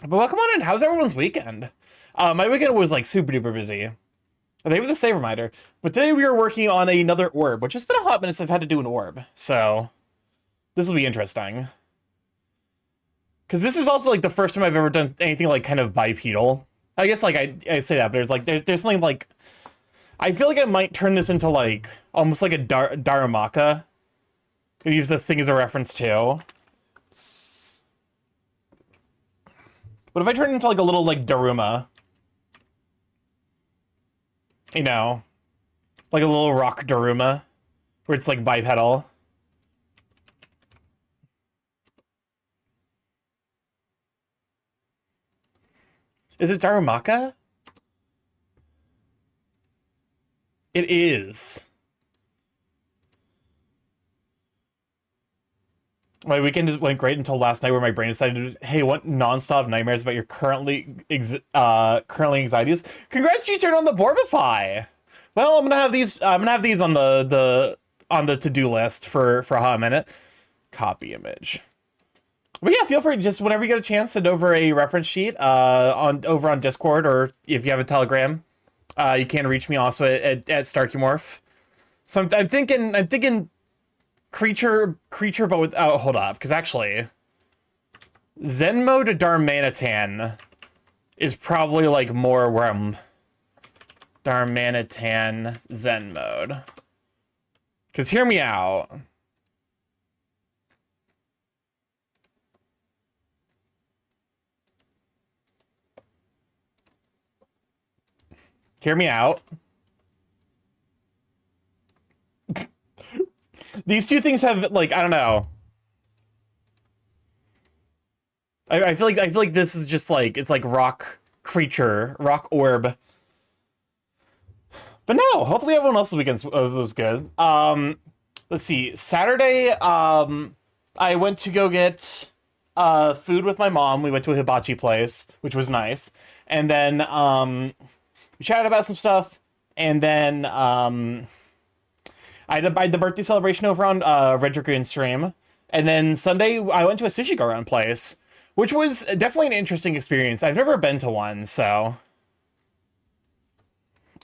But welcome on in. How's everyone's weekend? My weekend was like super duper busy. They were the same reminder. But today we are working on another orb, which has been a hot minute since I've had to do an orb. So this will be interesting. Because this is also like the first time I've ever done anything like kind of bipedal. I guess like I say that, but there's something like I feel like I might turn this into like almost like a Daramaka. Use the thing as a reference too. But if I turn it into like a little like Daruma, you know, like a little rock Daruma, where it's like bipedal. Is it Darumaka? It is. My weekend went great until last night, where my brain decided, "Hey, what nonstop nightmares about your currently anxieties? Congrats, you turned on the Borbify. Well, I'm gonna have these. I'm gonna have these on the to-do list for a hot minute. Copy image. But yeah, feel free to just whenever you get a chance, send over a reference sheet over on Discord, or if you have a Telegram, you can reach me also at StarkyMorph. So I'm thinking. Creature, but with... Oh, hold up, because actually... Zen mode to Darmanitan is probably, like, more where I'm... Darmanitan Zen mode. Because hear me out. Hear me out. These two things have, like, I don't know. I feel like this is just like, it's like rock creature, rock orb. But no, hopefully everyone else's weekend was good. Let's see. Saturday, I went to go get food with my mom. We went to a hibachi place, which was nice. And then we chatted about some stuff. And then I had the birthday celebration over on Red Dragoon stream. And then Sunday, I went to a sushi go-around place, which was definitely an interesting experience. I've never been to one, so...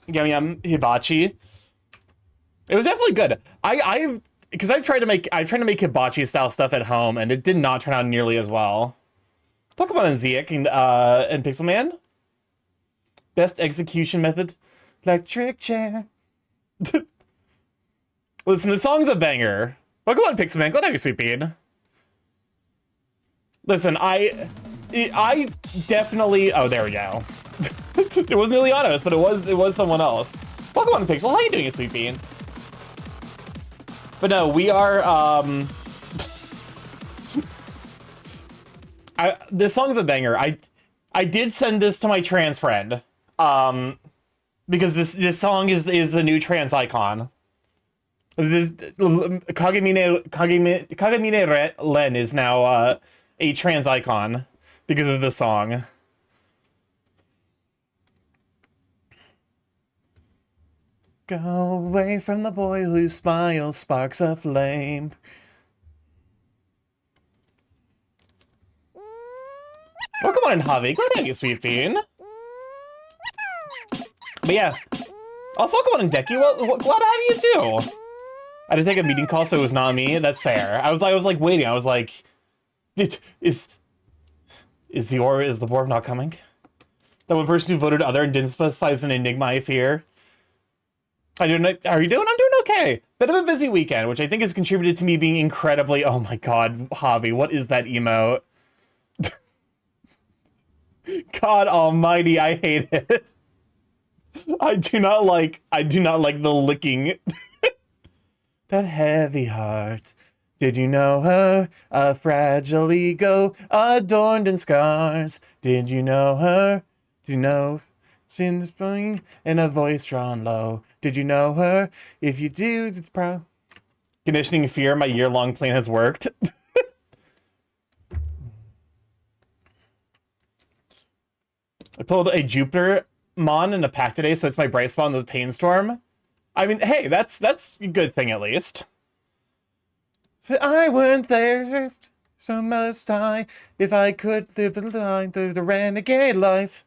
Yum yum hibachi. It was definitely good. Because I've tried to make hibachi style stuff at home, and it did not turn out nearly as well. Pokemon and Zeek and Pixelman. Best execution method. Electric chair. Listen, the song's a banger. Pokemon Pixelman, glad to have you, Sweet Bean. Listen, I definitely... Oh, there we go. It wasn't Lilianos, but it was someone else. Pokemon Pixel, how you doing, Sweet Bean? But no, we are, this song's a banger. I did send this to my trans friend, because this song is the new trans icon. This Kagemine Len is now a trans icon because of the song. Go away from the boy whose smile sparks a flame. Welcome on in, Javi. Glad to have you, Sweet Bean. But yeah. Also, welcome on in, Decky. Well, glad to have you too. I had to take a meeting call, so it was not me. That's fair. I was like waiting. I was like, is the Borb not coming? That one person who voted other and didn't specify as an enigma, I fear. Are you doing? I'm doing okay. Bit of a busy weekend, which I think has contributed to me being incredibly... Oh my god, Javi, what is that emote? God almighty, I hate it. I do not like the licking. That heavy heart. Did you know her? A fragile ego, adorned in scars. Did you know her? Do you know? In the spring, and a voice drawn low. Did you know her? If you do, it's proud. Conditioning fear, my year-long plan has worked. I pulled a Jupiter Mon in a pack today, so it's my bright spot in the Pain Storm. I mean, hey, that's a good thing at least. If I weren't there, So must I, if I could live a line through the renegade life.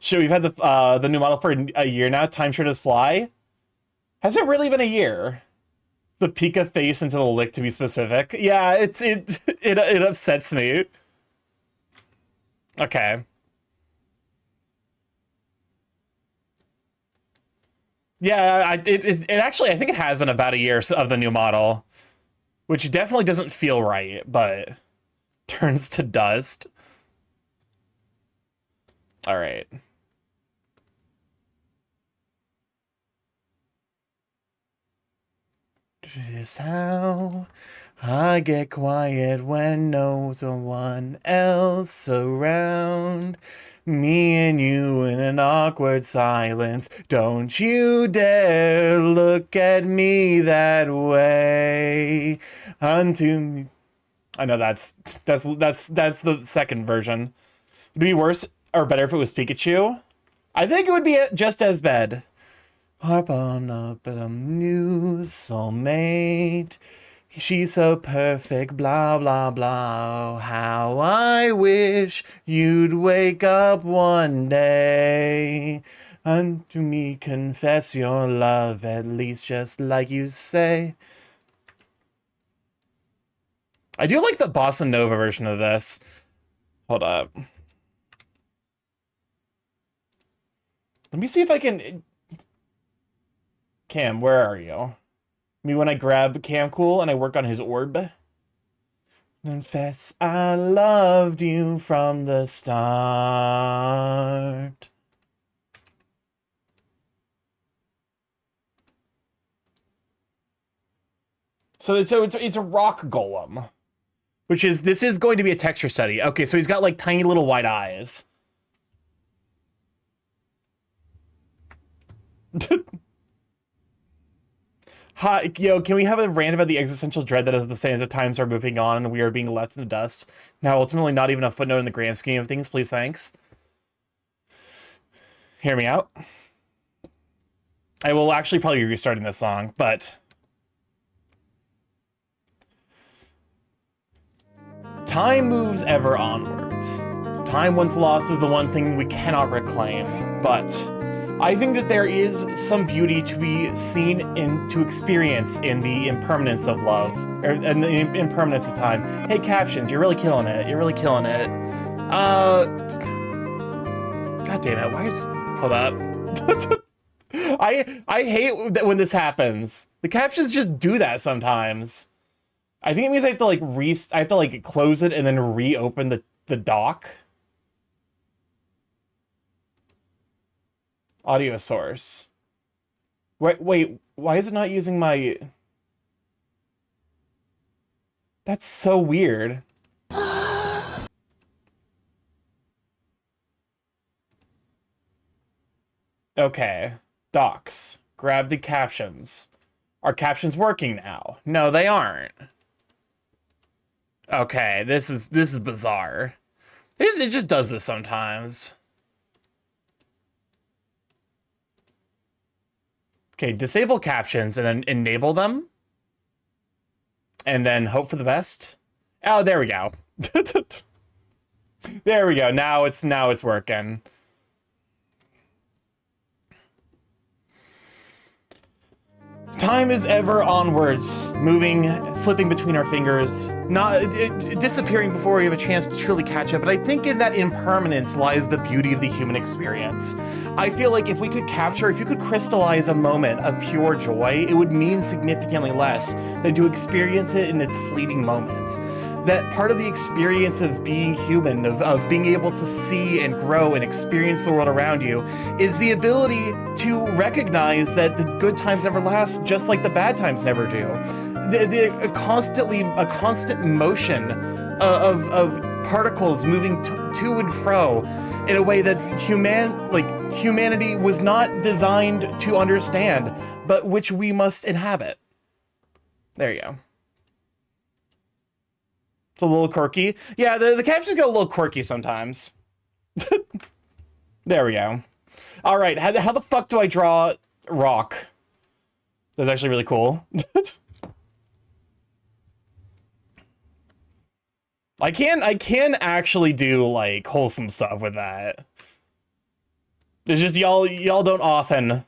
Shit, we've had the new model for a year now. Time sure does fly. Has it really been a year? The Pika face into the lick, to be specific. Yeah, it upsets me. Okay. Yeah, it actually, I think it has been about a year of the new model, which definitely doesn't feel right, but turns to dust. All right. Just how I get quiet when no one else around. Me and you in an awkward silence. Don't you dare look at me that way. Unto me. I know that's the second version. Would it be worse or better if it was Pikachu? I think it would be just as bad. Harp on up a new soulmate. She's so perfect, blah, blah, blah. How I wish you'd wake up one day. Unto me confess your love, at least just like you say. I do like the Bossa Nova version of this. Hold up. Let me see if I can... Cam, where are you? Me when I grab Cam Cool and I work on his orb. Confess I loved you from the start. So it's a rock golem, which is this is going to be a texture study. Okay, so he's got like tiny little white eyes. Hi, yo, can we have a rant about the existential dread that is the same as times are moving on and we are being left in the dust? Now, ultimately, not even a footnote in the grand scheme of things. Please, thanks. Hear me out. I will actually probably be restarting this song, but... Time moves ever onwards. Time once lost is the one thing we cannot reclaim, but... I think that there is some beauty to be seen and to experience in the impermanence of love, and the impermanence of time. Hey, captions, you're really killing it. You're really killing it. God damn it, why is... Hold up. I hate that when this happens. The captions just do that sometimes. I think it means I have to, like, I have to, like, close it and then reopen the dock. Audio source. Wait, why is it not using my... That's so weird. Okay. Docs. Grab the captions. Are captions working now? No, they aren't. Okay, this is bizarre. It just does this sometimes. Okay, disable captions and then enable them. And then hope for the best. Oh, there we go. There we go. Now it's working. Time is ever onwards, moving, slipping between our fingers, not disappearing before we have a chance to truly catch up. But I think in that impermanence lies the beauty of the human experience. I feel like if you could crystallize a moment of pure joy, it would mean significantly less than to experience it in its fleeting moments. That part of the experience of being human, of being able to see and grow and experience the world around you, is the ability to recognize that the good times never last, just like the bad times never do. A constant motion of particles moving to and fro in a way that humanity was not designed to understand, but which we must inhabit. There you go. It's a little quirky. Yeah, the captions get a little quirky sometimes. There we go. All right, how the fuck do I draw rock? That's actually really cool. I can actually do like wholesome stuff with that. It's just y'all don't often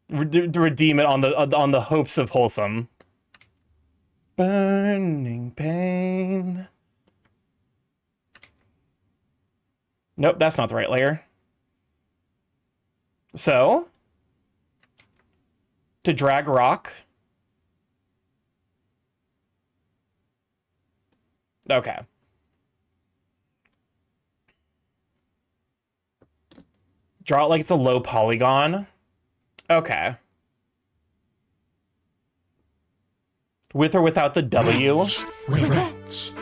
redeem it on the hopes of wholesome. Burning pain. Nope, that's not the right layer. So, to drag rock. Okay. Draw it like it's a low polygon. Okay. With or without the W. Rats, we're rats.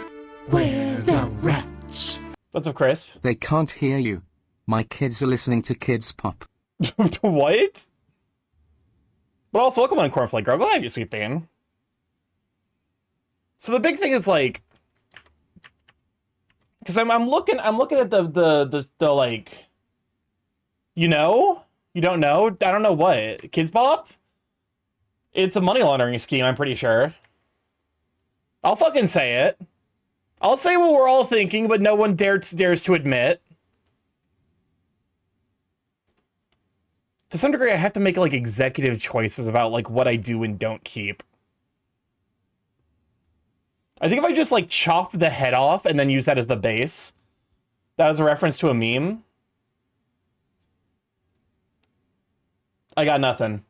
We're the rats. What's up, Chris? They can't hear you. My kids are listening to Kids Pop. What? But also, welcome on Cornflake Girl. Go ahead, you sweet bean. So the big thing is like, because I'm looking at the like, you know, you don't know, I don't know what Kids Bop. It's a money laundering scheme, I'm pretty sure. I'll fucking say it. I'll say what we're all thinking, but no one dares to admit. To some degree, I have to make like executive choices about like what I do and don't keep. I think if I just like chop the head off and then use that as the base, that was a reference to a meme. I got nothing.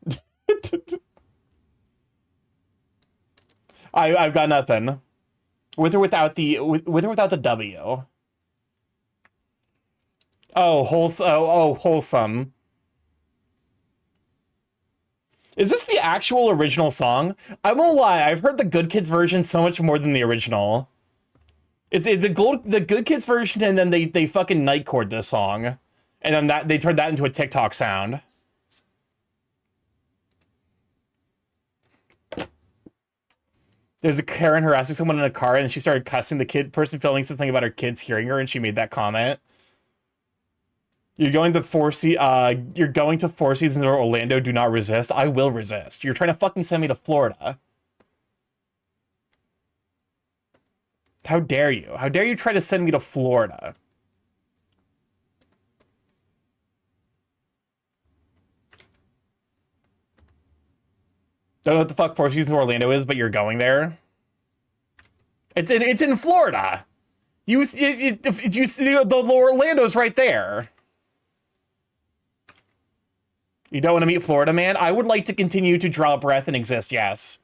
I've got nothing. With or without the W. Oh, wholesome. Is this the actual original song? I won't lie, I've heard the Good Kids version so much more than the original. It's the Good Kids version, and then they fucking nightchord this song, and then they turned that into a TikTok sound. There's a Karen harassing someone in a car, and she started cussing. The person filming something about her kids hearing her, and she made that comment. You're going to Four Seasons or Orlando. Do not resist. I will resist. You're trying to fucking send me to Florida. How dare you? How dare you try to send me to Florida? Don't know what the fuck Four Seasons Orlando is, but you're going there. It's in Florida. You see the Orlando's right there. You don't want to meet Florida Man? I would like to continue to draw breath and exist, yes.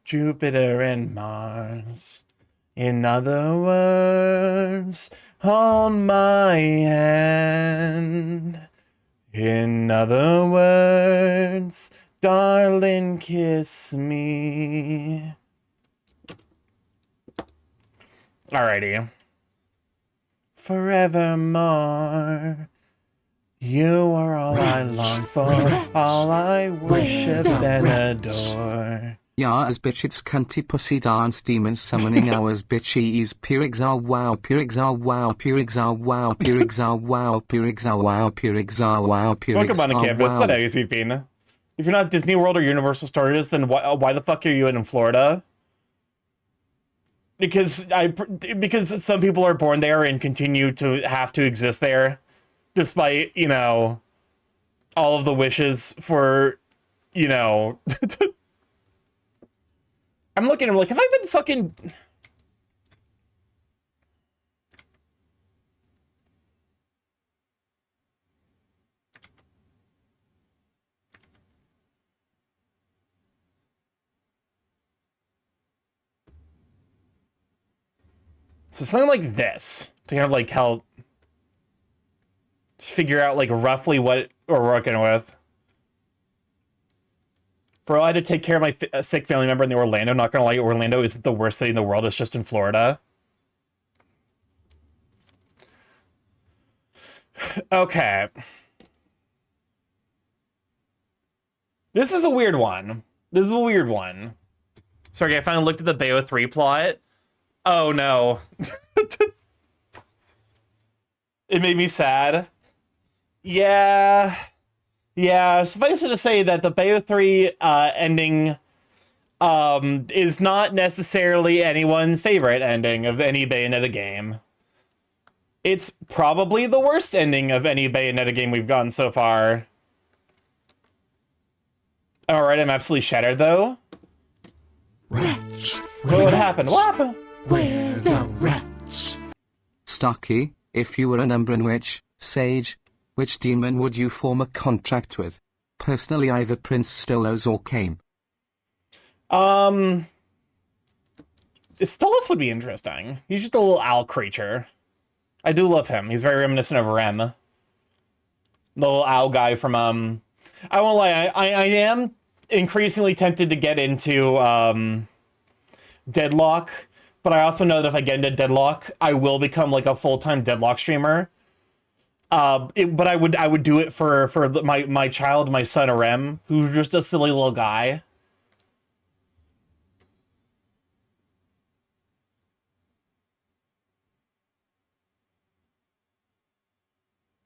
Jupiter and Mars. In other words, hold my hand. In other words, darling, kiss me. Alrighty. Forevermore, you are all I long for, all I worship and adore. Yeah, as bitch, it's cunty pussy dance demon summoning hours bitchies pure exile wow pure exile wow pure exile wow pure exile wow pure exile wow pure exile wow pure exile wow. Welcome on to campus. Glad you sweet bean. If you're not Disney World or Universal Studios, then why the fuck are you in Florida? Because some people are born there and continue to have to exist there, despite, you know, all of the wishes for, you know. I'm looking, I'm like, have I been fucking... So something like this, to kind of like help figure out like roughly what we're working with. For all I had to take care of my sick family member in the Orlando, not gonna lie, Orlando isn't the worst city in the world, it's just in Florida. Okay. This is a weird one. This is a weird one. Sorry, I finally looked at the Bayo 3 plot. Oh no. It made me sad. Yeah. Yeah, suffice it to say that the Bayo 3 ending is not necessarily anyone's favorite ending of any Bayonetta game. It's probably the worst ending of any Bayonetta game we've gotten so far. Alright, I'm absolutely shattered, though. Rats. What happened? What happened? Where the rats? Starky, if you were an Umbran witch, sage, which demon would you form a contract with? Personally, either Prince Stolos or Kame. Stolas would be interesting. He's just a little owl creature. I do love him. He's very reminiscent of Rem. The little owl guy from, I won't lie, I am increasingly tempted to get into, Deadlock, but I also know that if I get into Deadlock, I will become, like, a full-time Deadlock streamer. But I would do it for my child, my son, Rem, who's just a silly little guy.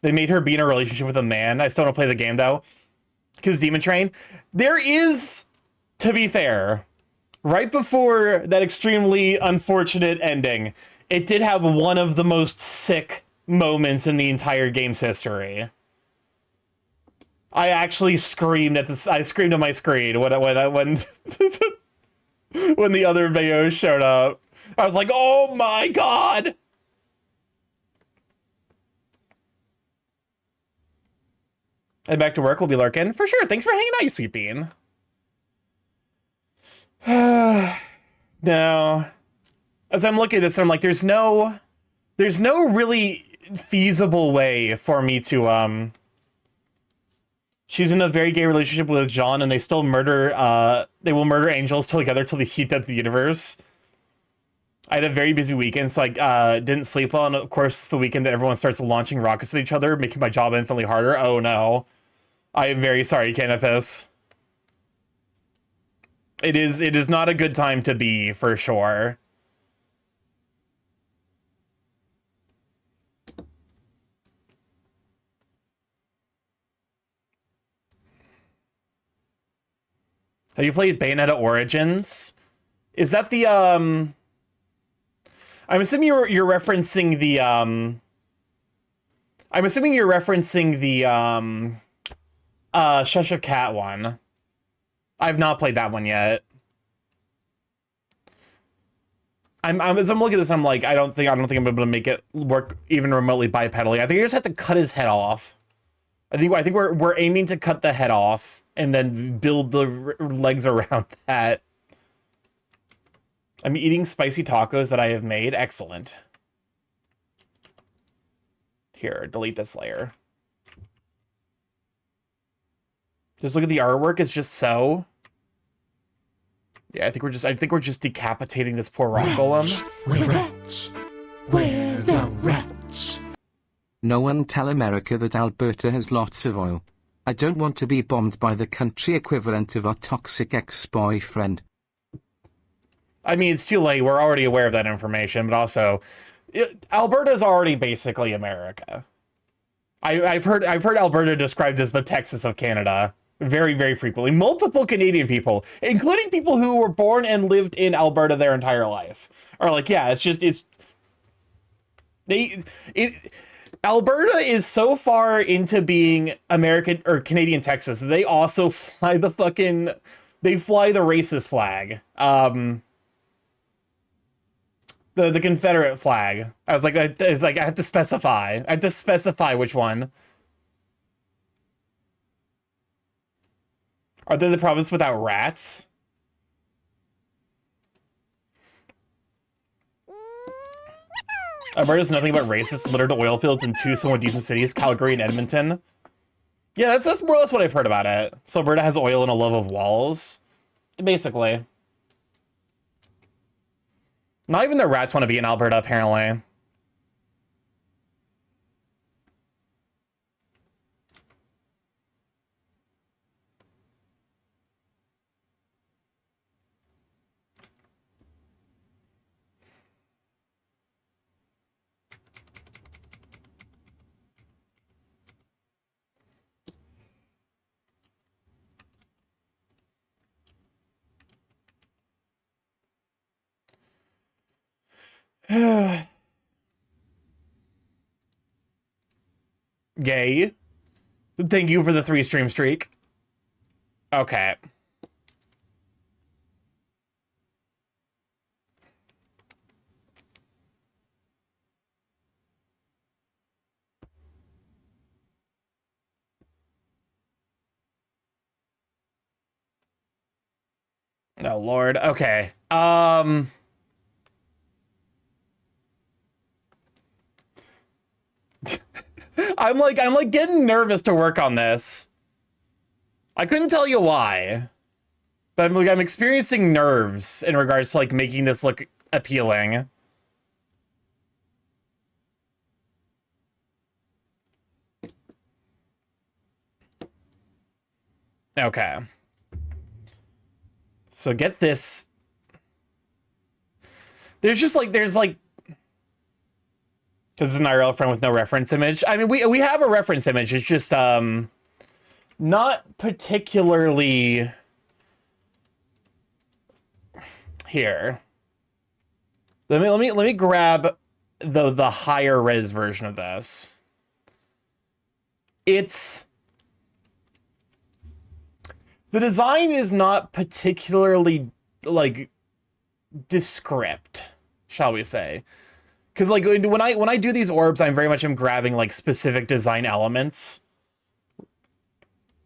They made her be in a relationship with a man. I still don't play the game, though. Because Demon Train. There is, to be fair, right before that extremely unfortunate ending, it did have one of the most sick moments in the entire game's history. I actually screamed at this. I screamed on my screen when when the other Bayos showed up. I was like, "Oh my god!" And back to work, we'll be lurking. For sure. Thanks for hanging out, you sweet bean. No. As I'm looking at this, I'm like, there's no really feasible way for me to, she's in a very gay relationship with John, and they still murder, they will murder angels together till they heat up the universe. I had a very busy weekend, so I didn't sleep well, and of course, it's the weekend that everyone starts launching rockets at each other, making my job infinitely harder. Oh no. I am very sorry, Canopus. It is not a good time to be, for sure. Have you played Bayonetta Origins? Is that the, I'm assuming you're referencing the, I'm assuming you're referencing the, Cheshire Cat one. I've not played that one yet. As I'm looking at this, I'm like, I don't think I'm able to make it work even remotely bipedally. I think you just have to cut his head off. I think we're aiming to cut the head off and then build the legs around that. I'm eating spicy tacos that I have made. Excellent. Here, delete this layer. Just look at the artwork. It's just so. Yeah, I think we're just decapitating this poor rock golem. Where rats? Where the rats? No one tell America that Alberta has lots of oil. I don't want to be bombed by the country equivalent of our toxic ex-boyfriend. I mean, it's too late. We're already aware of that information, but also, Alberta's already basically America. I've heard Alberta described as the Texas of Canada very, very frequently. Multiple Canadian people, including people who were born and lived in Alberta their entire life, are like, yeah, Alberta is so far into being American or Canadian Texas that they also fly the racist flag. The Confederate flag. I was like, I have to specify. I have to specify which one. Are they the province without rats? Alberta's nothing but racist, littered oil fields in two somewhat decent cities, Calgary and Edmonton. Yeah, that's more or less what I've heard about it. So Alberta has oil and a love of walls. Basically. Not even the rats want to be in Alberta, apparently. Gay. Thank you for the 3-stream streak. Okay. Oh Lord. Okay. I'm like getting nervous to work on this. I couldn't tell you why, but I'm experiencing nerves in regards to like making this look appealing. Okay. So get this. There's like because it's an IRL friend with no reference image. I mean, we have a reference image. It's just not particularly here. Let me grab the higher res version of this. It's the design is not particularly like descript, shall we say? Because like when I do these orbs, I'm very much grabbing like specific design elements,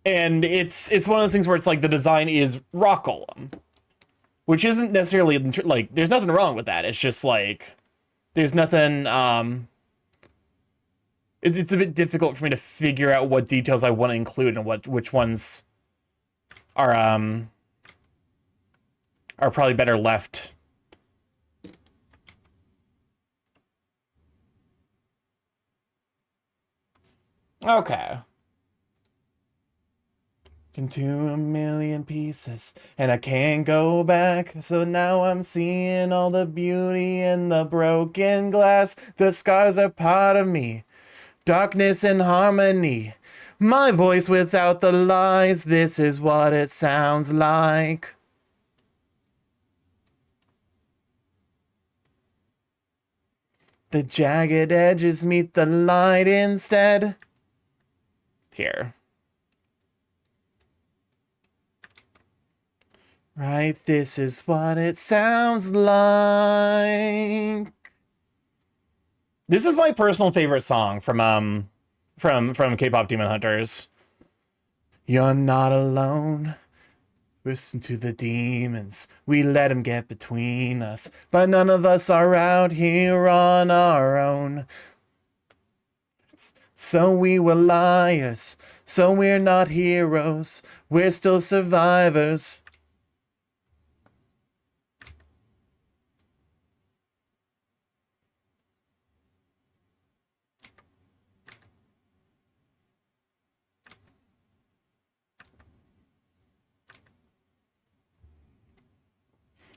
and it's one of those things where it's like the design is rock golem, which isn't necessarily like there's nothing wrong with that. It's just like there's nothing. It's a bit difficult for me to figure out what details I want to include and which ones are probably better left. Okay. Into 1,000,000 pieces, and I can't go back. So now I'm seeing all the beauty in the broken glass. The scars are part of me, darkness and harmony. My voice without the lies, this is what it sounds like. The jagged edges meet the light instead. Here. Right, this is what it sounds like. This is my personal favorite song from K-pop Demon Hunters. You're not alone. Listen to the demons. We let them get between us, but none of us are out here on our own. So we were liars. So we're not heroes. We're still survivors.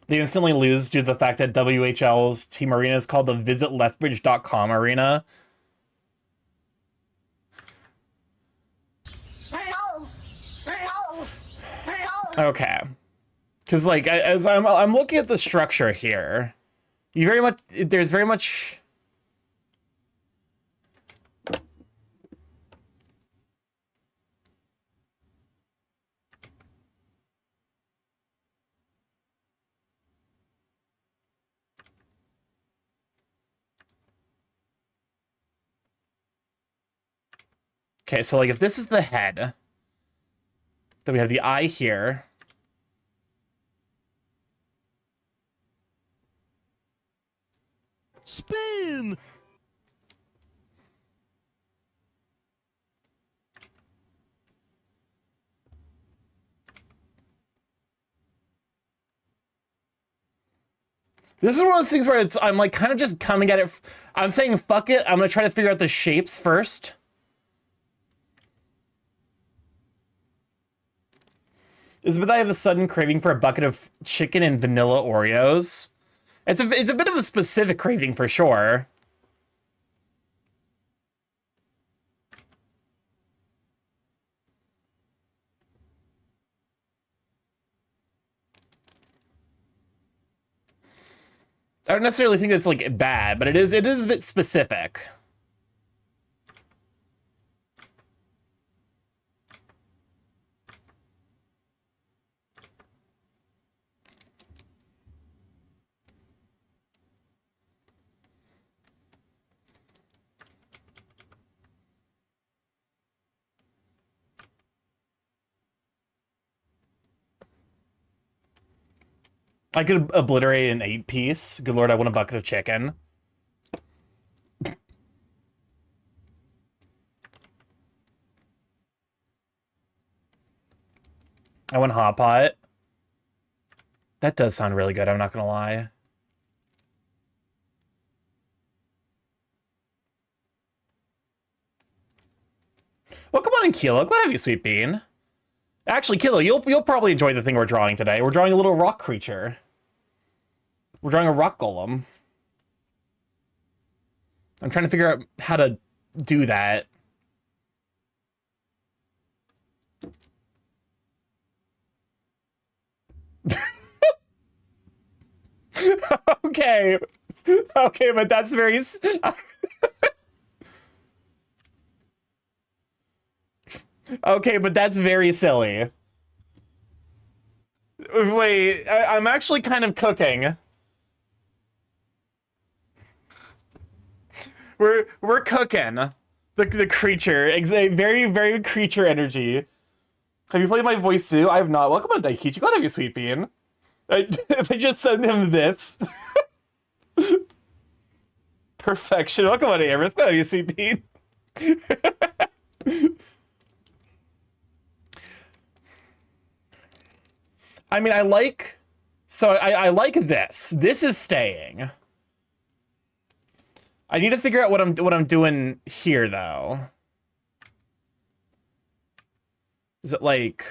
They instantly lose due to the fact that WHL's team arena is called the visitlethbridge.com arena. Okay. Because, like, as I'm looking at the structure here, there's very much... Okay, so like if this is the head, then we have the eye here. Spin! This is one of those things where I'm like kind of just coming at it. I'm saying fuck it. I'm gonna try to figure out the shapes first. Is that I have a sudden craving for a bucket of chicken and vanilla Oreos. It's a bit of a specific craving for sure. I don't necessarily think it's like bad, but it is a bit specific. I could obliterate an 8-piece. Good lord, I want a bucket of chicken. I want hot pot. That does sound really good, I'm not gonna lie. Well, come on in, Kilo. Glad to have you, Sweet Bean. Actually, Kilo, you'll probably enjoy the thing we're drawing today. We're drawing a little rock creature. We're drawing a rock golem. I'm trying to figure out how to do that. Okay. Okay, but that's very... Okay, but that's very silly. Wait, I'm actually kind of cooking. We're cooking. The creature. Very, very creature energy. Have you played my voice too? I have not. Welcome on Daikichi. Glad to have you, Sweet Bean. If I just send him this. Perfection. Welcome on Amherst. Glad to have you, Sweet Bean. I mean, I like... So I like this. This is staying. I need to figure out what I'm doing here, though. Is it like...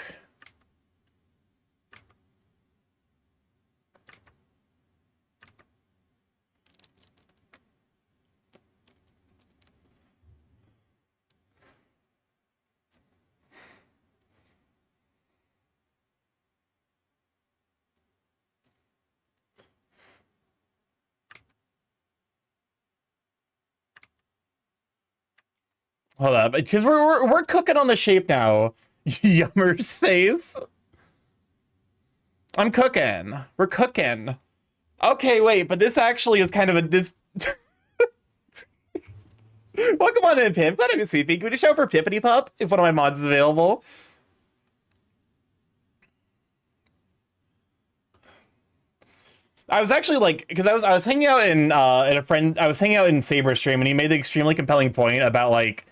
Hold up, because we're cooking on the shape now. Yummer's face. I'm cooking. We're cooking. Okay, wait, but this actually is kind of a this. Welcome on in, Pip. Glad to have you, Sweet Pea. Can we show for Pippity Pup if one of my mods is available? I was actually like, because I was hanging out in I was hanging out in Saber's stream, and he made the extremely compelling point about like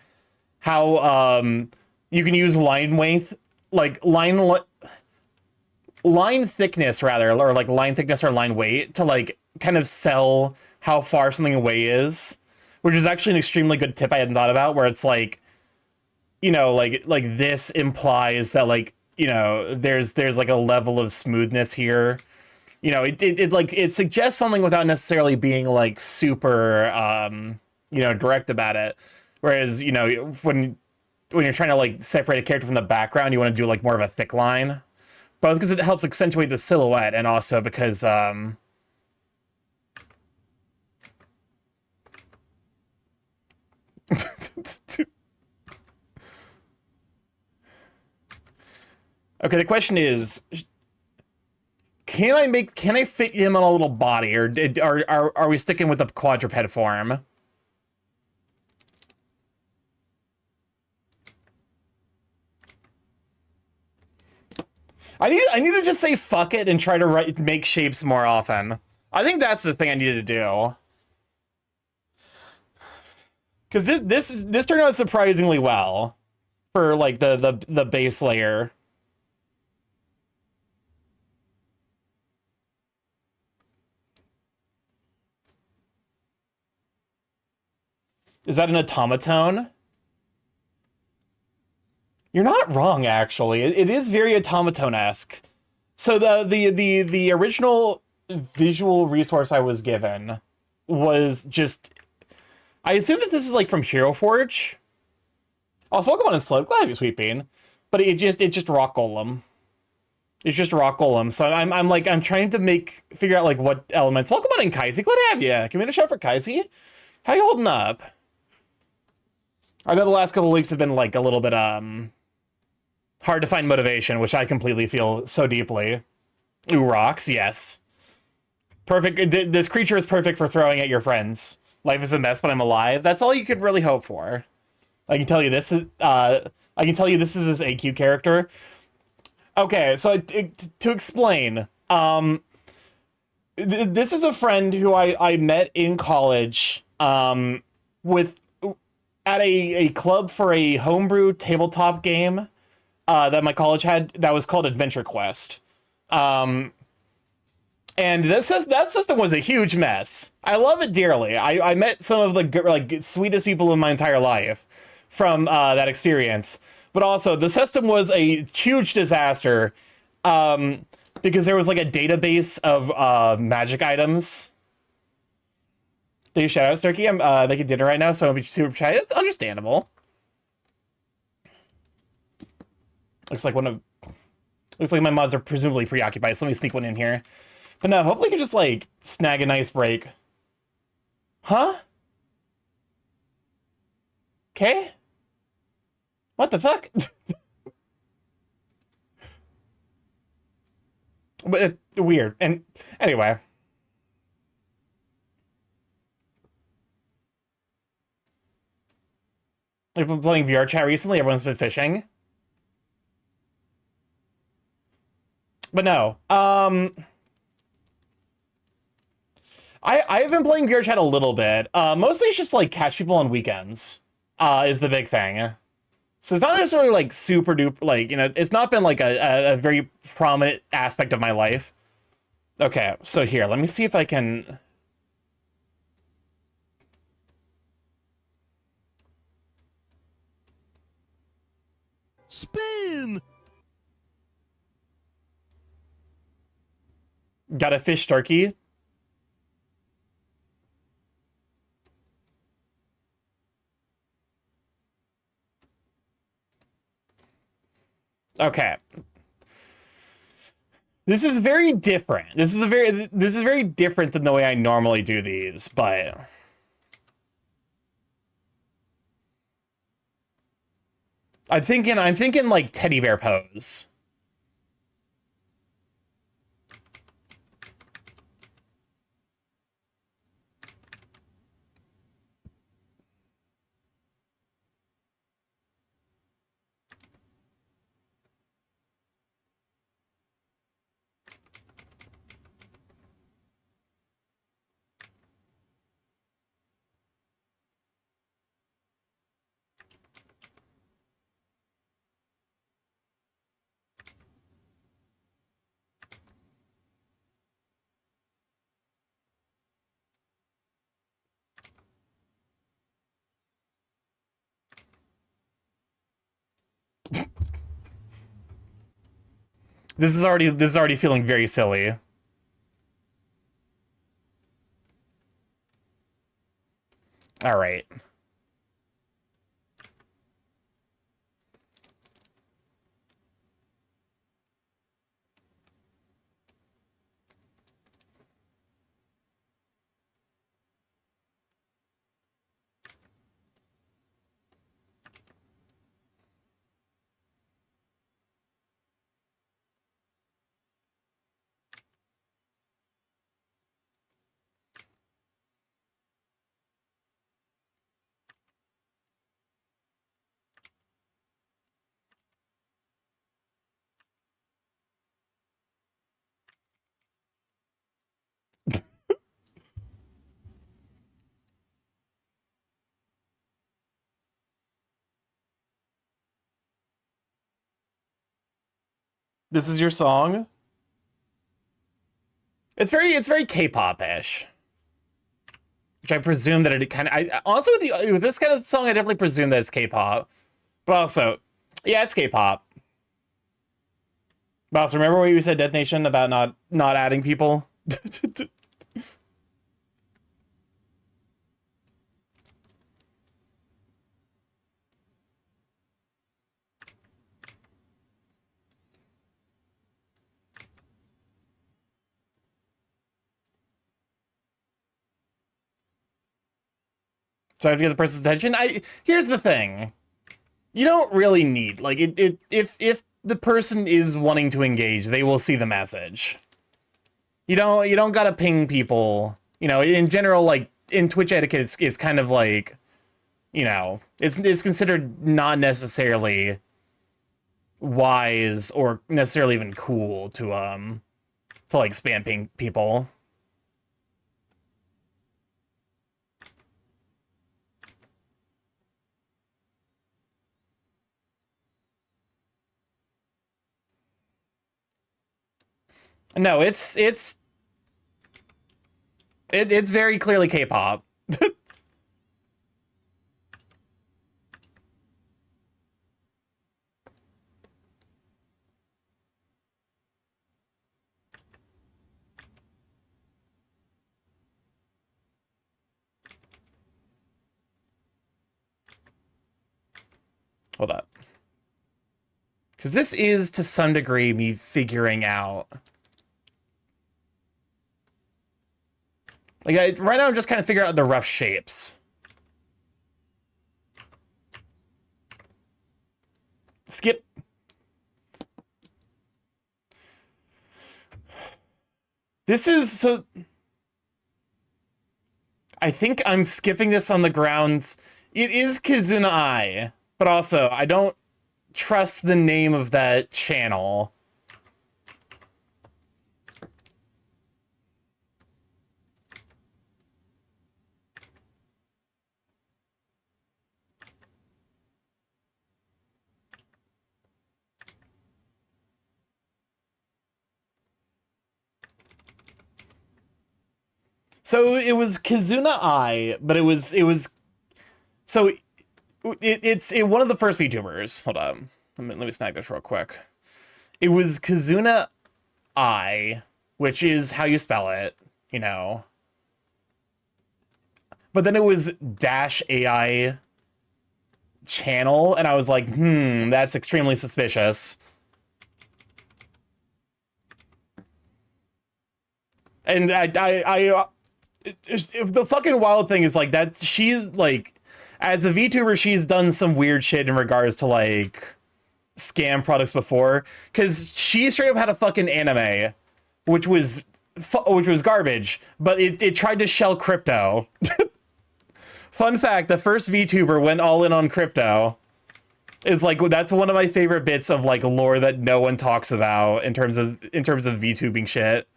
how you can use line length, like line thickness rather, or like line thickness or line weight to like kind of sell how far something away is, which is actually an extremely good tip I hadn't thought about, where it's like, you know, like this implies that like, you know, there's like a level of smoothness here. You know, it like it suggests something without necessarily being like super you know, direct about it. Whereas, you know, when you're trying to like separate a character from the background, you want to do like more of a thick line. Both because it helps accentuate the silhouette, and also because okay, the question is, can I fit him on a little body, or are we sticking with a quadruped form? I need to just say fuck it and try to make shapes more often. I think that's the thing I need to do. Because this turned out surprisingly well for like the base layer. Is that an automaton? You're not wrong, actually. It is very automaton-esque. So the original visual resource I was given was just... I assume that this is like from Hero Forge. Also, welcome on in Slow. Glad to have you, Sweet Bean. But it just rock golem. It's just rock golem. So I'm trying to figure out like what elements. Welcome on in, Kaisi. Glad to have you. Can we get a shout for Kaisi? How you holding up? I know the last couple of weeks have been like a little bit hard to find motivation, which I completely feel so deeply. Ooh, rocks, yes. Perfect. This creature is perfect for throwing at your friends. Life is a mess, but I'm alive. That's all you could really hope for. I can tell you this is his AQ character. Okay, so to explain, this is a friend who I met in college, with at a club for a homebrew tabletop game, that my college had that was called Adventure Quest. And that system was a huge mess. I love it dearly. I met some of the like sweetest people in my entire life from that experience. But also, the system was a huge disaster, because there was like a database of magic items. Thank you, shout out, Starky. I'm making dinner right now, so I'll be super shy. It's understandable. Looks like my mods are presumably preoccupied, so let me sneak one in here. But no, hopefully I can just like snag a nice break. Huh? Okay? What the fuck? But weird. And anyway. I've been playing VR chat recently, everyone's been fishing. But no. I've been playing VR chat a little bit. Mostly it's just like catch people on weekends. Is the big thing. So it's not necessarily like super duper, like, you know, it's not been like a very prominent aspect of my life. Okay, so here, let me see if I can. Spin! Got a fish turkey. Okay. This is very different. This is very different than the way I normally do these, but I'm thinking like teddy bear pose. This is already feeling very silly. All right. This is your song? It's very K-pop-ish. Which I presume that it kind of I also with this kind of song I definitely presume that it's K-pop. But also, yeah, it's K-pop. But also, remember what you said, Death Nation, about not adding people? So I have to get the person's attention. Here's the thing. You don't really need, like, if the person is wanting to engage, they will see the message. You don't gotta ping people. You know, in general, like, in Twitch etiquette, it's kind of like, you know, it's considered not necessarily wise or necessarily even cool to like spam ping people. No, it's very clearly K-pop. Hold up. Because this is, to some degree, me figuring out. Like, right now I'm just kind of figuring out the rough shapes. Skip. This is, so... I think I'm skipping this on the grounds... It is Kizuna Ai, but also, I don't trust the name of that channel. So it was Kizuna Ai, but it was so it's one of the first VTubers. Hold on, let me snag this real quick. It was Kizuna Ai, which is how you spell it, you know. But then it was dash AI channel, and I was like, that's extremely suspicious. And the fucking wild thing is, like, that she's, like, as a VTuber, she's done some weird shit in regards to, like, scam products before, because she straight up had a fucking anime, which was garbage, but it tried to shell crypto. Fun fact, the first VTuber went all in on crypto. Is, like, that's one of my favorite bits of, like, lore that no one talks about in terms of VTubing shit.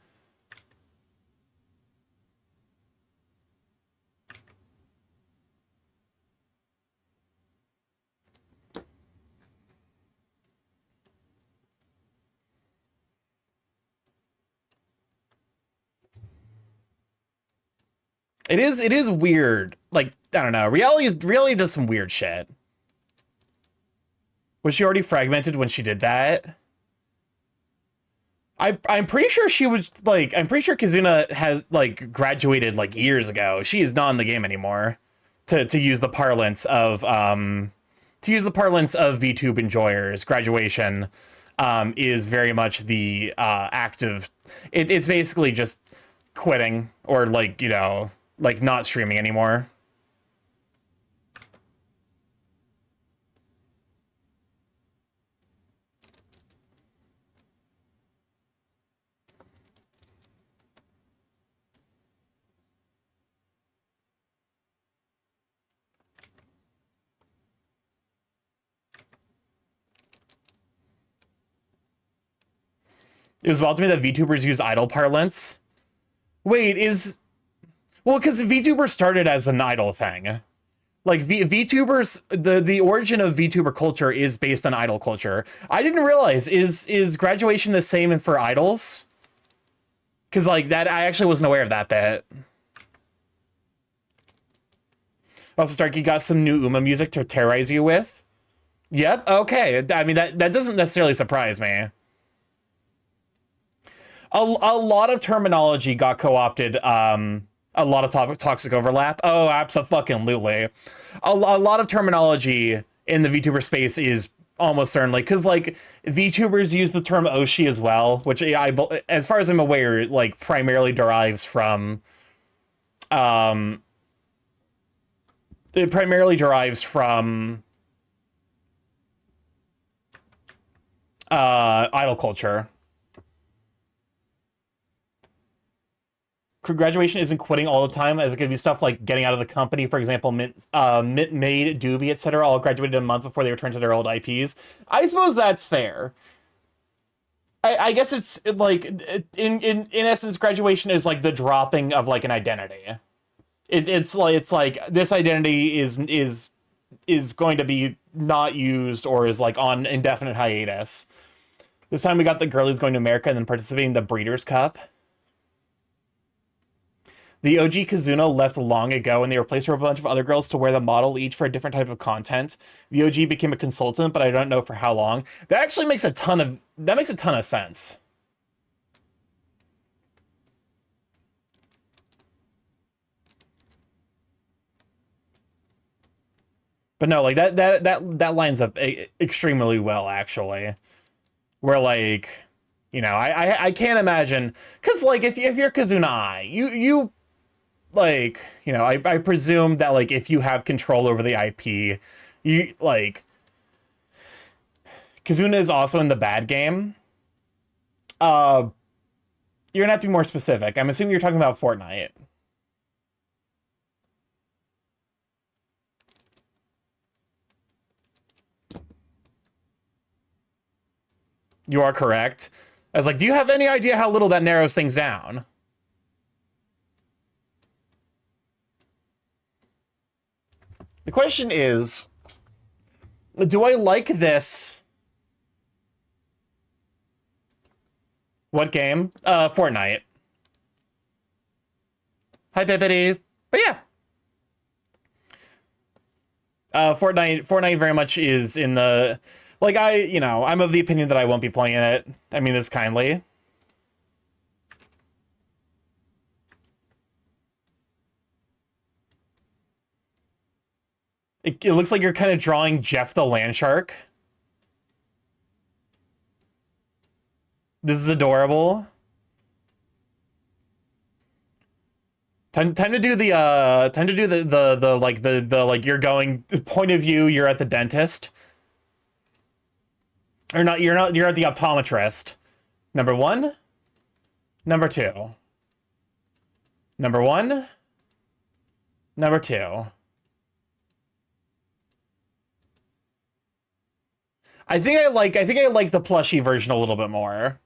It is weird. Like, I don't know. Reality does some weird shit. Was she already fragmented when she did that? I'm pretty sure she was, like, I'm pretty sure Kizuna has, like, graduated, like, years ago. She is not in the game anymore. To use the parlance of VTube enjoyers, graduation is very much the act of it's basically just quitting, or, like, you know, like, not streaming anymore. It was about to me that VTubers use idol parlance. Wait, well, because VTuber started as an idol thing. Like, VTubers, the origin of VTuber culture is based on idol culture. I didn't realize, is graduation the same for idols? Because, like, that, I actually wasn't aware of that bit. Also, Starky got some new Uma music to terrorize you with. Yep, okay. I mean, that doesn't necessarily surprise me. A lot of terminology got co-opted, a lot of toxic overlap. Oh, abso-fucking-lutely. A lot of terminology in the VTuber space is almost certainly, because, like, VTubers use the term Oshi as well, which as far as I'm aware, like, primarily derives from it primarily derives from idol culture. Graduation isn't quitting all the time, as it could be stuff like getting out of the company. For example, Mint Maid, Doobie, etc. all graduated a month before they returned to their old IPs. I suppose that's fair. I guess in essence, graduation is like the dropping of like an identity. It's like this identity is going to be not used or is like on indefinite hiatus. This time we got the girlies going to America and then participating in the Breeders' Cup. The OG Kazuna left long ago, and they replaced her with a bunch of other girls to wear the model, each for a different type of content. The OG became a consultant, but I don't know for how long. That actually makes a ton of sense. But no, like that lines up extremely well, actually. Where like, I can't imagine, because like if you're Kazuna, you like, I presume that like if you have control over the IP, you like Kazuna is also in the bad game. You're gonna have to be more specific. I'm assuming you're talking about Fortnite. You are correct. I was like, do you have any idea how little that narrows things down? The question is, do I like this? What game? Fortnite. Hi, Bippity. But yeah. Fortnite very much is in the... Like, I'm of the opinion that I won't be playing it. I mean this kindly. It looks like you're kind of drawing Jeff the Land Shark. This is adorable. Time to do the like you're going point of view, you're at the dentist. Or not, you're at the optometrist. Number 1. Number 2. Number 1. Number 2. I think I like the plushy version a little bit more.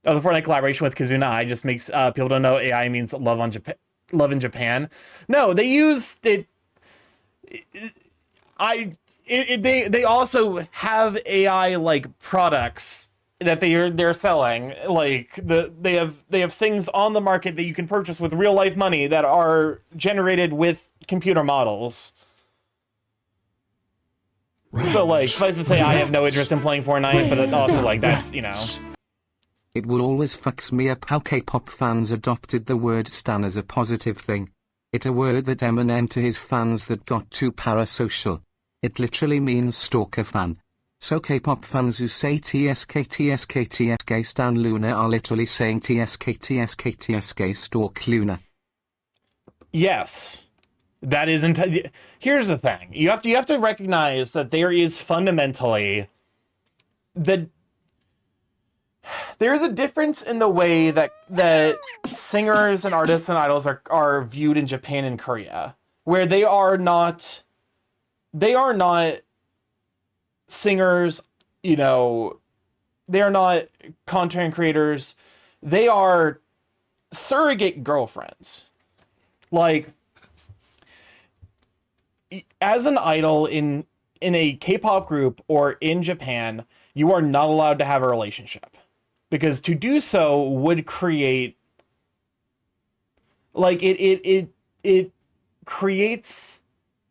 Oh, the Fortnite collaboration with Kazuna Ai just makes people don't know AI means love in Japan. No, they use it. They also have AI like products that they're selling. Like they have things on the market that you can purchase with real life money that are generated with computer models. So like, suffice to say, I have no interest in playing Fortnite, but also like that's It will always fucks me up how K-pop fans adopted the word stan as a positive thing. It's a word that Eminem to his fans that got too parasocial. It literally means stalker fan. So K-pop fans who say TSK stan Luna are literally saying TSK stalk Luna. Yes. That is here's the thing. You have to recognize that there is fundamentally there is a difference in the way that singers and artists and idols are viewed in Japan and Korea, where they are not singers, they are not content creators, they are surrogate girlfriends. Like, as an idol in a K-pop group or in Japan, you are not allowed to have a relationship, because to do so would create like it creates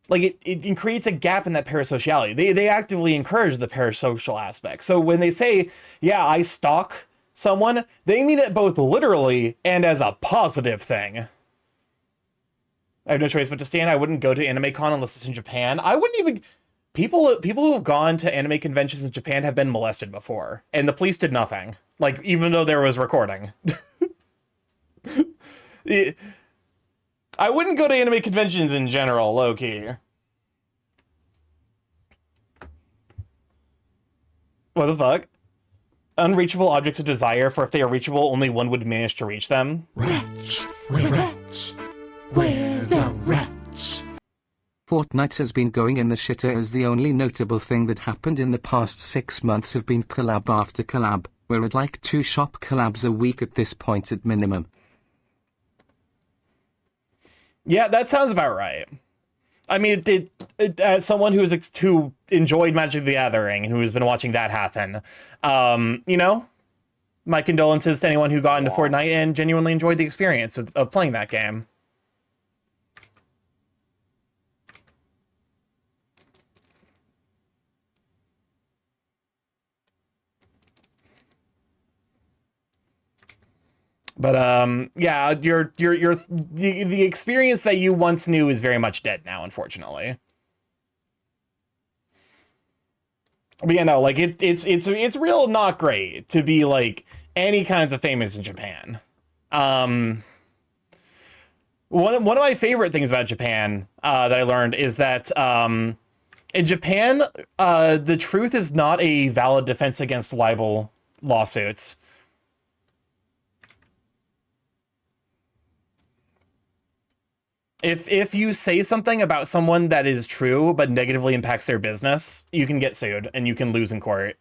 like it creates a gap in that parasociality. They actively encourage the parasocial aspect. So when they say, yeah, I stalk someone, they mean it both literally and as a positive thing. I have no choice but to stand. I wouldn't go to Anime Con unless it's in Japan. I wouldn't even... People who have gone to anime conventions in Japan have been molested before, and the police did nothing. Like, even though there was recording. I wouldn't go to anime conventions in general, low-key. What the fuck? Unreachable objects of desire, for if they are reachable, only one would manage to reach them. Rats, where rats, where the rats. Fortnite has been going in the shitter as the only notable thing that happened in the past 6 months have been collab after collab. We're at like 2 shop collabs a week at this point at minimum. Yeah, that sounds about right. I mean, as someone who enjoyed Magic the Gathering and who has been watching that happen, you know, my condolences to anyone who got into Fortnite and genuinely enjoyed the experience of playing that game. But yeah, the experience that you once knew is very much dead now, unfortunately. But yeah, no, like it's real not great to be like any kinds of famous in Japan. One of my favorite things about Japan that I learned is that in Japan, the truth is not a valid defense against libel lawsuits. If you say something about someone that is true but negatively impacts their business, you can get sued and you can lose in court.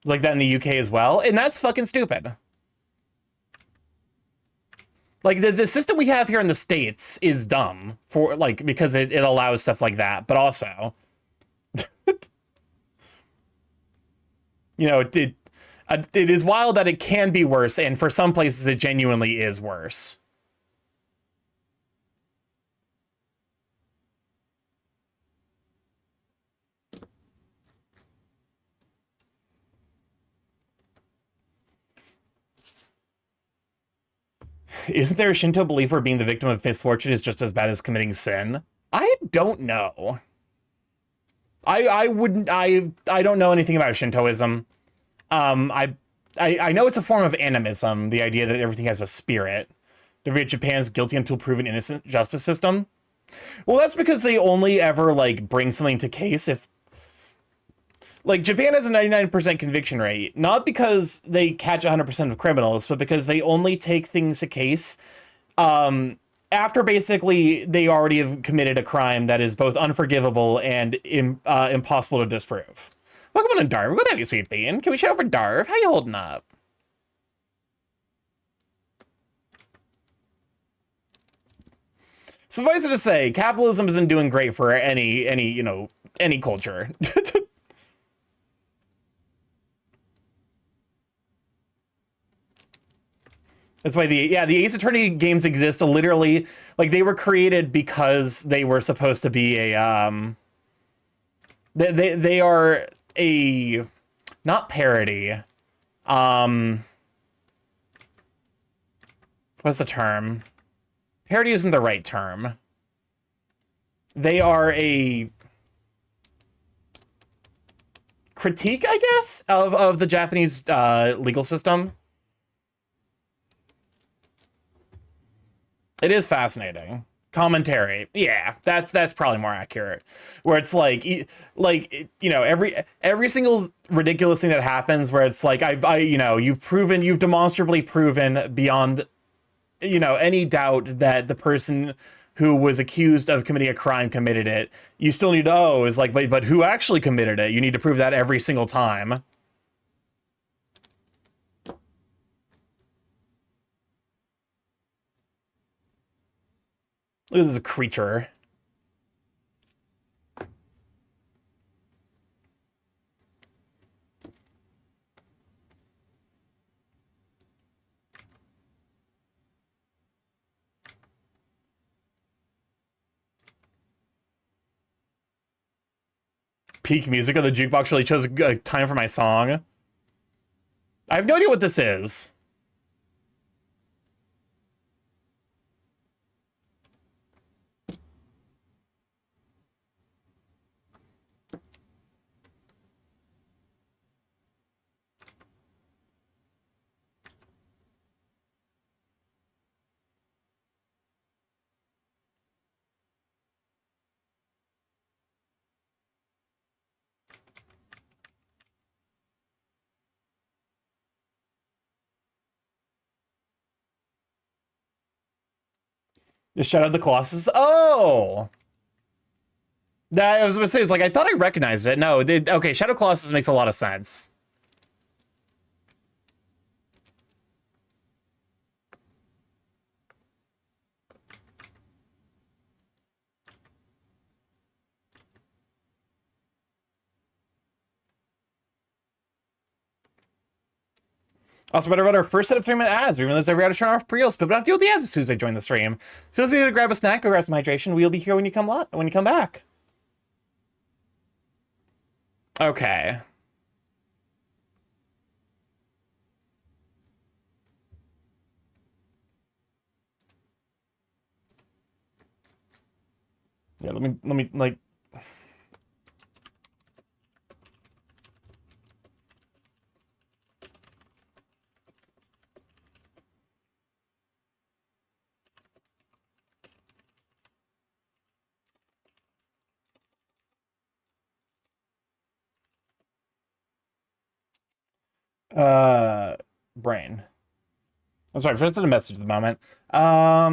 Like that in the UK as well, and that's fucking stupid. Like the system we have here in the States is dumb for like because it allows stuff like that, but also you know, it is wild that it can be worse, and for some places it genuinely is worse. Isn't there a Shinto belief where being the victim of misfortune is just as bad as committing sin? I don't know. I wouldn't I don't know anything about Shintoism. I know it's a form of animism, the idea that everything has a spirit. Japan's guilty until proven innocent justice system. Well, that's because they only ever like bring something to case if like Japan has a 99% conviction rate, not because they catch 100% of criminals, but because they only take things to case after basically they already have committed a crime that is both unforgivable and impossible to disprove. Welcome on, Darv. Good to have you, sweet bean. Can we shout over Darv? How you holding up? Suffice it to say, capitalism isn't doing great for any you know, any culture. That's why the Ace Attorney games exist literally, like they were created because they were supposed to be a they are a not parody. What's the term? Parody isn't the right term. They are a critique, I guess, of the Japanese legal system. It is fascinating. Commentary. Yeah, that's probably more accurate. Where it's like you know, every single ridiculous thing that happens where it's like you've demonstrably proven beyond you know any doubt that the person who was accused of committing a crime committed it. You still need to is like but who actually committed it? You need to prove that every single time. Look at this creature. Peak music of the jukebox really chose a time for my song. I have no idea what this is. The Shadow of the Colossus. Oh! That I was gonna say, it's like, I thought I recognized it. No, okay, Shadow Colossus makes a lot of sense. Also, better about our first set of 3-minute ads. We realized that we had to turn off pre-rolls, but not deal with the ads as soon as I join the stream. Feel free to grab a snack, go grab some hydration. We'll be here when you come back. Okay. Yeah, let me like. Brain. I'm sorry, I'm trying to send a message at the moment. I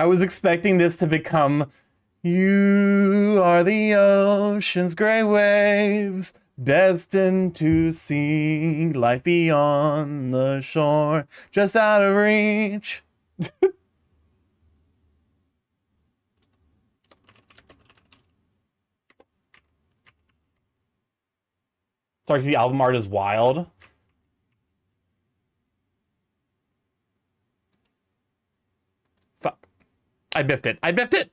was expecting this to become, you are the ocean's gray waves, destined to see life beyond the shore, just out of reach. Sorry, the album art is wild. Fuck. I biffed it. I biffed it!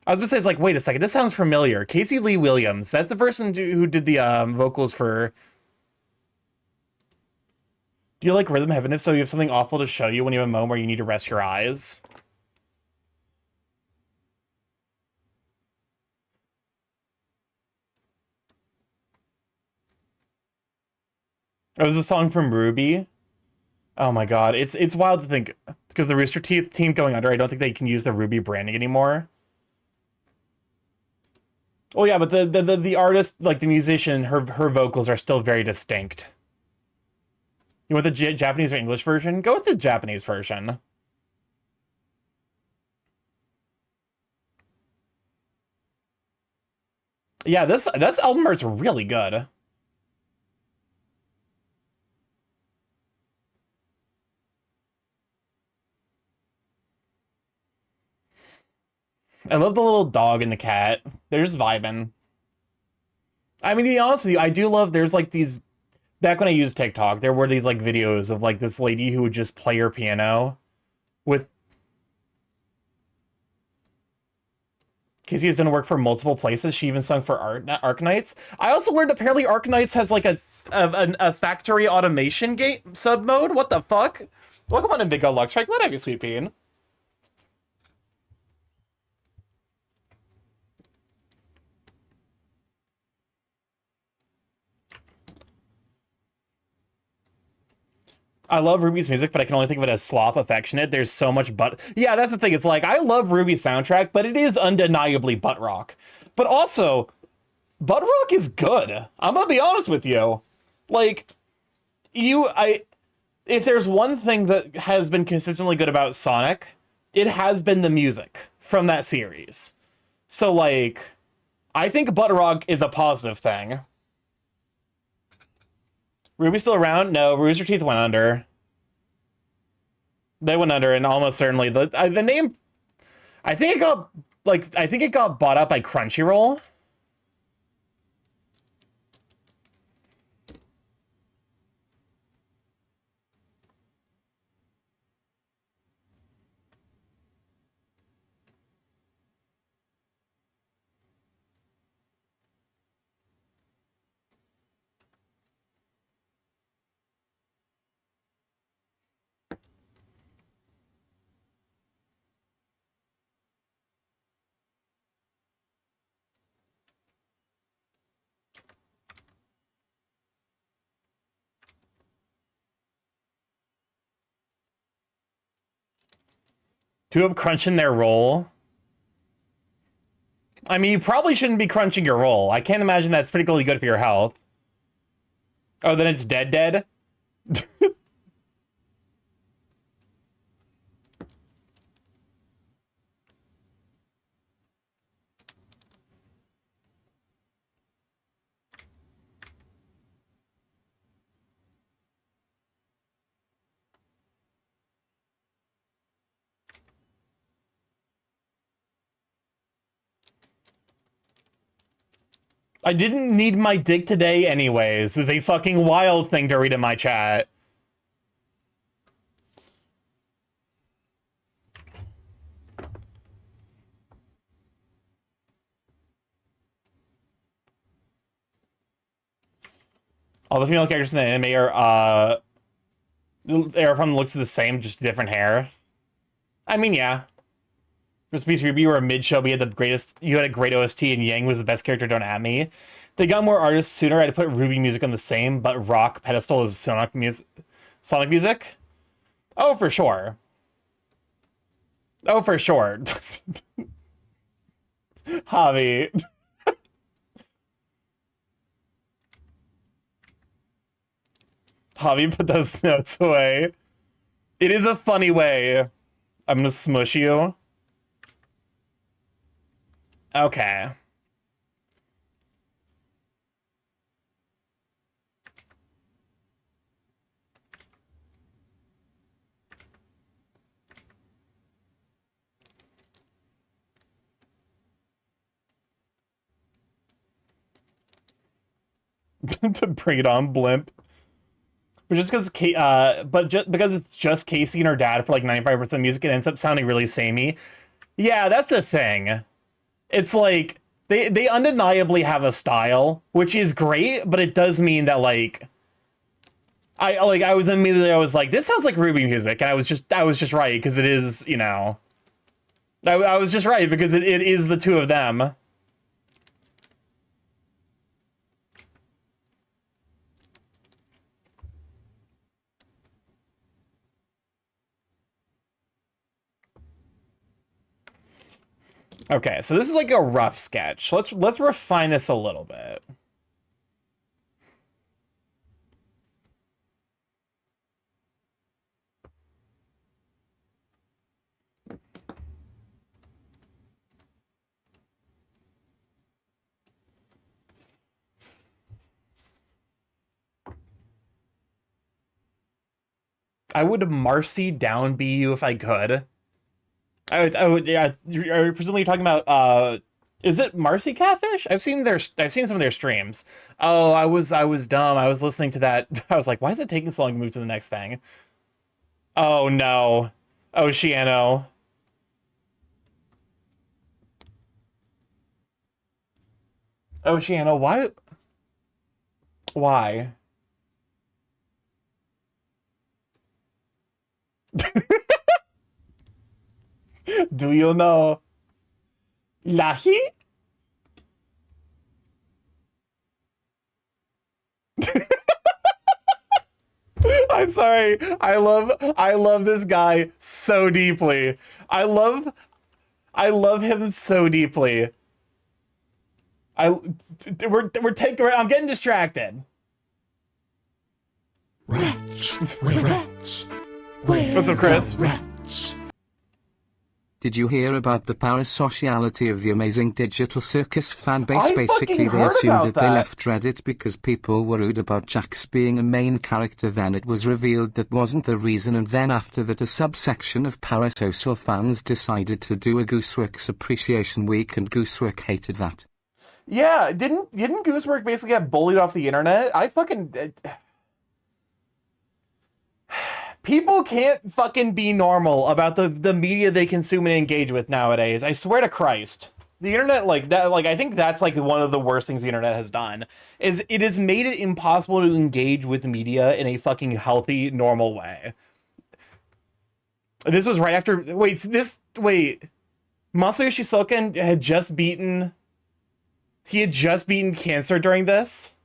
I was gonna say, it's like, wait a second, this sounds familiar. Casey Lee Williams. That's the person who did the vocals for... Do you like Rhythm Heaven? If so, you have something awful to show you when you have a moment where you need to rest your eyes. It was a song from Ruby. Oh my god, it's wild to think, because the Rooster Teeth team going under, I don't think they can use the Ruby branding anymore. Oh yeah, but the artist, like the musician, her vocals are still very distinct. You want the Japanese or English version? Go with the Japanese version. Yeah, this album art's really good. I love the little dog and the cat. They're just vibing. I mean, to be honest with you, I do love, there's like these, back when I used TikTok, there were these like videos of like this lady who would just play her piano with... Casey has done work for multiple places. She even sung for Arknights. I also learned apparently Arknights has like a factory automation gate sub mode. What the fuck? Welcome on in, Big O Lux. Right, glad I have you, Sweet Bean. I love Ruby's music, but I can only think of it as slop affectionate. There's so much butt. Yeah, that's the thing. It's like, I love Ruby's soundtrack, but it is undeniably butt rock. But also, butt rock is good. I'm gonna be honest with you. Like, if there's one thing that has been consistently good about Sonic, it has been the music from that series. So, like, I think butt rock is a positive thing. Ruby's still around? No, Rooster Teeth went under. They went under, and almost certainly the name. I think it got bought up by Crunchyroll. Who up crunching their roll? I mean, you probably shouldn't be crunching your roll. I can't imagine that's particularly good for your health. Oh, then it's dead? I didn't need my dick today anyways. This is a fucking wild thing to read in my chat. All the female characters in the anime are from the looks of the same, just different hair. I mean, yeah. For Space Ruby, you were a mid-show, but you had a great OST, and Yang was the best character, don't at me. They got more artists sooner. I had to put Ruby music on the same, but rock pedestal is Sonic music. Oh, for sure. Oh, for sure. Javi. Javi, put those notes away. It is a funny way. I'm gonna smush you. Okay. To bring it on, blimp. But just because because it's just Casey and her dad for like 95% of the music, it ends up sounding really samey. Yeah, that's the thing. It's like they undeniably have a style, which is great, but it does mean that like I was like, this sounds like Ruby music, and I was just right because it is, you know. I was just right because it is the two of them. Okay, so this is like a rough sketch. Let's refine this a little bit. I would Marcy downbeat you if I could. I would, yeah. You're presumably talking about, is it Marcy Catfish? I've seen some of their streams. Oh, I was dumb. I was listening to that. I was like, why is it taking so long to move to the next thing? Oh no. Oceano. Oceano, why? Why? Do you know Lahi? I'm sorry. I love this guy so deeply. I love him so deeply. We're taking. I'm getting distracted. Rats, we're rats. We're What's up, Chris? the rats. Did you hear about the parasociality of the amazing digital circus fan base? I Basically, fucking they heard assumed about that they that. left Reddit because people were rude about Jax being a main character. Then it was revealed that wasn't the reason, and then after that a subsection of parasocial fans decided to do a Gooseworks Appreciation Week, and Goosework hated that. Yeah, didn't Goosework basically get bullied off the internet? I fucking people can't fucking be normal about the media they consume and engage with nowadays. I swear to Christ. The internet, like that, like I think that's like one of the worst things the internet has done, is it has made it impossible to engage with media in a fucking healthy, normal way. This was right after Masayoshi Soken had just beaten cancer during this.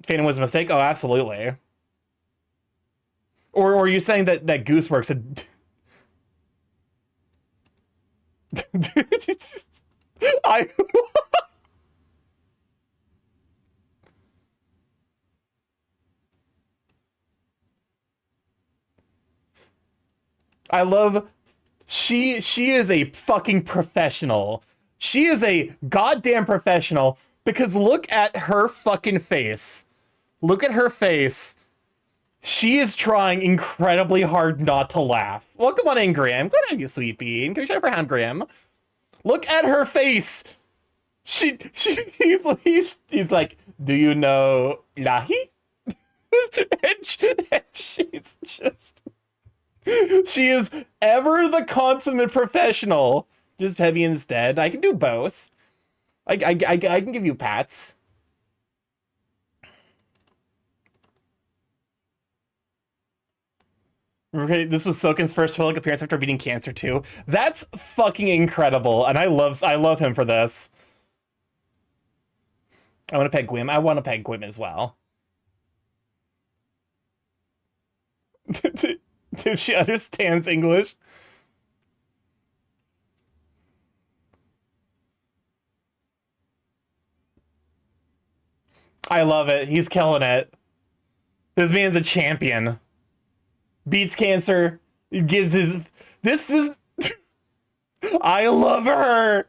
Phantom was a mistake? Oh, absolutely. Or are you saying that Gooseworks had... I I love she is a fucking professional. She is a goddamn professional because look at her fucking face. Look at her face. She is trying incredibly hard not to laugh. Welcome on in, Graham. Glad to have you, sweet bean. Can we try for Hound Graham? Look at her face. He's like, do you know Lahi? and she's just, she is ever the consummate professional. Just Pebby instead. I can do both. I can give you pats. Okay, this was Soken's first public appearance after beating cancer too. That's fucking incredible, and I love him for this. I want to peg Gwyn. I want to peg Gwyn as well. If she understands English. I love it. He's killing it. This man's a champion. Beats cancer. Gives his... This is... I love her.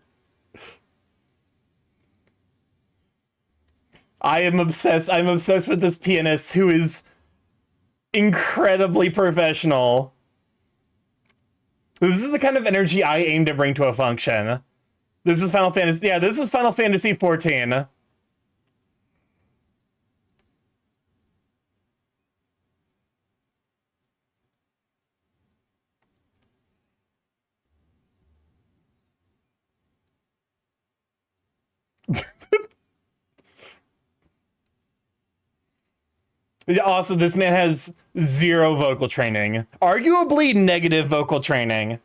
I am obsessed. I'm obsessed with this pianist who is incredibly professional. This is the kind of energy I aim to bring to a function. This is Final Fantasy... Yeah, this is Final Fantasy 14. Also, this man has 0 vocal training. Arguably negative vocal training.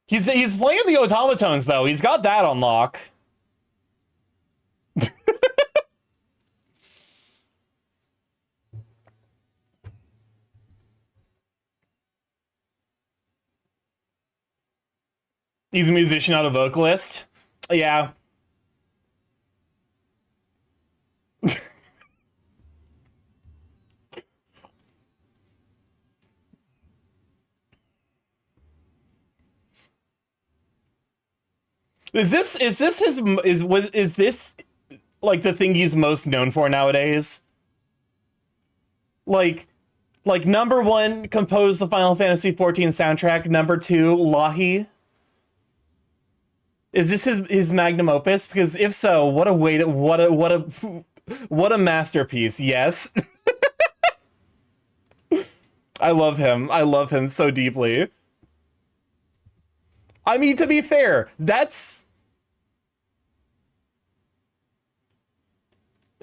He's playing the automatons, though. He's got that on lock. He's a musician, not a vocalist. Yeah. Is this like the thing he's most known for nowadays? Like number 1 composed the Final Fantasy 14 soundtrack, number 2 Lahi. Is this his magnum opus? Because if so, what a way to what a masterpiece. Yes. I love him. I love him so deeply. I mean, to be fair, that's...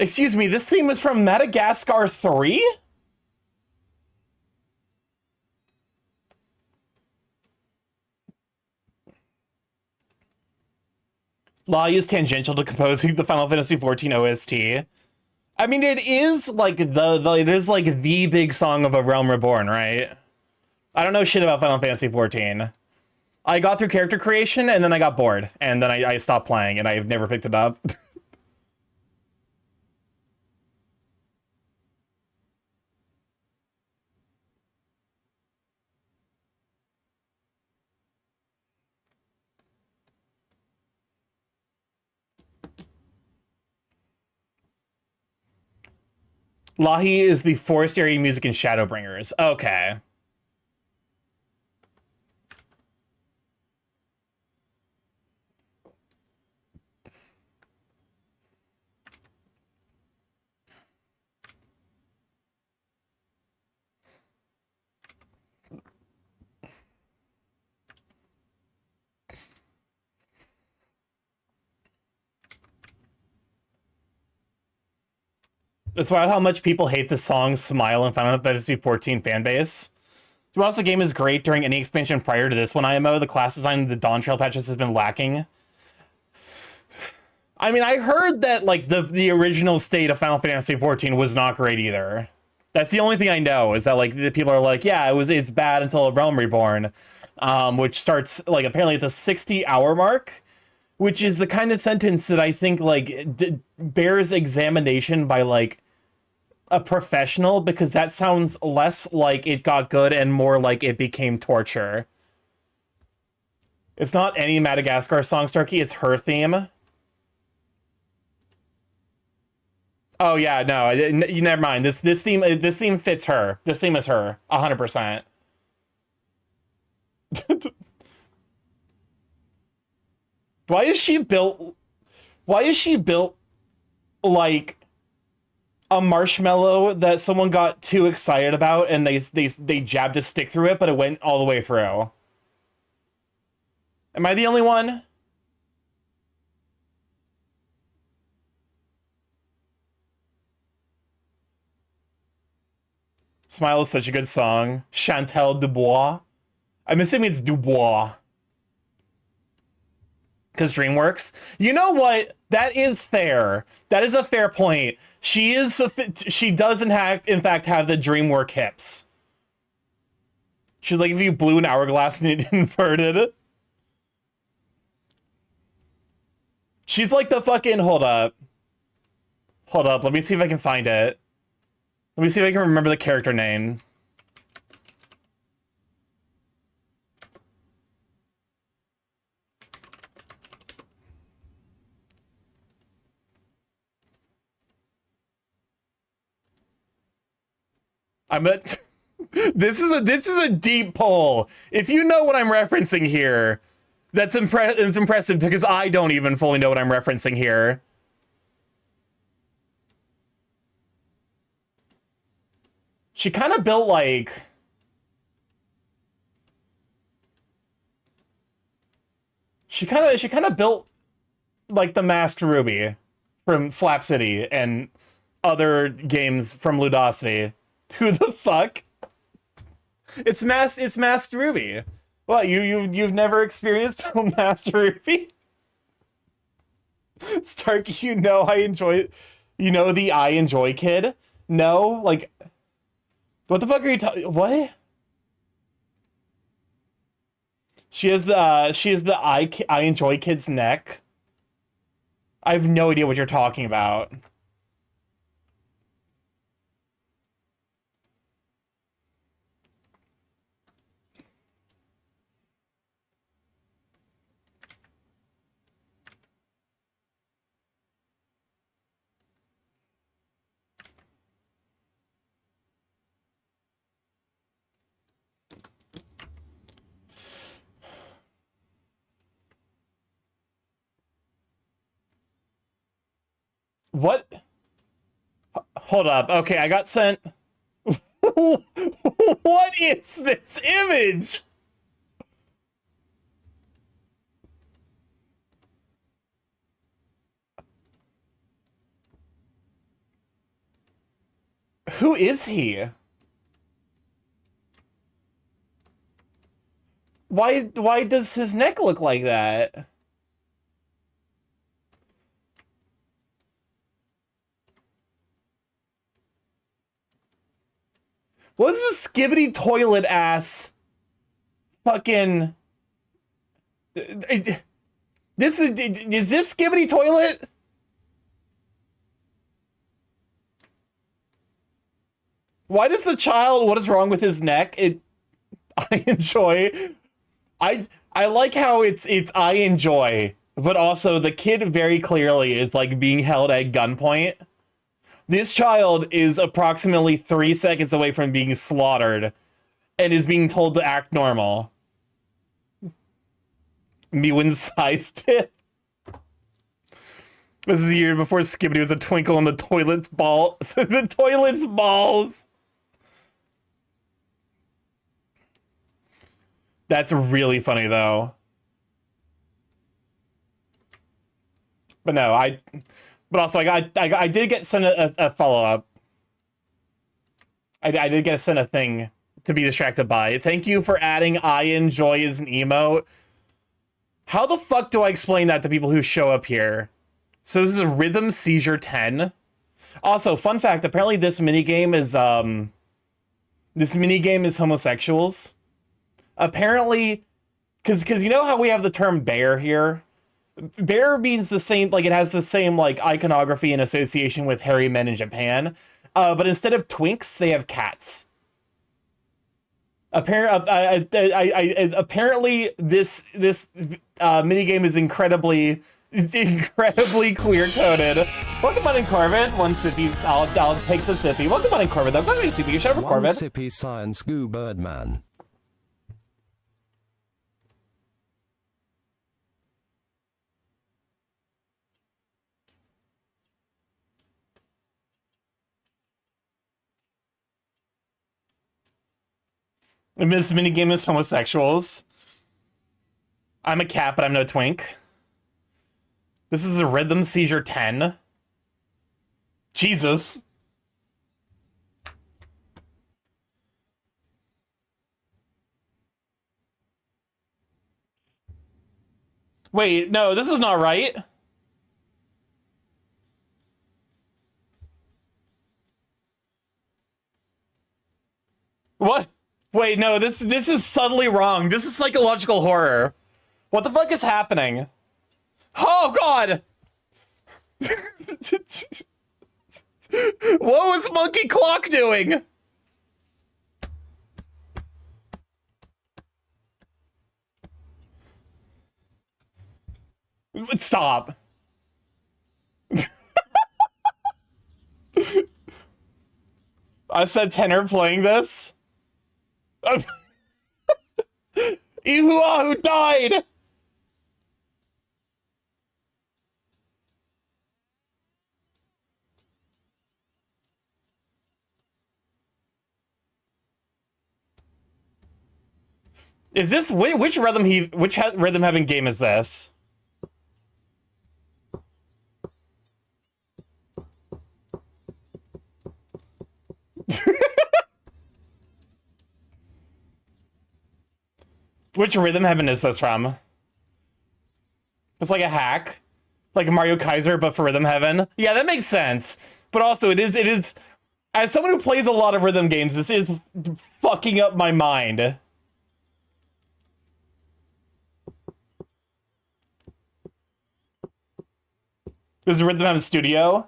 Excuse me, this theme was from Madagascar 3? Lahi is tangential to composing the Final Fantasy 14 OST. I mean, it is like the big song of A Realm Reborn, right? I don't know shit about Final Fantasy 14. I got through character creation and then I got bored and then I stopped playing and I've never picked it up. Lahi is the forest area music in Shadowbringers. Okay. It's wild how much people hate the song Smile in Final Fantasy XIV fanbase. Whilst the game is great during any expansion prior to this one IMO, the class design of the Dawn Trail patches has been lacking. I mean, I heard that like the original state of Final Fantasy XIV was not great either. That's the only thing I know, is that like the people are like, yeah, it's bad until A Realm Reborn, which starts like apparently at the 60-hour mark, which is the kind of sentence that I think like bears examination by like a professional, because that sounds less like it got good and more like it became torture. It's not any Madagascar song, Starky, it's her theme. Oh yeah, no, you never mind. This theme fits her. This theme is her, 100%. Why is she built? Why is she built like a marshmallow that someone got too excited about and they jabbed a stick through it, but it went all the way through? Am I the only one? Smile is such a good song. Chantal Dubois. I'm assuming it's Dubois. Because DreamWorks. You know what? That is fair. That is a fair point. She does in fact have the DreamWorks hips. She's like if you blew an hourglass and it inverted. She's like the fucking... Hold up. Let me see if I can find it. Let me see if I can remember the character name. This is a deep pull. If you know what I'm referencing here, it's impressive, because I don't even fully know what I'm referencing here. She kind of built like... She kind of built like the Masked Ruby from Slap City and other games from Ludosity. Who the fuck? It's Masked Ruby. What, you've never experienced Masked Ruby? Starky, you know the I enjoy kid? No? Like, what the fuck are you talking? What? She has the I enjoy kid's neck. I have no idea what you're talking about. What? Hold up. Okay, I got sent... What is this image? Who is he? Why does his neck look like that? What is this skibbity toilet ass fucking... Is this skibbity toilet? Why does the child... What is wrong with his neck? I enjoy... I like how it's I enjoy, but also the kid very clearly is like being held at gunpoint. This child is approximately 3 seconds away from being slaughtered and is being told to act normal. Mewin-sized tip. This is a year before Skibbity was a twinkle in the toilet's ball. The toilet's balls. That's really funny, though. But no, but also I did get sent a follow-up. I did get sent a thing to be distracted by. Thank you for adding I enjoy as an emote. How the fuck do I explain that to people who show up here? So this is a Rhythm Seizure 10. Also, fun fact, apparently this minigame is This minigame is homosexuals. Apparently, because you know how we have the term bear here? Bear means the same, like it has the same like iconography and association with hairy men in Japan. But instead of twinks, they have cats. Apparently, this minigame is incredibly queer coded. Welcome on in, Corvid. One sippy, I'll take the sippy. Welcome on in, Corvid. I'm going to be sippy. Shout out for One Corvid. sippy science goo birdman. And this minigame is homosexuals. I'm a cat, but I'm no twink. This is a Rhythm Seizure 10. Jesus. Wait, no, this is not right. What? Wait, no, this is subtly wrong. This is psychological horror. What the fuck is happening? Oh god! What was Monkey Clock doing? Stop. I said tenor playing this. Ihua who died. Is this which rhythm having game is this? Which rhythm heaven is this from? It's like a hack, like Mario Kaiser, but for rhythm heaven. Yeah, that makes sense. But also, it is. As someone who plays a lot of rhythm games, this is fucking up my mind. This is Rhythm Heaven Studio.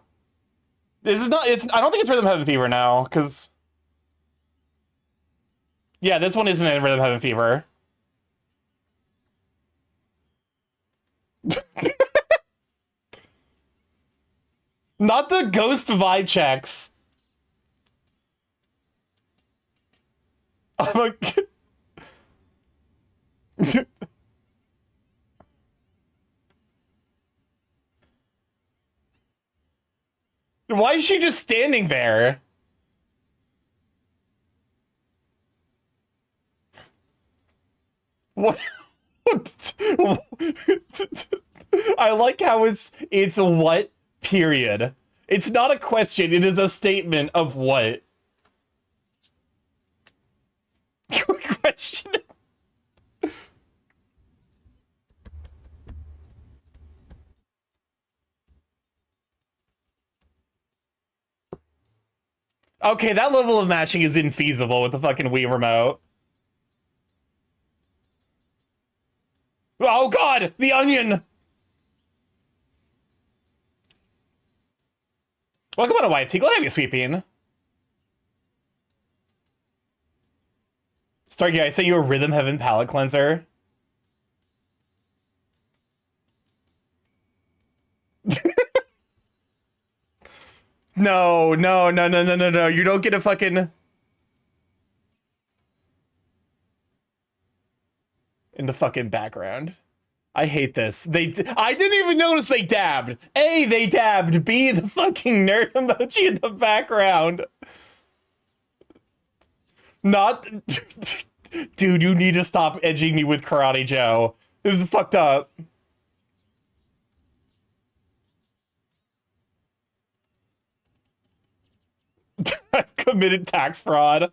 This is not. I don't think it's Rhythm Heaven Fever now, because. Yeah, this one isn't in Rhythm Heaven Fever. Not the ghost vibe checks. Oh my. Why is she just standing there? What? I like how it's what, period. It's not a question, it is a statement of what. Question. Okay, that level of matching is infeasible with the fucking Wii remote. Oh god, the onion! Welcome on a YFT, glad to have you sweeping. Starky, I sent you a Rhythm Heaven palette cleanser. No, no, no, no, no, no, no. You don't get a fucking... In the fucking background. I hate this. I didn't even notice they dabbed. A, they dabbed. B, the fucking nerd emoji in the background. Not... Dude, you need to stop edging me with Karate Joe. This is fucked up. I've committed tax fraud.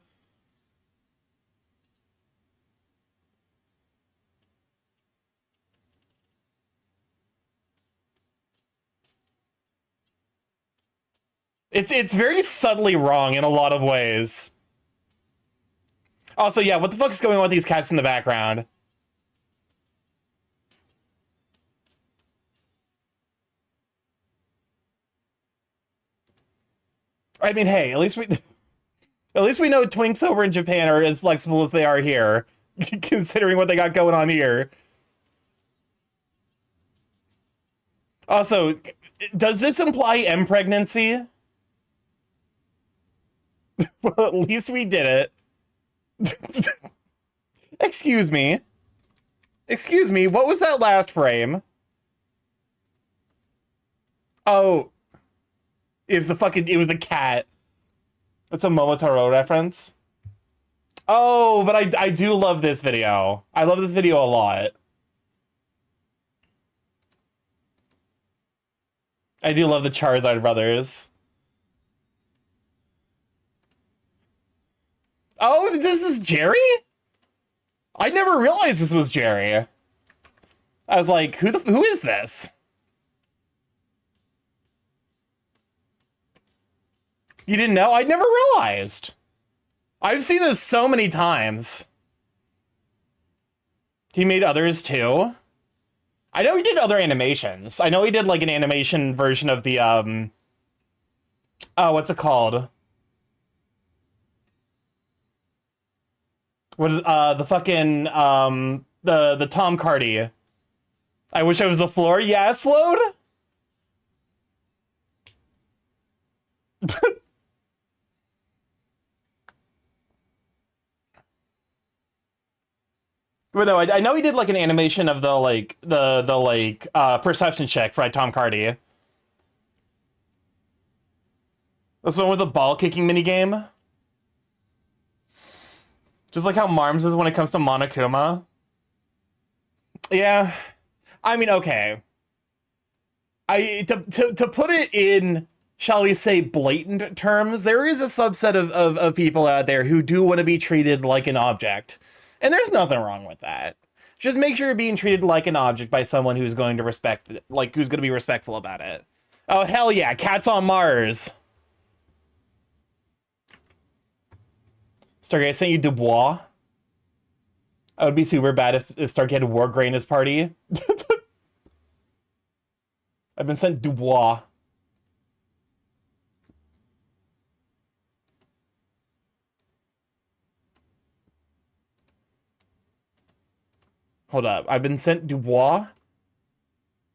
It's very subtly wrong in a lot of ways. Also, yeah, what the fuck's going on with these cats in the background? I mean, hey, at least we know twinks over in Japan are as flexible as they are here, considering what they got going on here. Also, does this imply M pregnancy? Well, at least we did it. Excuse me. Excuse me, what was that last frame? Oh. It was the cat. That's a Momotaro reference. Oh, but I do love this video. I love this video a lot. I do love the Charizard brothers. Oh, this is Jerry? I never realized this was Jerry. I was like, who is this? You didn't know? I never realized. I've seen this so many times. He made others too. I know he did other animations. I know he did like an animation version of the oh, what's it called? What is the fucking the Tom Cardy? I wish I was the floor. Yes, load. But no, I know he did like an animation of the perception check for Tom Cardy. This one with the ball kicking minigame. Just like how Marms is when it comes to Monokuma. Yeah. I mean, okay. To put it in, shall we say, blatant terms, there is a subset of people out there who do want to be treated like an object. And there's nothing wrong with that. Just make sure you're being treated like an object by someone who's going to respect, like, who's going to be respectful about it. Oh, hell yeah, cats on Mars. Starky, I sent you Dubois. I would be super bad if Starky had War Gray in his party. I've been sent Dubois. Hold up. I've been sent Dubois?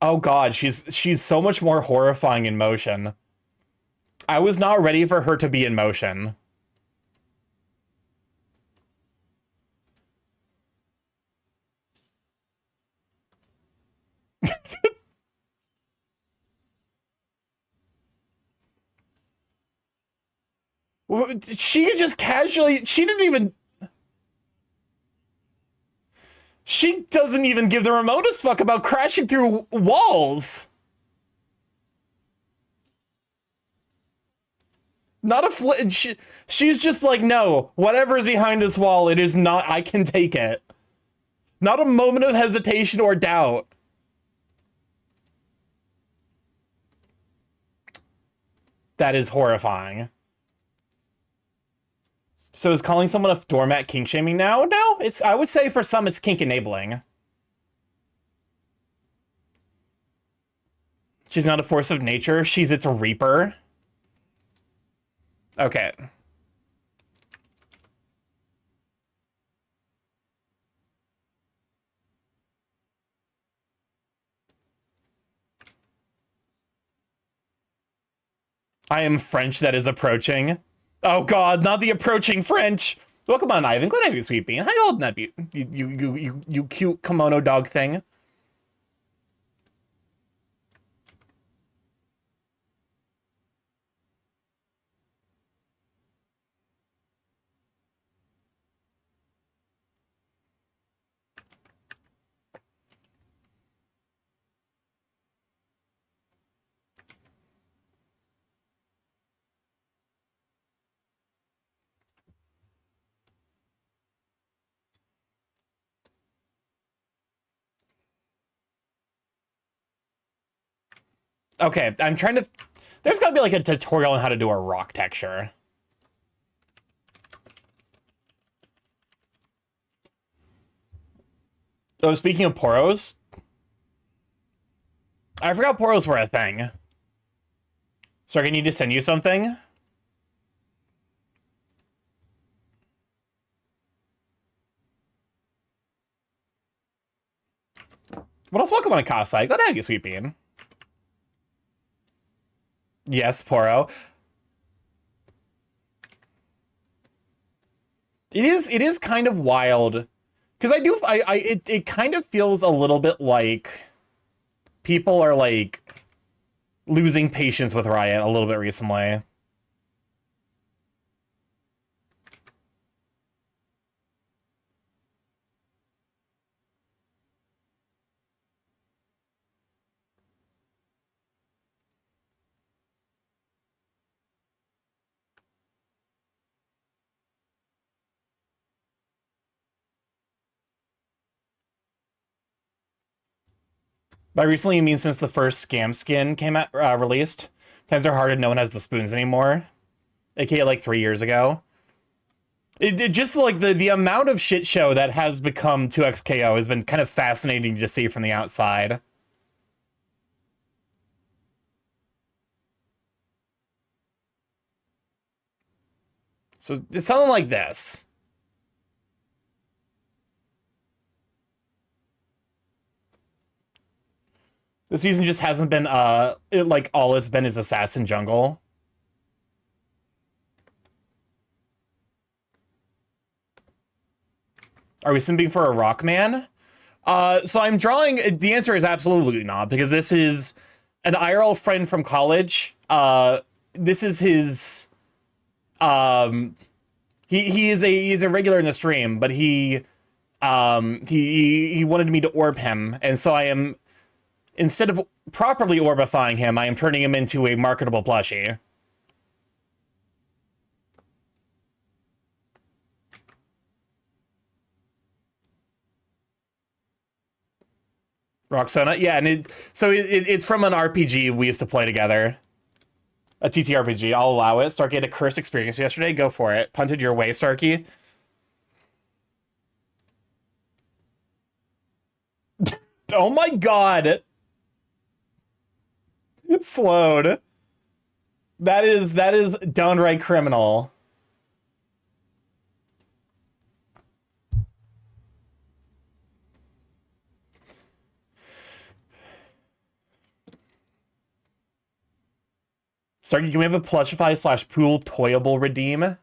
Oh god, she's so much more horrifying in motion. I was not ready for her to be in motion. She just casually, she doesn't even give the remotest fuck about crashing through walls. Not a she's just like, no, whatever is behind this wall, it is not, I can take it. Not a moment of hesitation or doubt. That is horrifying. So is calling someone a doormat kink shaming now? No, I would say for some it's kink enabling. She's not a force of nature, she's its reaper. Okay. I am French that is approaching. Oh god, not the approaching French. Welcome on, Ivan. Glad to have you, sweet bean. How you holding that, you cute kimono dog thing? Okay, I'm trying to... There's gotta be like a tutorial on how to do a rock texture. Oh, speaking of poros, I forgot poros were a thing. Sorry, I need to send you something. What else? Welcome on Kasai. Glad to have you, Sweet Bean. Yes, Poro. It is kind of wild. Because it kind of feels a little bit like people are like losing patience with Riot a little bit recently. By recently, you mean since the first scam skin came out, released? Times are hard and no one has the spoons anymore. AKA like 3 years ago. It just like the amount of shit show that has become 2XKO has been kind of fascinating to see from the outside. So it's something like this. The season just hasn't been like all it's been is Assassin Jungle. Are we simping for a rock man? So I'm drawing. The answer is absolutely not, because this is an IRL friend from college. This is his. He's a regular in the stream, but he wanted me to orb him, and so I am, instead of properly orbifying him, I am turning him into a marketable plushie. Roxana, yeah, and it's from an RPG we used to play together. A TTRPG, I'll allow it. Starky had a cursed experience yesterday. Go for it. Punted your way, Starky. Oh my god. Slowed. That is downright criminal. Starky, can we have a plushify / pool toyable redeem?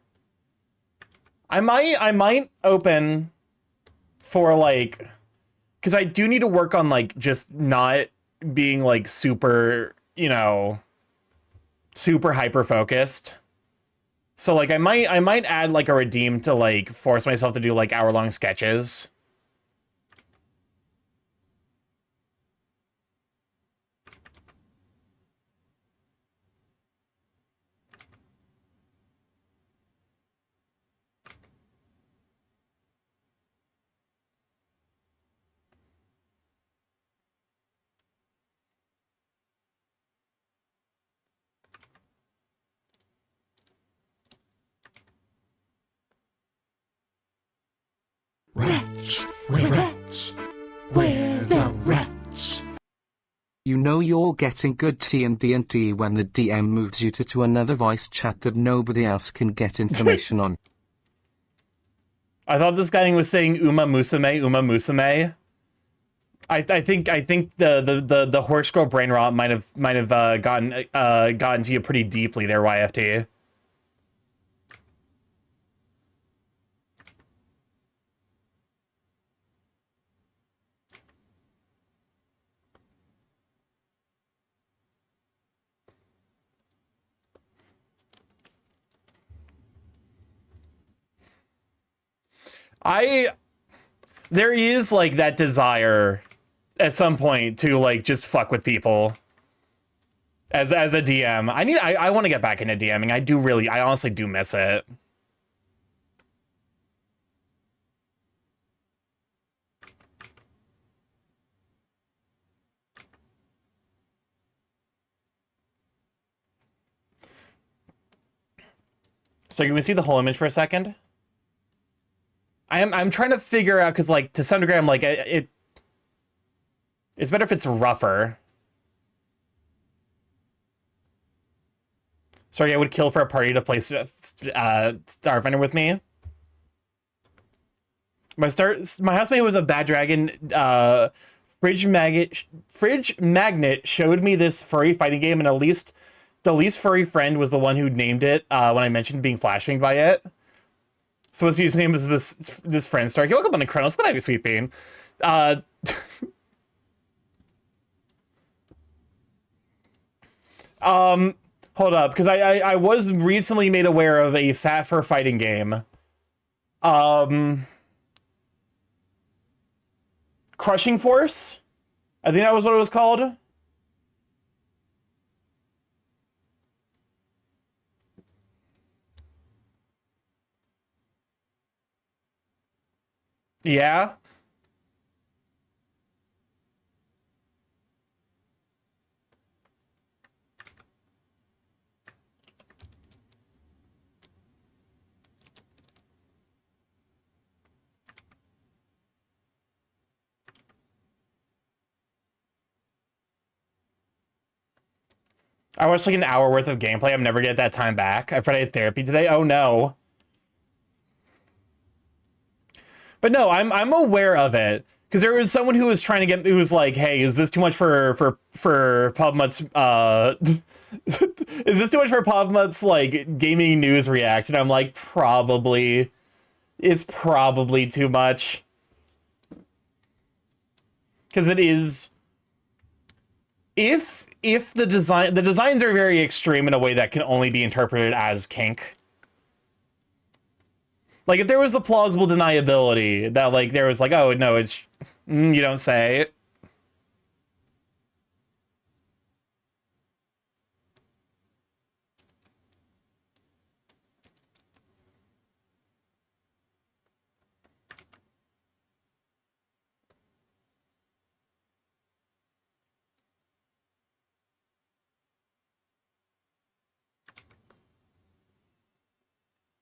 I might open for like, because I do need to work on like just not being like super, you know, super hyper focused. So like I might add like a redeem to like force myself to do like hour-long sketches. Rats, where the rats? You know you're getting good tea in D&D when the DM moves you to another voice chat that nobody else can get information on. I thought this guy was saying Uma Musume. I think the horse girl brain rot might have gotten to you pretty deeply there, YFT. There is like that desire at some point to like just fuck with people as a DM. I want to get back into DMing. I honestly do miss it. So can we see the whole image for a second? I'm trying to figure out, because like to some degree I'm like It's better if it's rougher. Sorry, I would kill for a party to play Starfinder with me. My housemate was a bad dragon. Fridge Magnet showed me this furry fighting game, and the least furry friend was the one who named it when I mentioned being flashbanged by it. So his username was this friend Starky. Welcome on the Chronos. Good night, Sweet Bean. Hold up, because I was recently made aware of a fat fur fighting game. Crushing Force? I think that was what it was called. Yeah. I watched like an hour worth of gameplay. I'm never get that time back. I Friday had therapy today. Oh no. But no, I'm aware of it. Because there was someone who was trying to get, who was like, hey, is this too much for PubMut's, is this too much for PubMut's, like, gaming news react? And I'm like, probably. It's probably too much. Because it is, if the designs are very extreme in a way that can only be interpreted as kink. Like, if there was the plausible deniability that, like, there was like, oh, no, it's, you don't say.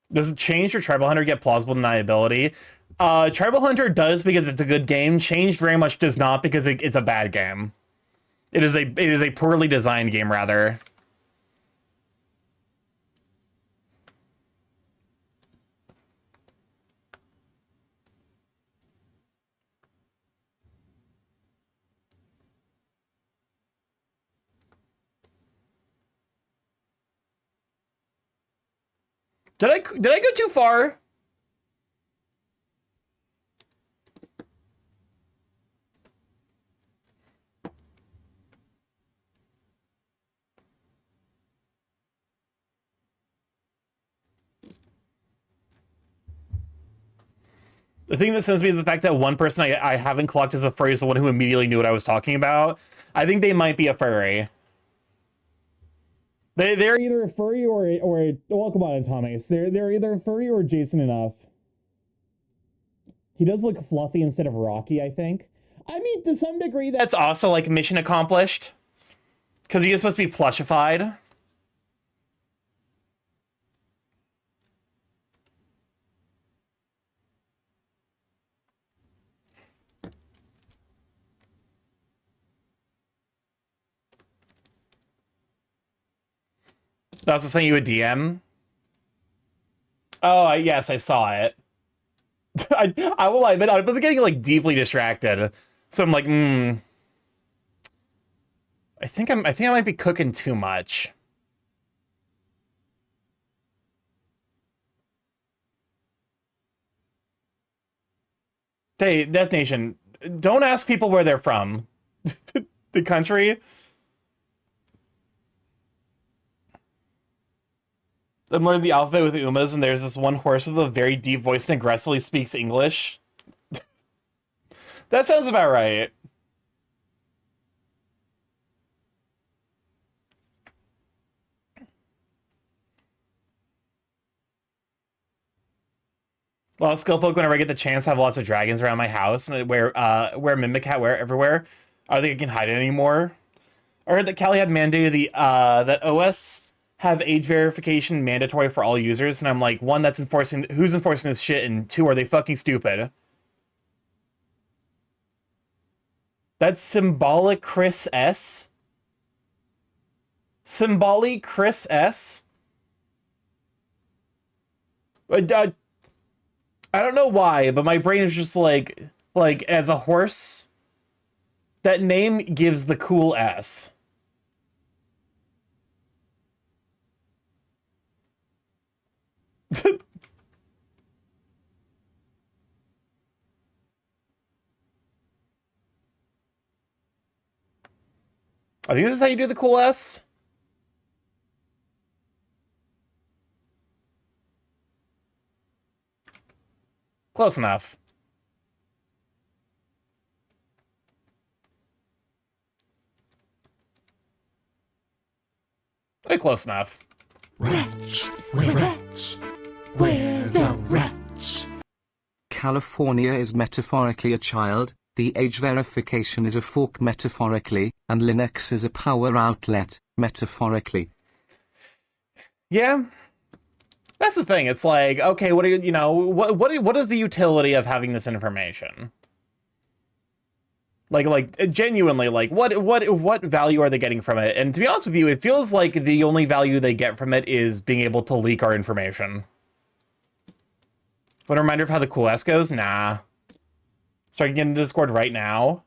Does it change your Tribal Hunter get plausible deniability? Tribal Hunter does because it's a good game. Changed very much does not because it's a bad game. It is a poorly designed game, rather. Did I go too far? The thing that sends me to the fact that one person I haven't clocked as a furry is the one who immediately knew what I was talking about. I think they might be a furry. They're either a furry or welcome on, Thomas. They're either a furry or Jason enough. He does look fluffy instead of rocky, I think. I mean, to some degree, that's also like mission accomplished. Because he is supposed to be plushified. I also sent you a DM. Oh, yes, I saw it. I will admit, I've been getting like deeply distracted. So I'm like, I think I might be cooking too much. Hey, Death Nation, don't ask people where they're from. The country. I'm learning the alphabet with the Umas, and there's this one horse with a very deep voice and aggressively speaks English. That sounds about right. A lot of skill folk, whenever I get the chance, have lots of dragons around my house, and where Mimic Cat wear everywhere. I don't think I can hide it anymore. I heard that Callie had mandated that OS have age verification mandatory for all users, and I'm like, one, that's enforcing, who's enforcing this shit, and two, are they fucking stupid? That's symbolic Chris S. Symbolic Chris S. I don't know why, but my brain is just like as a horse. That name gives the cool S. I think this is how you do the cool S. Close enough. Close enough. Rats, where the rats? California is metaphorically a child, the age verification is a fork metaphorically, and Linux is a power outlet, metaphorically. Yeah. That's the thing. It's like, okay, what do you know, what is the utility of having this information? Like genuinely, like what value are they getting from it? And to be honest with you, it feels like the only value they get from it is being able to leak our information. Want a reminder of how the cool S goes? Nah. Start getting into Discord right now.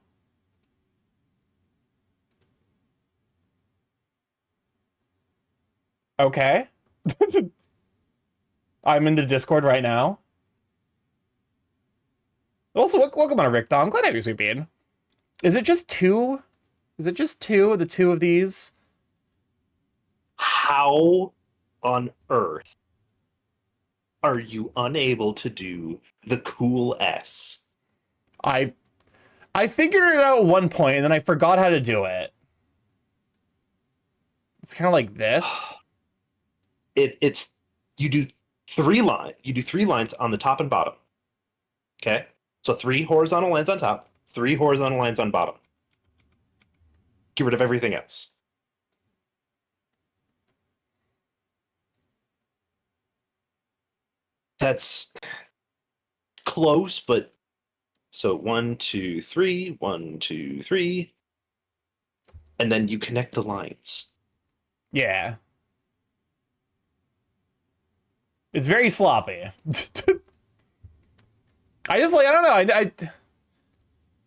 Okay. I'm in the Discord right now. Also, welcome on, Rick Dom. Glad to have you, Sweet Bean. Is it just two? Is it just two? The two of these? How on earth are you unable to do the cool S? I figured it out at one point, and then I forgot how to do it. It's kind of like this. It's you do three lines on the top and bottom. Okay? So 3 horizontal lines on top, 3 horizontal lines on bottom. Get rid of everything else. That's close, but so 1, 2, 3, 1, 2, 3, and then you connect the lines. Yeah. It's very sloppy. I just like, I don't know.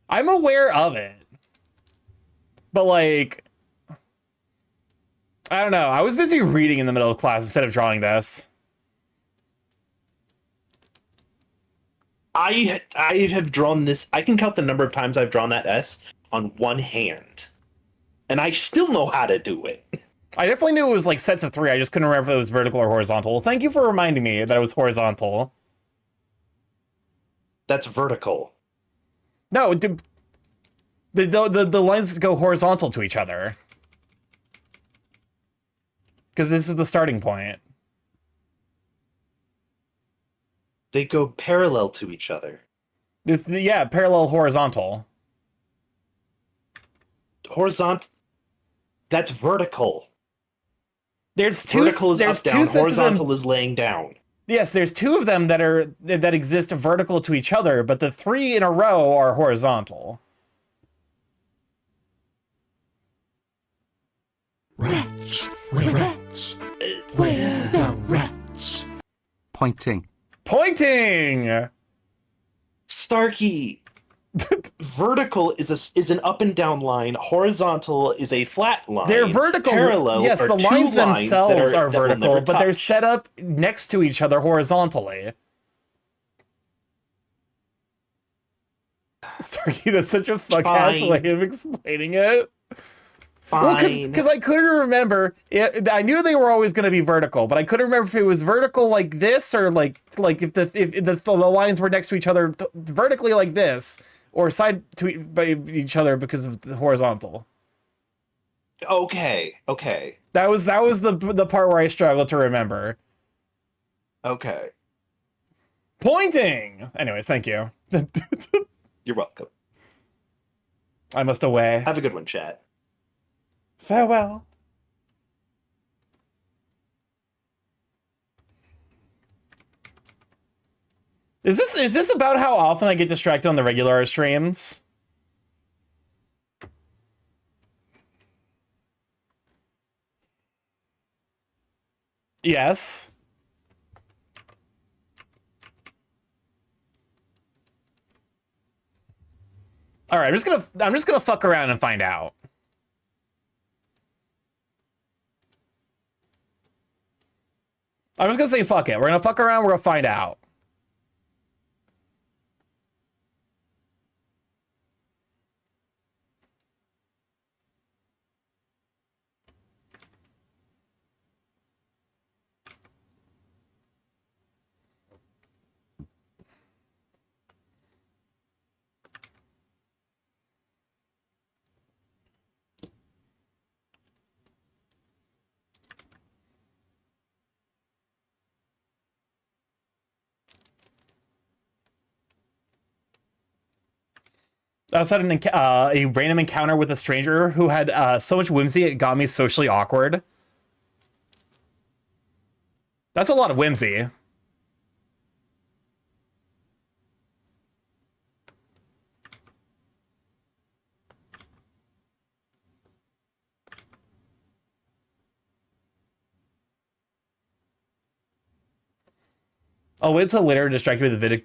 I'm aware of it. But like, I don't know. I was busy reading in the middle of class instead of drawing this. I have drawn this. I can count the number of times I've drawn that S on one hand. And I still know how to do it. I definitely knew it was like sets of 3. I just couldn't remember if it was vertical or horizontal. Well, thank you for reminding me that it was horizontal. That's vertical. No, the lines go horizontal to each other. Because this is the starting point. They go parallel to each other. Yeah, parallel horizontal. Horizontal. That's vertical. There's two. Vertical is there's up, two down. sets of Horizontal them. is laying down. Yes, there's 2 of them that exist vertical to each other, but the 3 in a row are horizontal. Rats, where the rats? Pointing. Pointing. Starky. Vertical is an up and down line. Horizontal is a flat line. They're vertical. Parallel. Yes, are the 2 lines lines themselves are that will vertical, never but they're touch. set up next to each other horizontally. Sorry, that's such a fuck-ass Fine. way of explaining it. Well, Fine. because I couldn't remember. I knew they were always going to be vertical, but I couldn't remember if it was vertical like this or like if the lines were next to each other vertically like this or side to by each other because of the horizontal. Okay. That was the part where I struggled to remember. Okay. Pointing. Anyways, thank you. You're welcome. I must away. Have a good one, chat. Farewell. Is this about how often I get distracted on the regular streams? Yes. All right, I'm just gonna fuck around and find out. I'm just gonna say fuck it. We're gonna fuck around. We're gonna find out. I also had a random encounter with a stranger who had so much whimsy it got me socially awkward. That's a lot of whimsy. I'll wait till later to distract you with the vid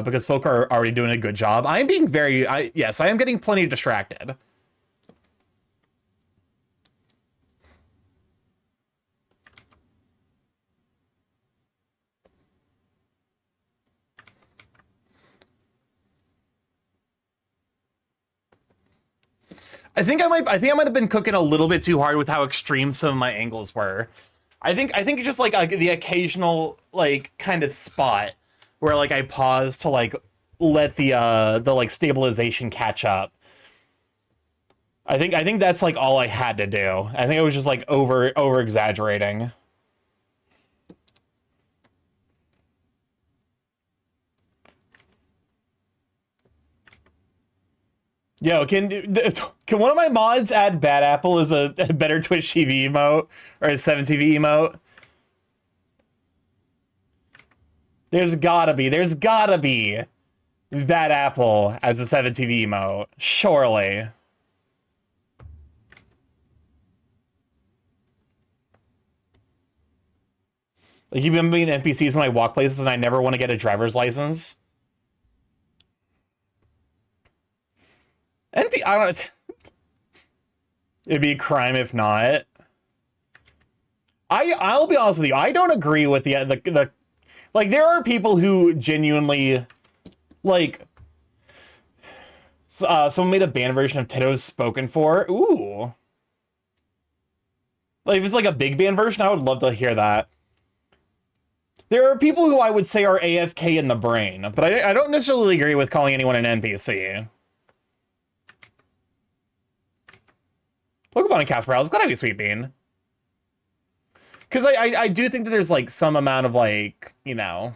because folk are already doing a good job. I am being very... yes, I am getting plenty distracted. I think I might have been cooking a little bit too hard with how extreme some of my angles were. I think it's just like the occasional like kind of spot where like I pause to like let the like stabilization catch up. I think that's like all I had to do. I think I was just like over exaggerating. Yo, can one of my mods add Bad Apple as a better Twitch TV emote or a 7TV emote? There's gotta be Bad Apple as a 7TV emote, surely. Like, you've been being NPCs in my walk places and I never want to get a driver's license. I don't. It'd be a crime if not. I'll be honest with you. I don't agree with the like. There are people who genuinely like. Someone made a band version of Tito's Spoken For. Ooh. Like if it's like a big band version, I would love to hear that. There are people who I would say are AFK in the brain, but I don't necessarily agree with calling anyone an NPC. Pokemon and Casper House, gotta be Sweet Bean. Because I do think that there's like some amount of like, you know.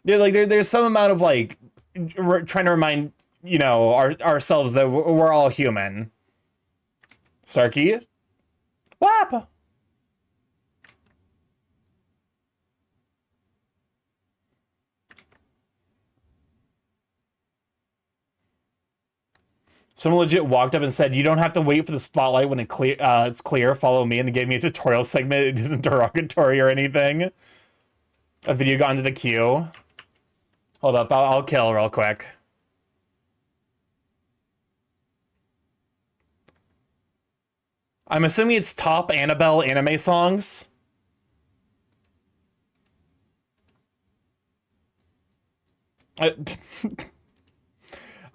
Yeah, like there's some amount of like trying to remind, you know, ourselves that we're all human. Starky? Whap! Someone legit walked up and said, "You don't have to wait for the spotlight when it's clear. Follow me," and they gave me a tutorial segment. It isn't derogatory or anything. A video got into the queue. Hold up, I'll kill real quick. I'm assuming it's top Annabelle anime songs.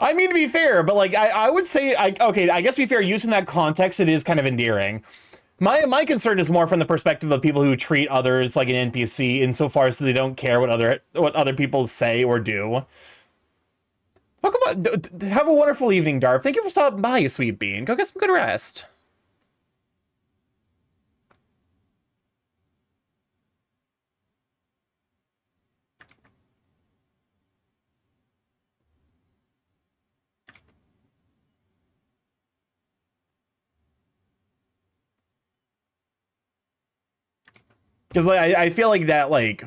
I mean, to be fair, but like I would say, okay, I guess to be fair, using that context, it is kind of endearing. My concern is more from the perspective of people who treat others like an NPC insofar as they don't care what other people say or do. Welcome on, have a wonderful evening, Darv. Thank you for stopping by, you sweet bean. Go get some good rest. Because like I feel like that like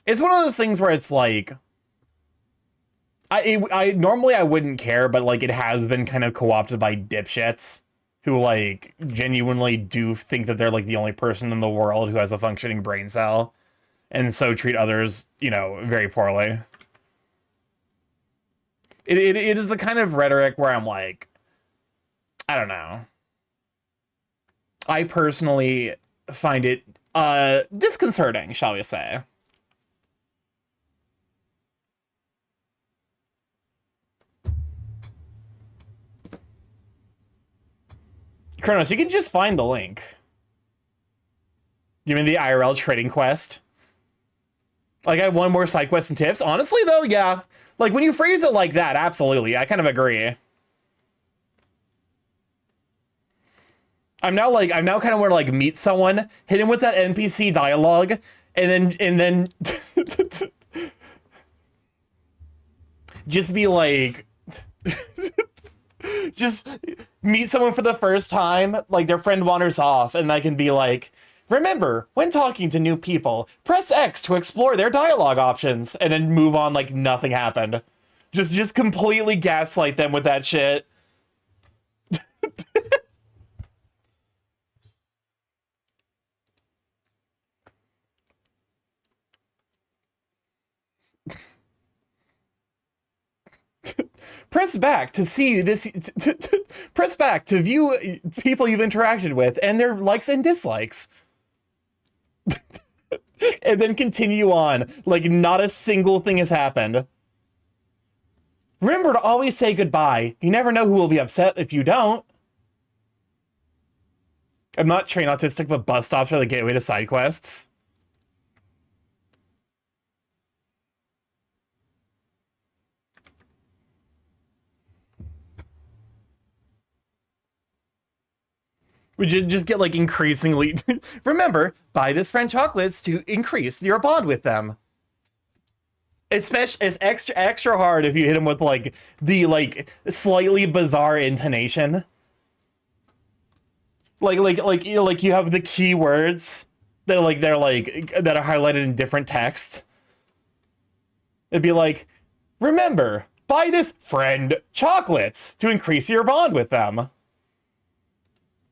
it's one of those things where it's like I normally I wouldn't care, but like it has been kind of co-opted by dipshits who like genuinely do think that they're like the only person in the world who has a functioning brain cell, and so treat others, you know, very poorly. It is the kind of rhetoric where I'm like, I don't know. I personally find it disconcerting, shall we say. Kronos, you can just find the link. You mean the IRL trading quest? Like, I have one more side quest and tips? Honestly, though, yeah. Like, when you phrase it like that, absolutely. I kind of agree. I'm now kind of want to like meet someone, hit him with that NPC dialogue, and then just be like, just meet someone for the first time, like their friend wanders off, and I can be like, remember, when talking to new people, press X to explore their dialogue options, and then move on like nothing happened. Just completely gaslight them with that shit. Press back to see this. Press back to view people you've interacted with and their likes and dislikes. And then continue on like not a single thing has happened. Remember to always say goodbye. You never know who will be upset if you don't. I'm not train autistic, but bus stops are the gateway to side quests. We just get like increasingly. Remember, buy this friend chocolates to increase your bond with them. Especially, it's extra hard if you hit them with like the like slightly bizarre intonation. Like you have the keywords that are that are highlighted in different text. It'd be like, remember, buy this friend chocolates to increase your bond with them.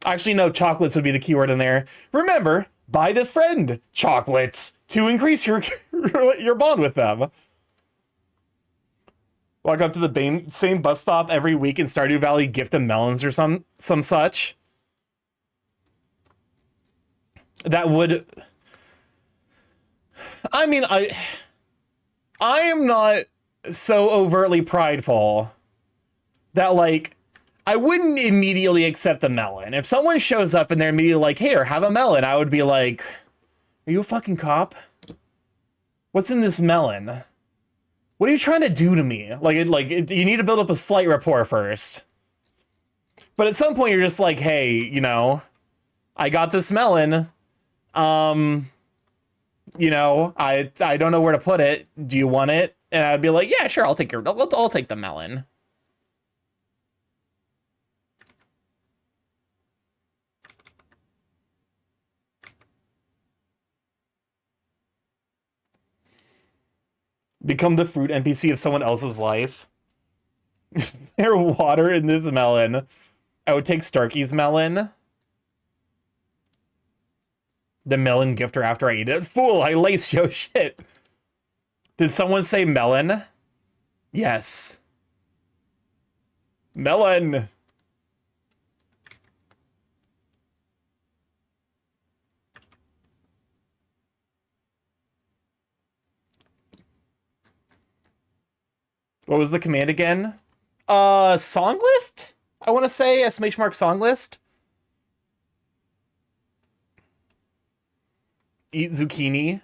Actually, no, chocolates would be the keyword in there. Remember, buy this friend chocolates to increase your bond with them. Walk up to the same bus stop every week in Stardew Valley, gift them melons or some such. That would... I mean, I am not so overtly prideful that, like, I wouldn't immediately accept the melon. If someone shows up and they're immediately like, here, have a melon, I would be like, are you a fucking cop? What's in this melon? What are you trying to do to me? You need to build up a slight rapport first. But at some point, you're just like, hey, you know, I got this melon. You know, I don't know where to put it. Do you want it? And I'd be like, yeah, sure, I'll take the melon. Become the fruit NPC of someone else's life. Is there water in this melon? I would take Starky's melon. The melon gifter after I eat it. Fool, I laced yo shit. Did someone say melon? Yes. Melon. What was the command again? Song list? I want to say exclamation mark song list. Eat zucchini.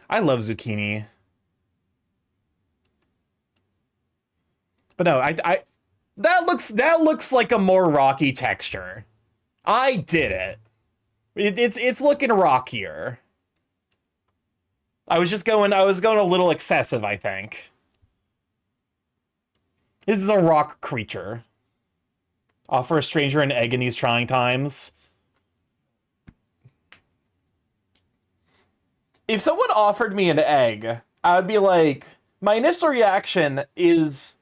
I love zucchini. But no, I that looks like a more rocky texture. I did it. It's looking rockier. I was going a little excessive, I think. This is a rock creature. Offer a stranger an egg in these trying times. If someone offered me an egg, I would be like, my initial reaction is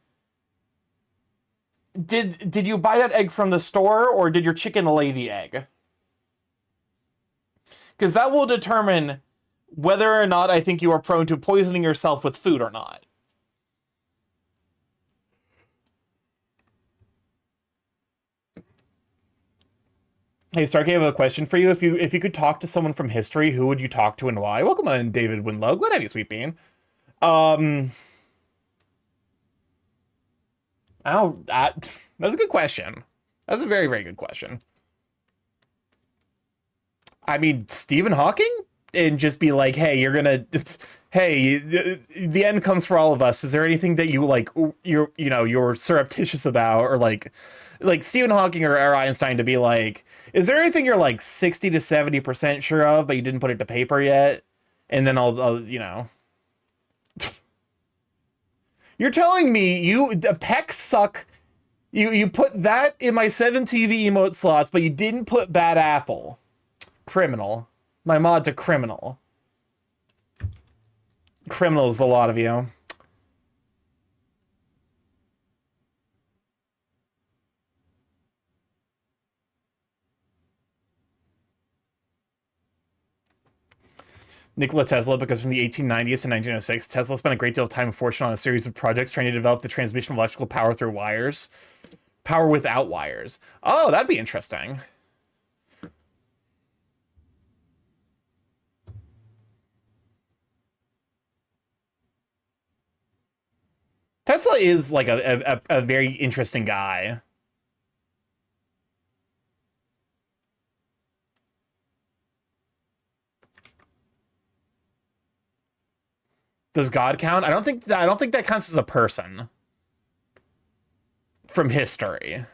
did you buy that egg from the store, or did your chicken lay the egg? Because that will determine whether or not I think you are prone to poisoning yourself with food or not. Hey, Starky, I have a question for you. If you could talk to someone from history, who would you talk to and why? Welcome on, David Winlow. Glad to have you, Sweet Bean. That's a good question. That's a very, very good question. I mean, Stephen Hawking? And just be like, hey, you're gonna... Hey, the end comes for all of us. Is there anything that you, like, you're surreptitious about? Or, like Stephen Hawking or Einstein to be like, is there anything you're, like, 60 to 70% sure of, but you didn't put it to paper yet? And then I'll You're telling me the pecs suck. You put that in my 7 TV emote slots, but you didn't put Bad Apple. Criminal. My mod's a criminal. Criminals, the lot of you. Nikola Tesla, because from the 1890s to 1906, Tesla spent a great deal of time and fortune on a series of projects trying to develop the transmission of electrical power through wires. Power without wires. Oh, that'd be interesting. Tesla is like a very interesting guy. Does God count? I don't think that counts as a person from history.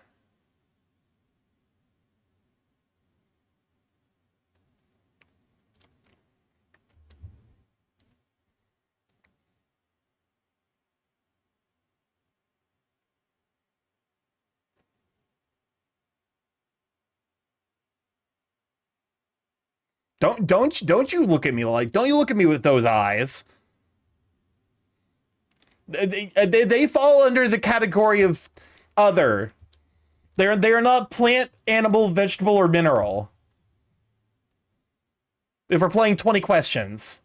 Don't you look at me like, don't you look at me with those eyes. They fall under the category of other. They are not plant, animal, vegetable, or mineral. If we're playing 20 questions.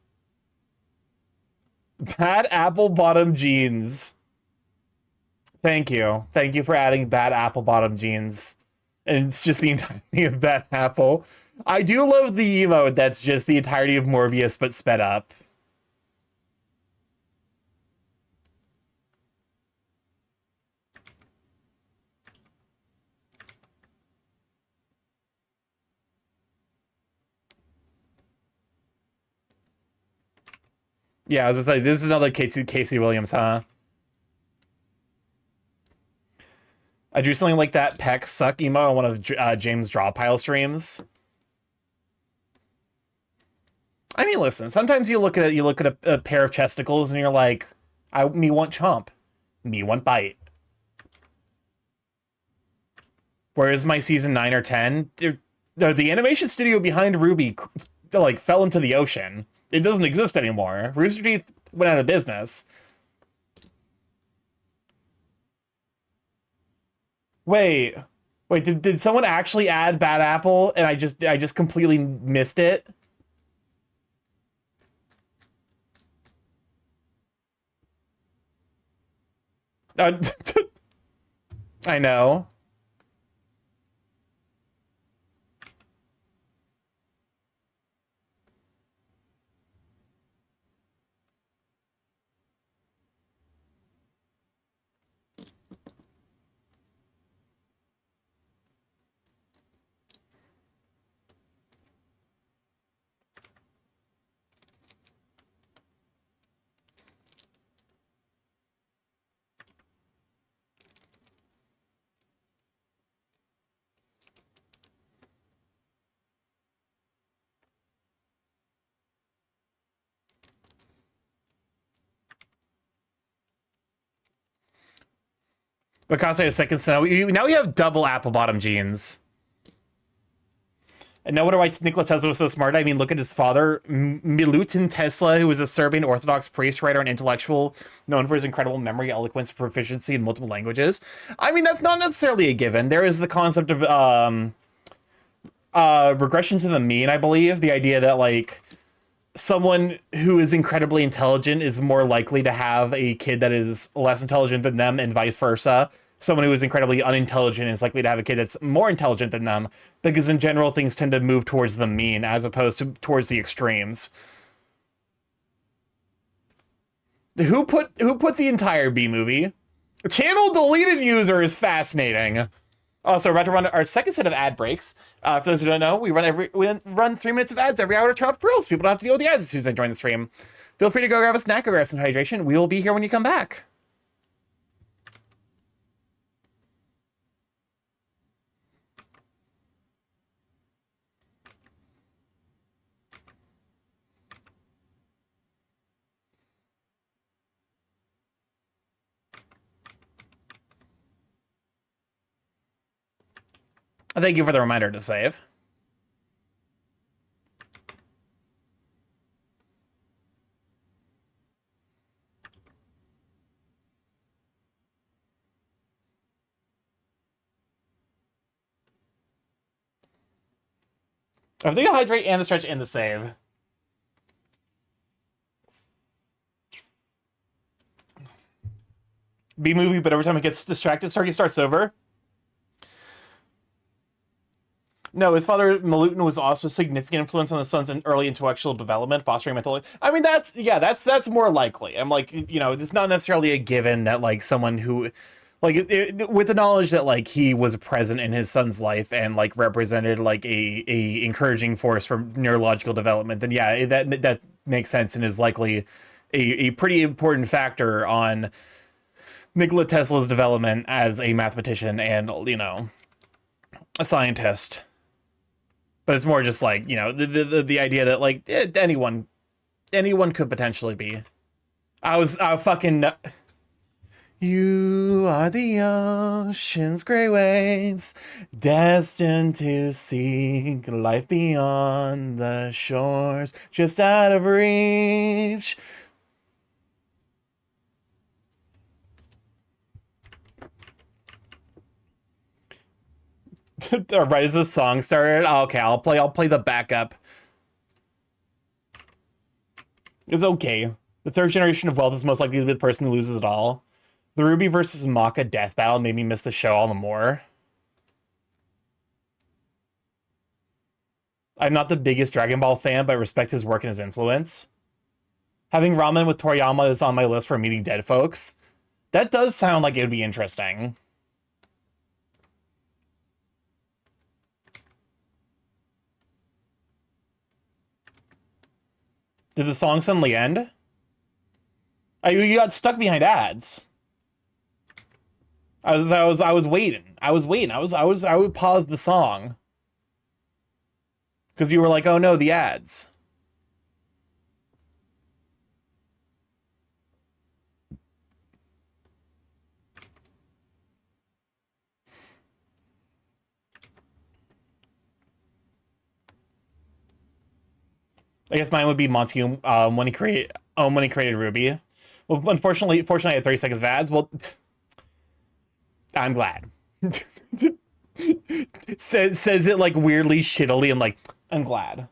Bad apple bottom jeans. Thank you. Thank you for adding bad apple bottom jeans. And it's just the entirety of Bad Apple. I do love the emote that's just the entirety of Morbius, but sped up. Yeah, I was like, this is another Casey Williams, huh? I drew something like that peck suck emo on one of James Drawpile streams. I mean, listen, sometimes you look at a pair of chesticles and you're like, me want chomp, me want bite. Whereas my season 9 or 10, the animation studio behind Ruby like fell into the ocean. It doesn't exist anymore. Rooster Teeth went out of business. Wait, did someone actually add Bad Apple and I just completely missed it? I know. But constantly a second, so now we have double apple bottom jeans. And no wonder why Nikola Tesla was so smart. I mean, look at his father, Milutin Tesla, who was a Serbian Orthodox priest, writer, and intellectual, known for his incredible memory, eloquence, and proficiency in multiple languages. I mean, that's not necessarily a given. There is the concept of regression to the mean, I believe. The idea that, like, someone who is incredibly intelligent is more likely to have a kid that is less intelligent than them, and vice versa. Someone who is incredibly unintelligent is likely to have a kid that's more intelligent than them, because in general things tend to move towards the mean as opposed to towards the extremes. Who put the entire B movie? Channel deleted user is fascinating. Also, we're about to run our second set of ad breaks. For those who don't know, we run 3 minutes of ads every hour to turn off pearls. People don't have to deal with the ads as soon as they join the stream. Feel free to go grab a snack or grab some hydration. We will be here when you come back. Thank you for the reminder to save. I think I'll hydrate and the stretch and the save. B movie, but every time it gets distracted, Starky starts over. No, his father, Milutin, was also a significant influence on the son's early intellectual development, fostering mental... I mean, that's more likely. I'm like, you know, it's not necessarily a given that, like, someone who... Like, with the knowledge that, like, he was present in his son's life and, like, represented, like, a encouraging force for neurological development, then, yeah, that makes sense and is likely a pretty important factor on Nikola Tesla's development as a mathematician and, you know, a scientist. But it's more just like, you know, the idea that, like, anyone could potentially be. I fucking... You are the ocean's gray waves, destined to seek life beyond the shores, just out of reach. Right as the song started, okay, I'll play the backup. It's okay. The third generation of wealth is most likely to be the person who loses it all. The Ruby versus Maka death battle made me miss the show all the more. I'm not the biggest Dragon Ball fan, but I respect his work and his influence. Having ramen with Toriyama is on my list for meeting dead folks. That does sound like it would be interesting. Did the song suddenly end? You got stuck behind ads. I was waiting. I would pause the song. Because you were like, oh no, the ads. I guess mine would be Monty when he created Ruby. Well, unfortunately, I had 30 seconds of ads. Well, I'm glad. says it like weirdly shittily and like, I'm glad.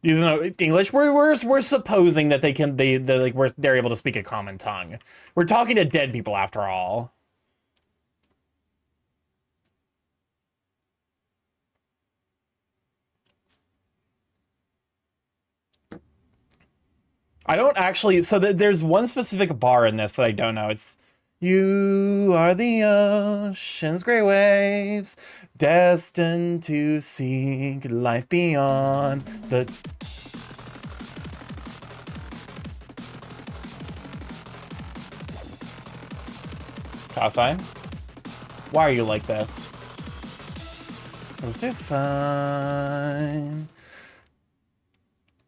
Using English, we're supposing that they're able to speak a common tongue. We're talking to dead people after all. I don't actually... So there's one specific bar in this that I don't know. It's... You are the ocean's gray waves, destined to seek life beyond the... Cosine? Why are you like this? Was it fine?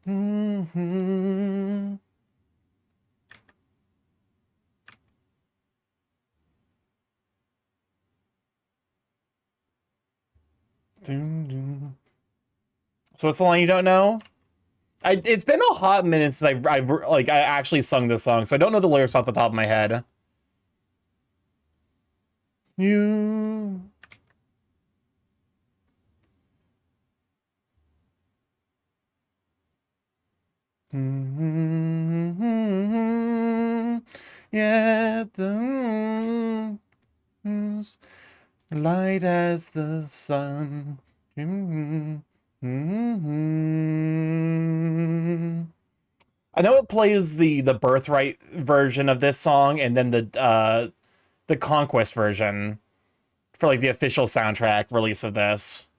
Mm-hmm. So what's the line you don't know? It's been a hot minute since I actually sung this song, so I don't know the lyrics off the top of my head. You. Yeah, the light as the sun. I know it plays the Birthright version of this song and then the Conquest version for like the official soundtrack release of this.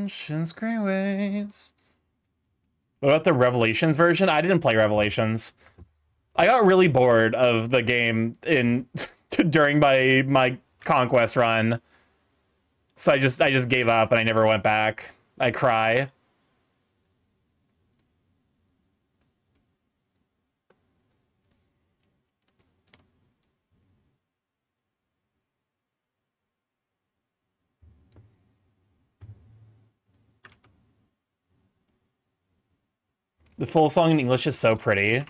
Shin's Grey Waves. What about the Revelations version? I didn't play Revelations. I got really bored of the game during my Conquest run. So I just gave up and I never went back. I cry. The full song in English is so pretty.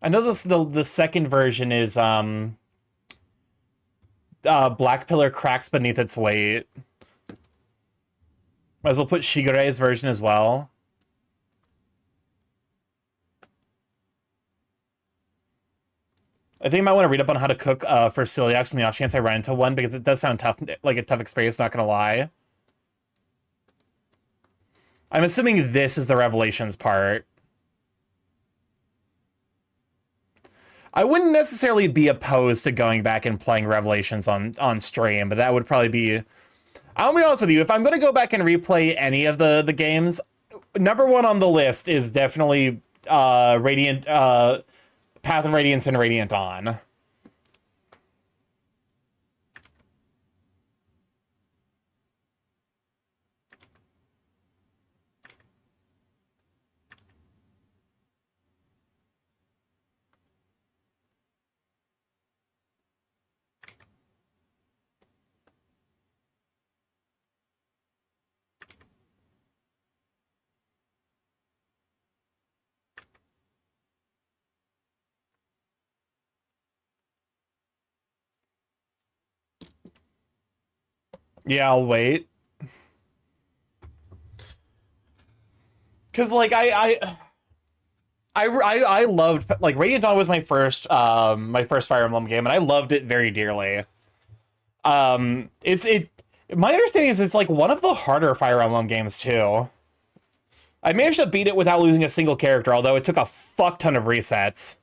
I know the second version is Black Pillar cracks beneath its weight. Might as well put Shigure's version as well. I think I might want to read up on how to cook for celiacs on the off chance I run into one, because it does sound tough, like a tough experience, not gonna lie. I'm assuming this is the Revelations part. I wouldn't necessarily be opposed to going back and playing Revelations on stream, but that would probably be... I'll be honest with you, if I'm going to go back and replay any of the games, number one on the list is definitely Radiant, Path of Radiance and Radiant Dawn. Yeah, I'll wait. Because, like, I loved, like, Radiant Dawn was my first Fire Emblem game, and I loved it very dearly. My understanding is it's, like, one of the harder Fire Emblem games, too. I managed to beat it without losing a single character, although it took a fuck ton of resets.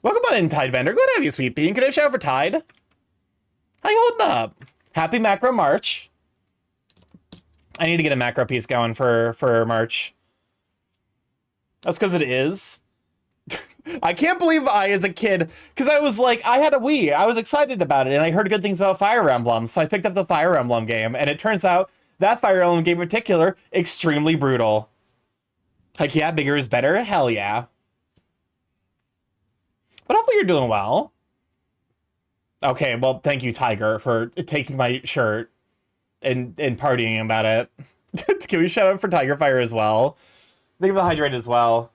Welcome on in, Tidebender. Glad to have you, Sweet Bean. Can I shout out for Tide? How you holding up? Happy Macro March. I need to get a macro piece going for March. That's because it is. I can't believe I, as a kid, because I was like, I had a Wii. I was excited about it, and I heard good things about Fire Emblem, so I picked up the Fire Emblem game, and it turns out that Fire Emblem game in particular, extremely brutal. Like, yeah, bigger is better? Hell yeah. But hopefully you're doing well. Okay, well, thank you, Tiger, for taking my shirt and partying about it. Can we shout out for Tiger Fire as well? Think of the hydrate as well.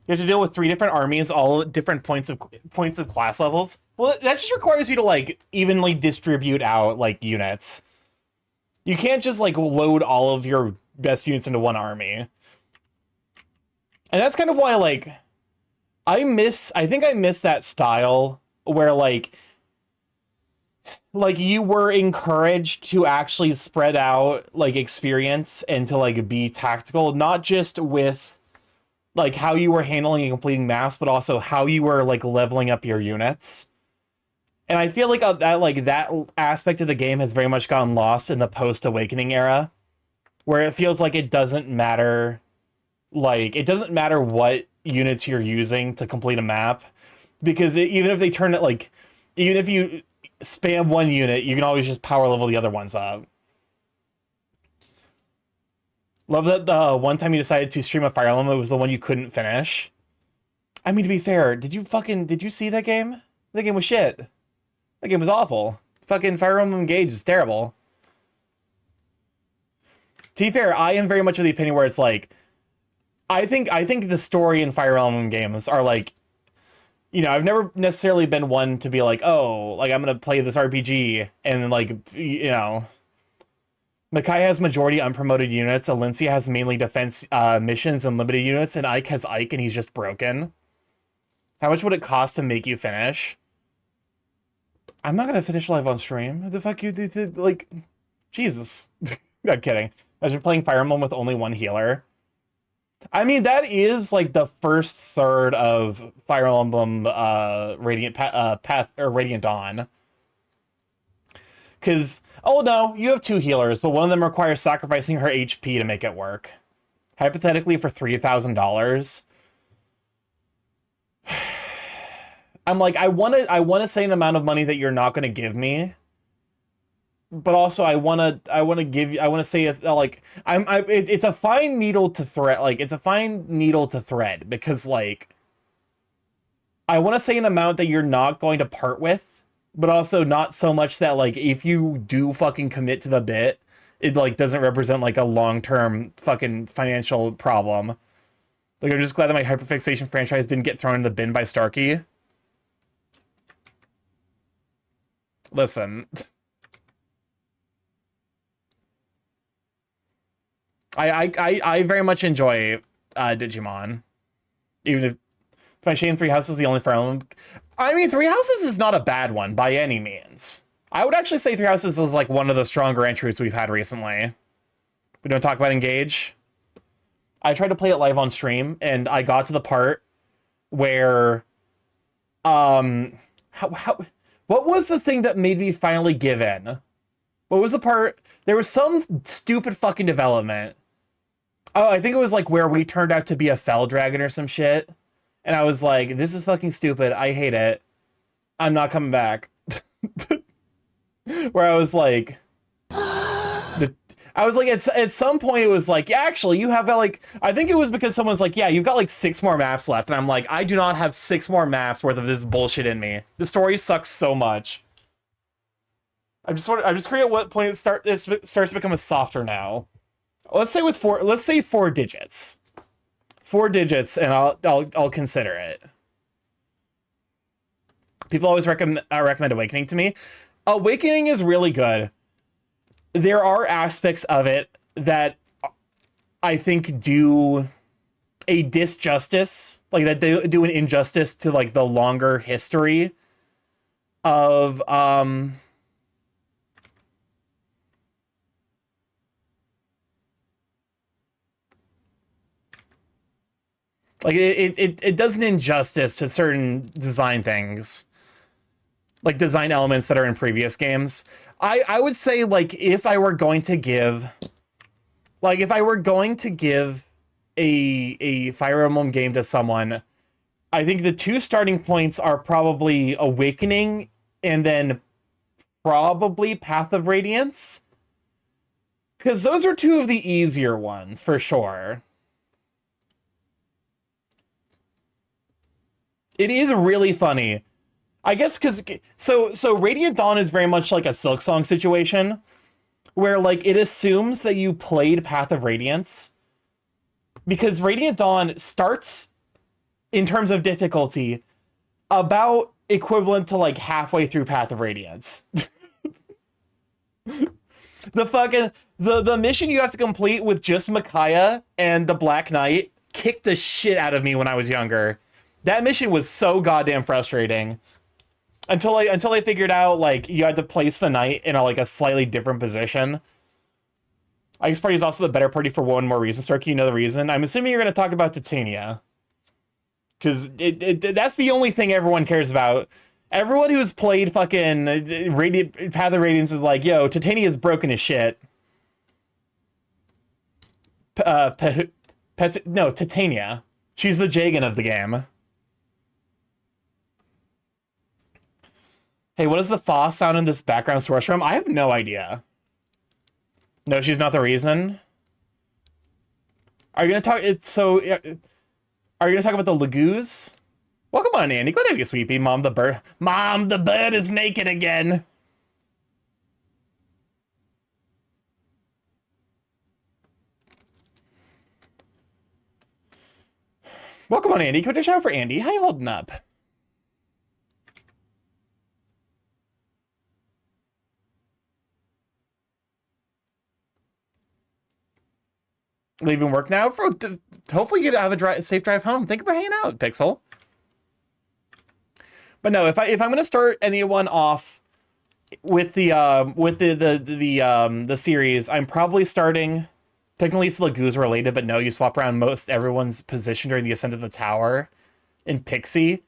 You have to deal with 3 different armies, all at different points of class levels. Well, that just requires you to, like, evenly distribute out, like, units. You can't just, like, load all of your best units into one army. And that's kind of why, like, I think I miss that style where, like, you were encouraged to actually spread out, like, experience and to, like, be tactical, not just with like how you were handling and completing maps, but also how you were like leveling up your units. And I feel like that aspect of the game has very much gotten lost in the post-Awakening era, where it feels like it doesn't matter, what units you're using to complete a map, because even if they turn it like, even if you spam one unit, you can always just power level the other ones up. Love that the one time you decided to stream a Fire Emblem, it was the one you couldn't finish. I mean, to be fair, did you see that game? That game was shit. That game was awful. Fucking Fire Emblem Engage is terrible. To be fair, I am very much of the opinion where it's like, I think the story in Fire Emblem games are like, you know, I've never necessarily been one to be like, oh, like I'm gonna play this RPG and like, you know, Makai has majority unpromoted units, Alencia has mainly defense missions and limited units, and Ike has Ike and he's just broken. How much would it cost to make you finish? I'm not gonna finish live on stream. What the fuck you did? Like, Jesus. I'm kidding. Imagine playing Fire Emblem with only one healer. I mean, that is like the first third of Fire Emblem Radiant Path or Radiant Dawn. Because, oh no, you have two healers, but one of them requires sacrificing her HP to make it work. Hypothetically, for $3,000. I'm like, I want to say an amount of money that you're not going to give me, but also I want to say it like it's a fine needle to thread. Like it's a fine needle to thread because like I want to say an amount that you're not going to part with, but also not so much that like if you do fucking commit to the bit, it like doesn't represent like a long-term fucking financial problem. Like I'm just glad that my hyperfixation franchise didn't get thrown in the bin by Starky. Listen. I very much enjoy Digimon. Even if my shame Three Houses is the only Fire Emblem. I mean, Three Houses is not a bad one by any means. I would actually say Three Houses is like one of the stronger entries we've had recently. We don't talk about Engage. I tried to play it live on stream, and I got to the part where, what was the thing that made me finally give in? What was the part? There was some stupid fucking development. Oh, I think it was like where we turned out to be a fell dragon or some shit. And I was like, this is fucking stupid. I hate it. I'm not coming back. Where I was like, at some point it was like, yeah, actually, you have got like, I think it was because someone's like, yeah, you've got like 6 more maps left. And I'm like, I do not have 6 more maps worth of this bullshit in me. The story sucks so much. I'm just curious at what point it starts to become a softer now. Let's say 4 digits. 4 digits, and I'll consider it. People always recommend Awakening to me. Awakening is really good. There are aspects of it that I think do a disjustice, like that they do an injustice to like the longer history of like it does an injustice to certain design things, like design elements that are in previous games. I would say like if I were going to give a Fire Emblem game to someone, I think the 2 starting points are probably Awakening and then probably Path of Radiance, because those are 2 of the easier ones for sure. It is really funny. I guess because so Radiant Dawn is very much like a Silk Song situation where like it assumes that you played Path of Radiance, because Radiant Dawn starts in terms of difficulty about equivalent to like halfway through Path of Radiance. The mission you have to complete with just Micaiah and the Black Knight kicked the shit out of me when I was younger. That mission was so goddamn frustrating. Until I figured out like you had to place the knight in a slightly different position. Ike's party is also the better party for one more reason. Starky, you know the reason? I'm assuming you're going to talk about Titania. Because that's the only thing everyone cares about. Everyone who's played fucking Path of Radiance is like, yo, Titania's broken as shit. No, Titania. She's the Jagan of the game. Hey, what is the Foss sound in this background source room? I have no idea. No, she's not the reason. Are you gonna talk? Are you gonna talk about the Lagoos? Welcome on, Andy. Glad to have you, sweetie. Mom, the bird. Mom, the bird is naked again. Welcome on, Andy. Quick shout out for Andy. How you holding up? Leaving work now? Hopefully you have a safe drive home. Thank you for hanging out, Pixel. But no, if I'm gonna start anyone off with the series, I'm probably starting. Technically, it's Lagoos related, but no, you swap around most everyone's position during the ascent of the tower in Pixie.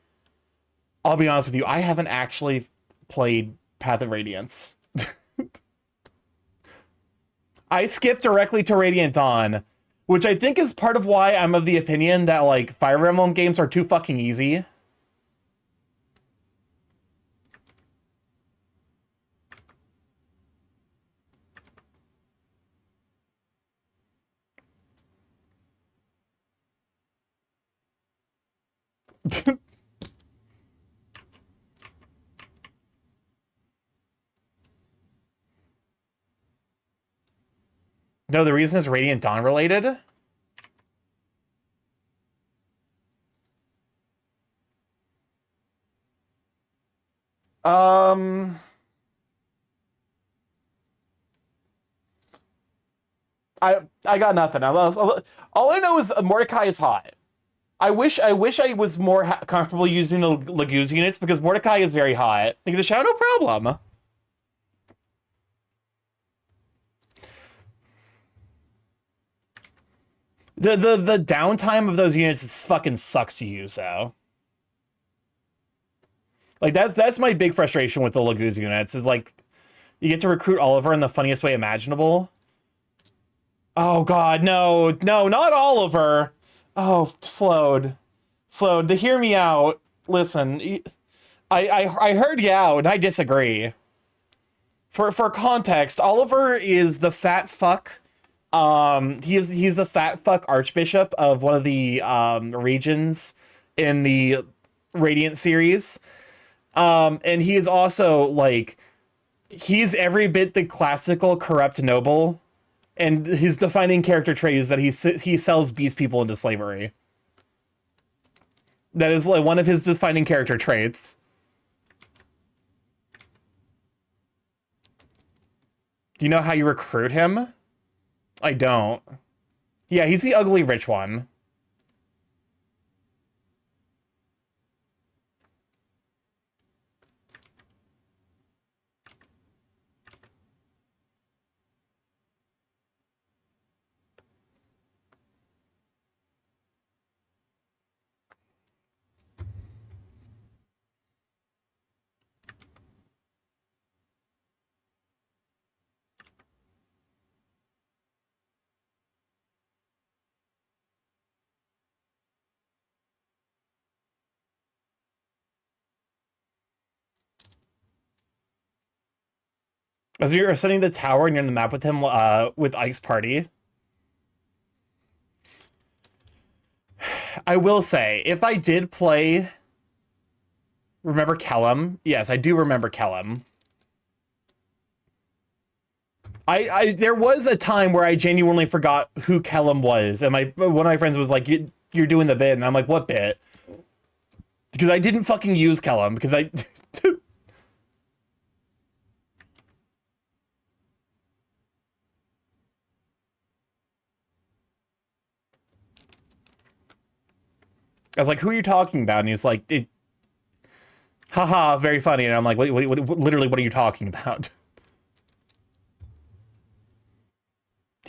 I'll be honest with you, I haven't actually played Path of Radiance. I skipped directly to Radiant Dawn, which I think is part of why I'm of the opinion that, like, Fire Emblem games are too fucking easy. No, the reason is Radiant Dawn related. I got nothing. All I know is Mordecai is hot. I wish I was more comfortable using the Lagoos units because Mordecai is very hot. Think of the shadow, no problem. The downtime of those units fucking sucks to use though. Like that's my big frustration with the Lagoos units is like you get to recruit Oliver in the funniest way imaginable. Oh god, no, not Oliver. Oh, slowed. To hear me out. Listen, I heard you out, and I disagree. For context, Oliver is the fat fuck. He's the fat fuck archbishop of one of the regions in the Radiant series. And he is also like he's every bit the classical corrupt noble. And his defining character trait is that he sells beast people into slavery. That is like one of his defining character traits. Do you know how you recruit him? I don't. Yeah, he's the ugly rich one. As you're ascending the tower and you're on the map with him, with Ike's party. I will say, if I did play... Remember Kellum? Yes, I do remember Kellum. There was a time where I genuinely forgot who Kellum was, and one of my friends was like, "You're doing the bit," and I'm like, "What bit?" Because I didn't fucking use Kellum because I was like, "Who are you talking about?" And he's like, "Haha, very funny." And I'm like, "What, literally, what are you talking about?"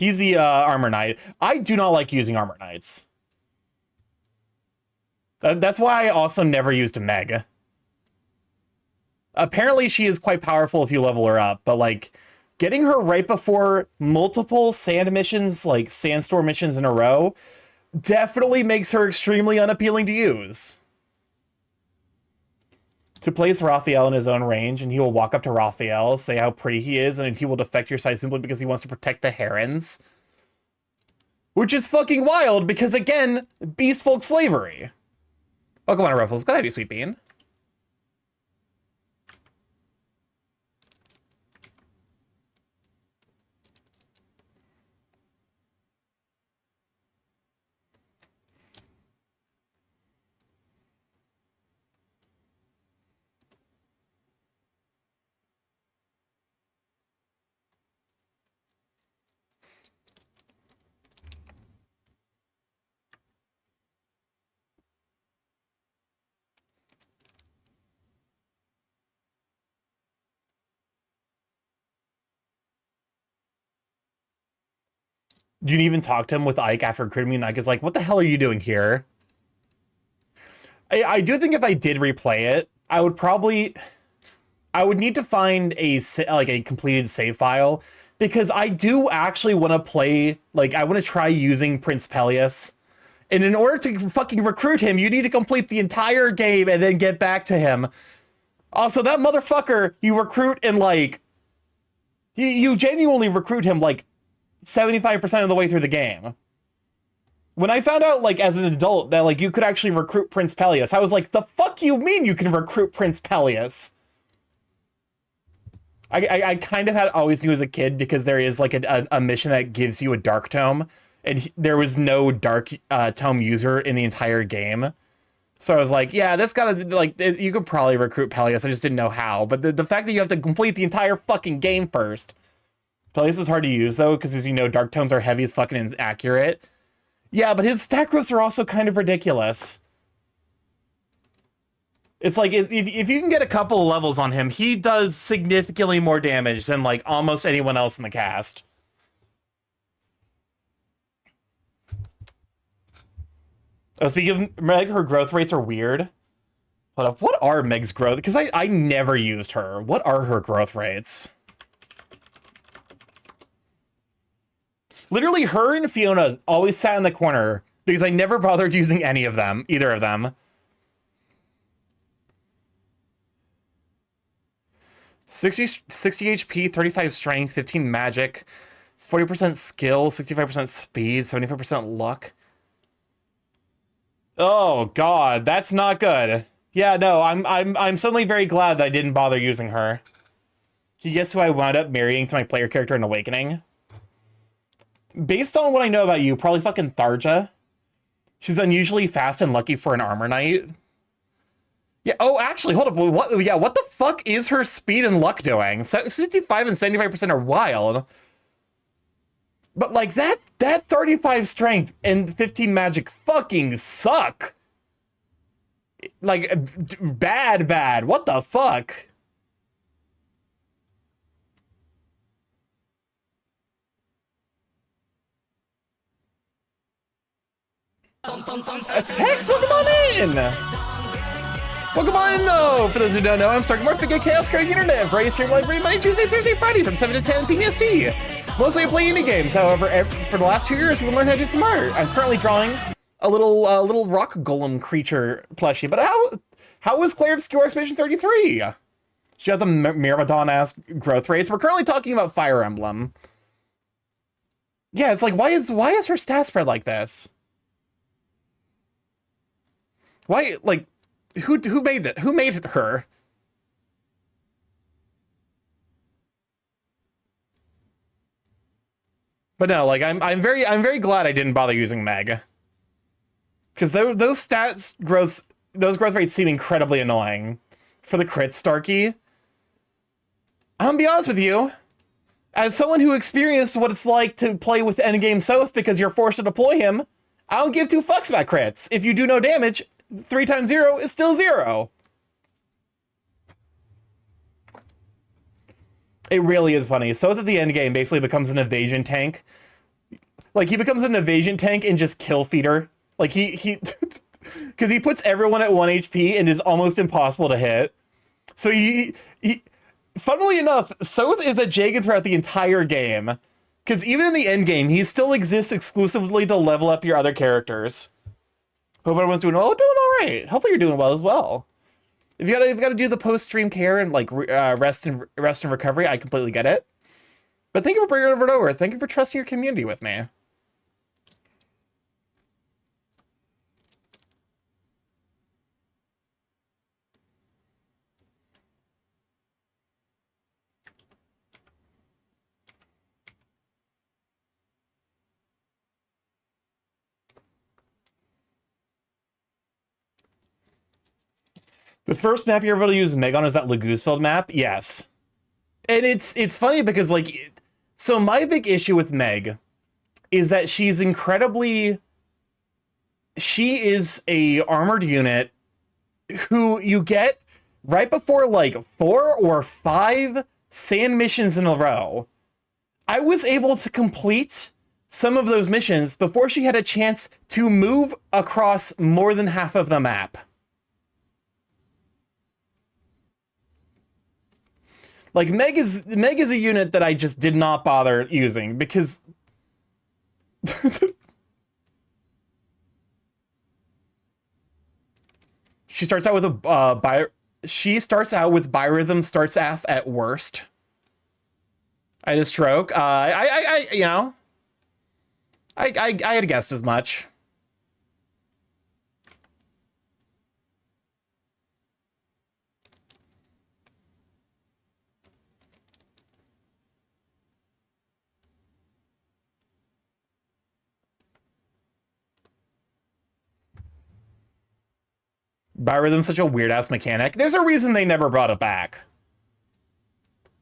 He's the armor knight. I do not like using armor knights. That's why I also never used Meg. Apparently she is quite powerful if you level her up, but like getting her right before multiple sand missions, like sandstorm missions in a row, definitely makes her extremely unappealing to use. To place Raphael in his own range, and he will walk up to Raphael, say how pretty he is, and he will defect your side simply because he wants to protect the herons. Which is fucking wild, because again, beast folk slavery. Welcome on, Ruffles. Good idea, Sweet Bean. You can even talk to him with Ike after recruiting me, and Ike is like, what the hell are you doing here? I do think if I did replay it, I would need to find a completed save file, because I do actually want to play, like, I want to try using Prince Peleus. And in order to fucking recruit him, you need to complete the entire game and then get back to him. Also, that motherfucker, you recruit in, like, you genuinely recruit him, like, 75% of the way through the game. When I found out, like, as an adult, that, like, you could actually recruit Prince Peleus, I was like, the fuck you mean you can recruit Prince Peleus? I kind of always knew as a kid, because there is, like, a mission that gives you a Dark Tome, and there was no Dark Tome user in the entire game. So I was like, yeah, this gotta, like, you could probably recruit Peleus, I just didn't know how. But the fact that you have to complete the entire fucking game first. Peleus is hard to use, though, because, as you know, Dark Tomes are heavy as fucking inaccurate. Yeah, but his stat growths are also kind of ridiculous. It's like, if you can get a couple of levels on him, he does significantly more damage than, like, almost anyone else in the cast. Oh, speaking of Meg, her growth rates are weird. Hold up, what are Meg's growth? Because I never used her. What are her growth rates? Literally, her and Fiona always sat in the corner because I never bothered using any of them, either of them. 60 HP, 35 strength, 15 magic, 40% skill, 65% speed, 75% luck. Oh god, that's not good. Yeah, no, I'm suddenly very glad that I didn't bother using her. Can you guess who I wound up marrying to my player character in Awakening? Based on what I know about you, probably fucking Tharja. She's unusually fast and lucky for an armor knight. Yeah, oh, actually, hold up. What? Yeah, what the fuck is her speed and luck doing? 65 and 75% are wild. But, like, that 35 strength and 15 magic fucking suck. Like, bad. What the fuck? That's Tex, welcome on in! Welcome on in, though! For those who don't know, I'm StarkyMorph, big Chaos Craig Internet, for a stream library Monday, Tuesday, Thursday, Friday from 7 to 10 PST. Mostly I play indie games, however, for the last 2 years, we've learned how to do some art. I'm currently drawing a little rock golem creature plushie, but how was Claire Obscure Expedition 33? She had the Myrmidon-ass growth rates. We're currently talking about Fire Emblem. Yeah, it's like, why is her stat spread like this? Why, like, who made that? Who made her? But no, like, I'm very glad I didn't bother using Meg, because those growth rates seem incredibly annoying. For the crit, Starky, I'm gonna be honest with you, as someone who experienced what it's like to play with endgame Soth because you're forced to deploy him, I don't give 2 fucks about crits. If you do no damage, 3 times 0 is still 0. It really is funny. Soth at the end game basically becomes an evasion tank Like he becomes an evasion tank and just kill feeder. Like he because he puts everyone at 1 HP and is almost impossible to hit. So he funnily enough, Soth is a Jagan throughout the entire game. Because even in the end game, he still exists exclusively to level up your other characters. Hope everyone's doing well. Doing all right. Hopefully you're doing well as well. If you gotta do the post-stream care and like rest and recovery, I completely get it. But thank you for bringing it over. Thank you for trusting your community with me. The first map you're able to use Meg on is that Lagoosfield map? Yes. And it's funny because, like, so my big issue with Meg is that she is a armored unit who you get right before, like, 4 or 5 sand missions in a row. I was able to complete some of those missions before she had a chance to move across more than half of the map. Like, Meg is a unit that I just did not bother using because she starts out with a Birhythm starts off at worst. I had a stroke. I you know, I had guessed as much. Birhythm's such a weird ass mechanic. There's a reason they never brought it back.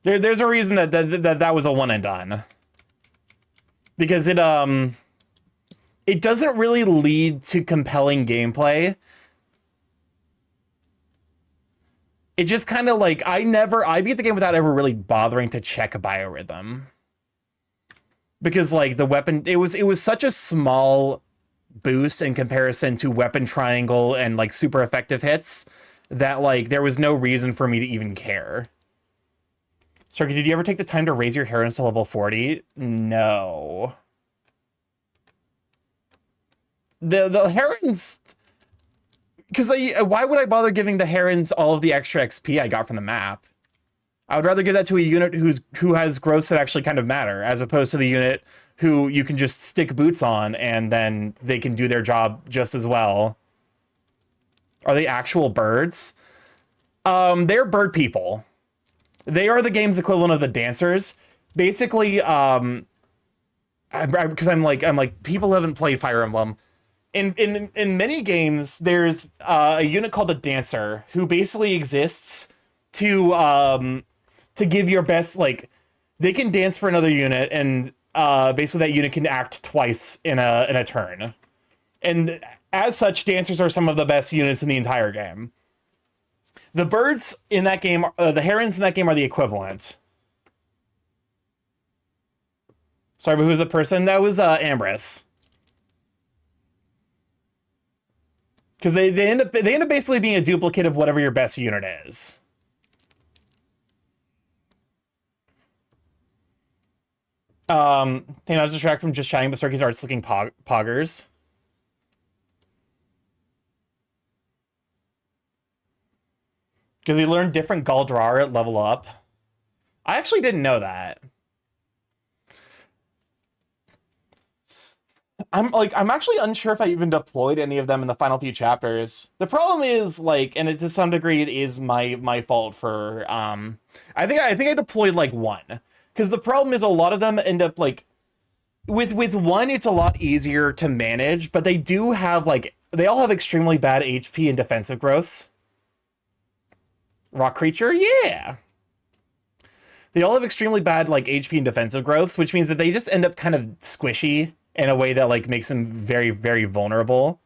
There's a reason that was a one and done. Because it doesn't really lead to compelling gameplay. It just kind of like I beat the game without ever really bothering to check a biorhythm. Because like the weapon it was such a small boost in comparison to weapon triangle and like super effective hits that like there was no reason for me to even care. Starky, did you ever take the time to raise your Herons to level 40? No. The Herons, because why would I bother giving the Herons all of the extra XP I got from the map? I would rather give that to a unit who has growths that actually kind of matter, as opposed to the unit who you can just stick boots on and then they can do their job just as well. Are they actual birds? They're bird people. They are the game's equivalent of the dancers. Basically, because I'm like people haven't played Fire Emblem. In many games, there's a unit called the Dancer who basically exists to give your best, like, they can dance for another unit, and basically that unit can act twice in a turn. And as such, dancers are some of the best units in the entire game. The birds in that game, the herons in that game are the equivalent. Sorry, but who's the person? That was Ambrose. Because they end up basically being a duplicate of whatever your best unit is. Hey, not to distract from just chatting, but Starky's art's looking poggers. Because he learned different Galdrar at level up. I actually didn't know that. I'm actually unsure if I even deployed any of them in the final few chapters. The problem is, like, and to some degree it is my fault for I think I deployed like one. Because the problem is a lot of them end up like with one it's a lot easier to manage, but they do have like they all have extremely bad HP and defensive growths. Rock creature, yeah. They all have extremely bad like HP and defensive growths, which means that they just end up kind of squishy in a way that like makes them very, very vulnerable.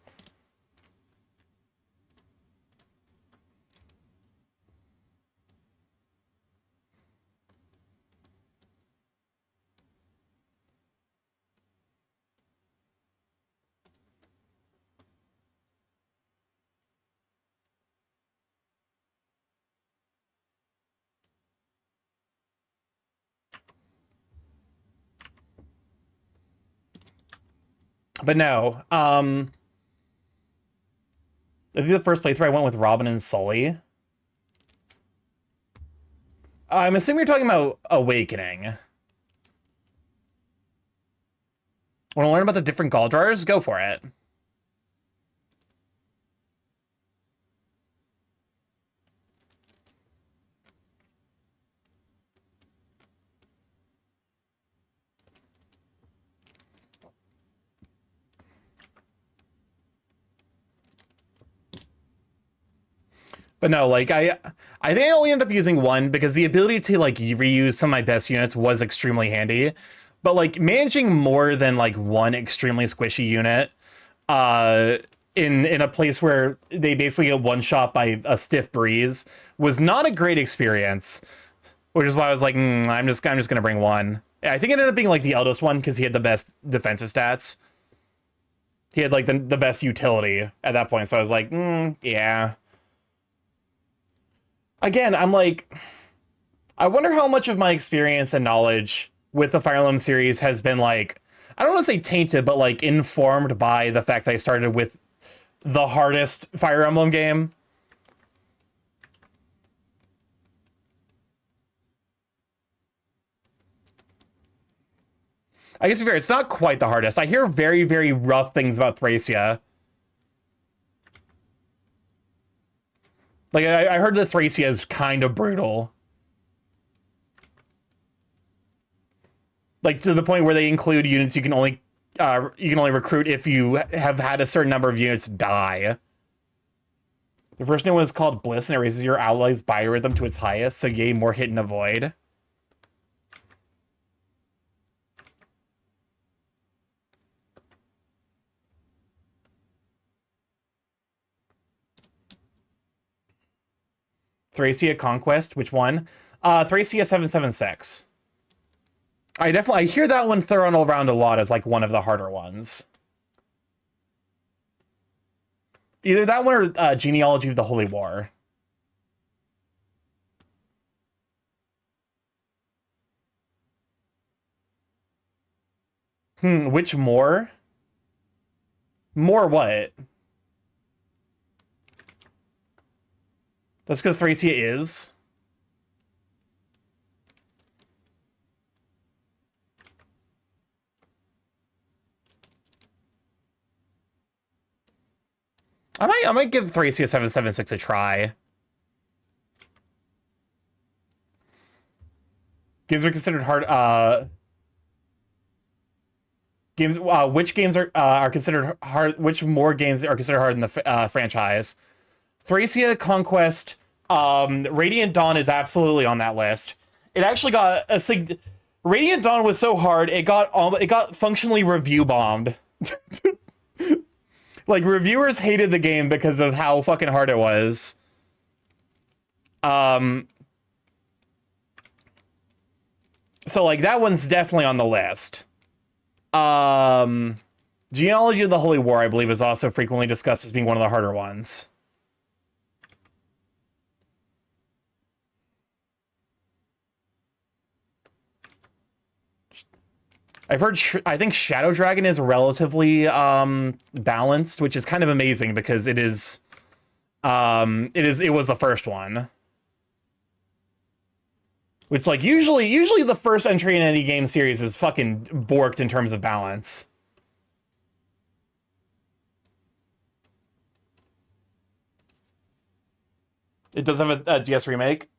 But no, I think the first playthrough I went with Robin and Sully. I'm assuming you're talking about Awakening. Want to learn about the different gall drawers? Go for it. But no, like, I think I only ended up using one because the ability to, like, reuse some of my best units was extremely handy. But, like, managing more than, like, one extremely squishy unit in a place where they basically get one-shot by a stiff breeze was not a great experience. Which is why I was like, I'm just gonna bring one. Yeah, I think it ended up being, like, the eldest one because he had the best defensive stats. He had, like, the best utility at that point, so I was like, yeah. Again, I'm like, I wonder how much of my experience and knowledge with the Fire Emblem series has been, like, I don't want to say tainted, but, like, informed by the fact that I started with the hardest Fire Emblem game. I guess to be fair, it's not quite the hardest. I hear very, very rough things about Thracia. Like, I heard that Thracia is kind of brutal. Like, to the point where they include units you can only recruit if you have had a certain number of units die. The first one is called Bliss, and it raises your ally's biorhythm to its highest, so yay, more hit and avoid. Thracia Conquest, which one? Thracia 776. I hear that one thrown around a lot as, like, one of the harder ones. Either that one or Genealogy of the Holy War. Which more? More what? That's because Thracia is. I might give Thracia 776 a try. Games are considered hard. Which games are considered hard? Which more games are considered hard in the franchise? Thracia Conquest, Radiant Dawn is absolutely on that list. It actually got a Radiant Dawn was so hard it got functionally review bombed. Like, reviewers hated the game because of how fucking hard it was. So, like, that one's definitely on the list. Genealogy of the Holy War, I believe, is also frequently discussed as being one of the harder ones. I've heard, I think Shadow Dragon is relatively balanced, which is kind of amazing because it was the first one. Which, like, usually the first entry in any game series is fucking borked in terms of balance. It does have a DS remake.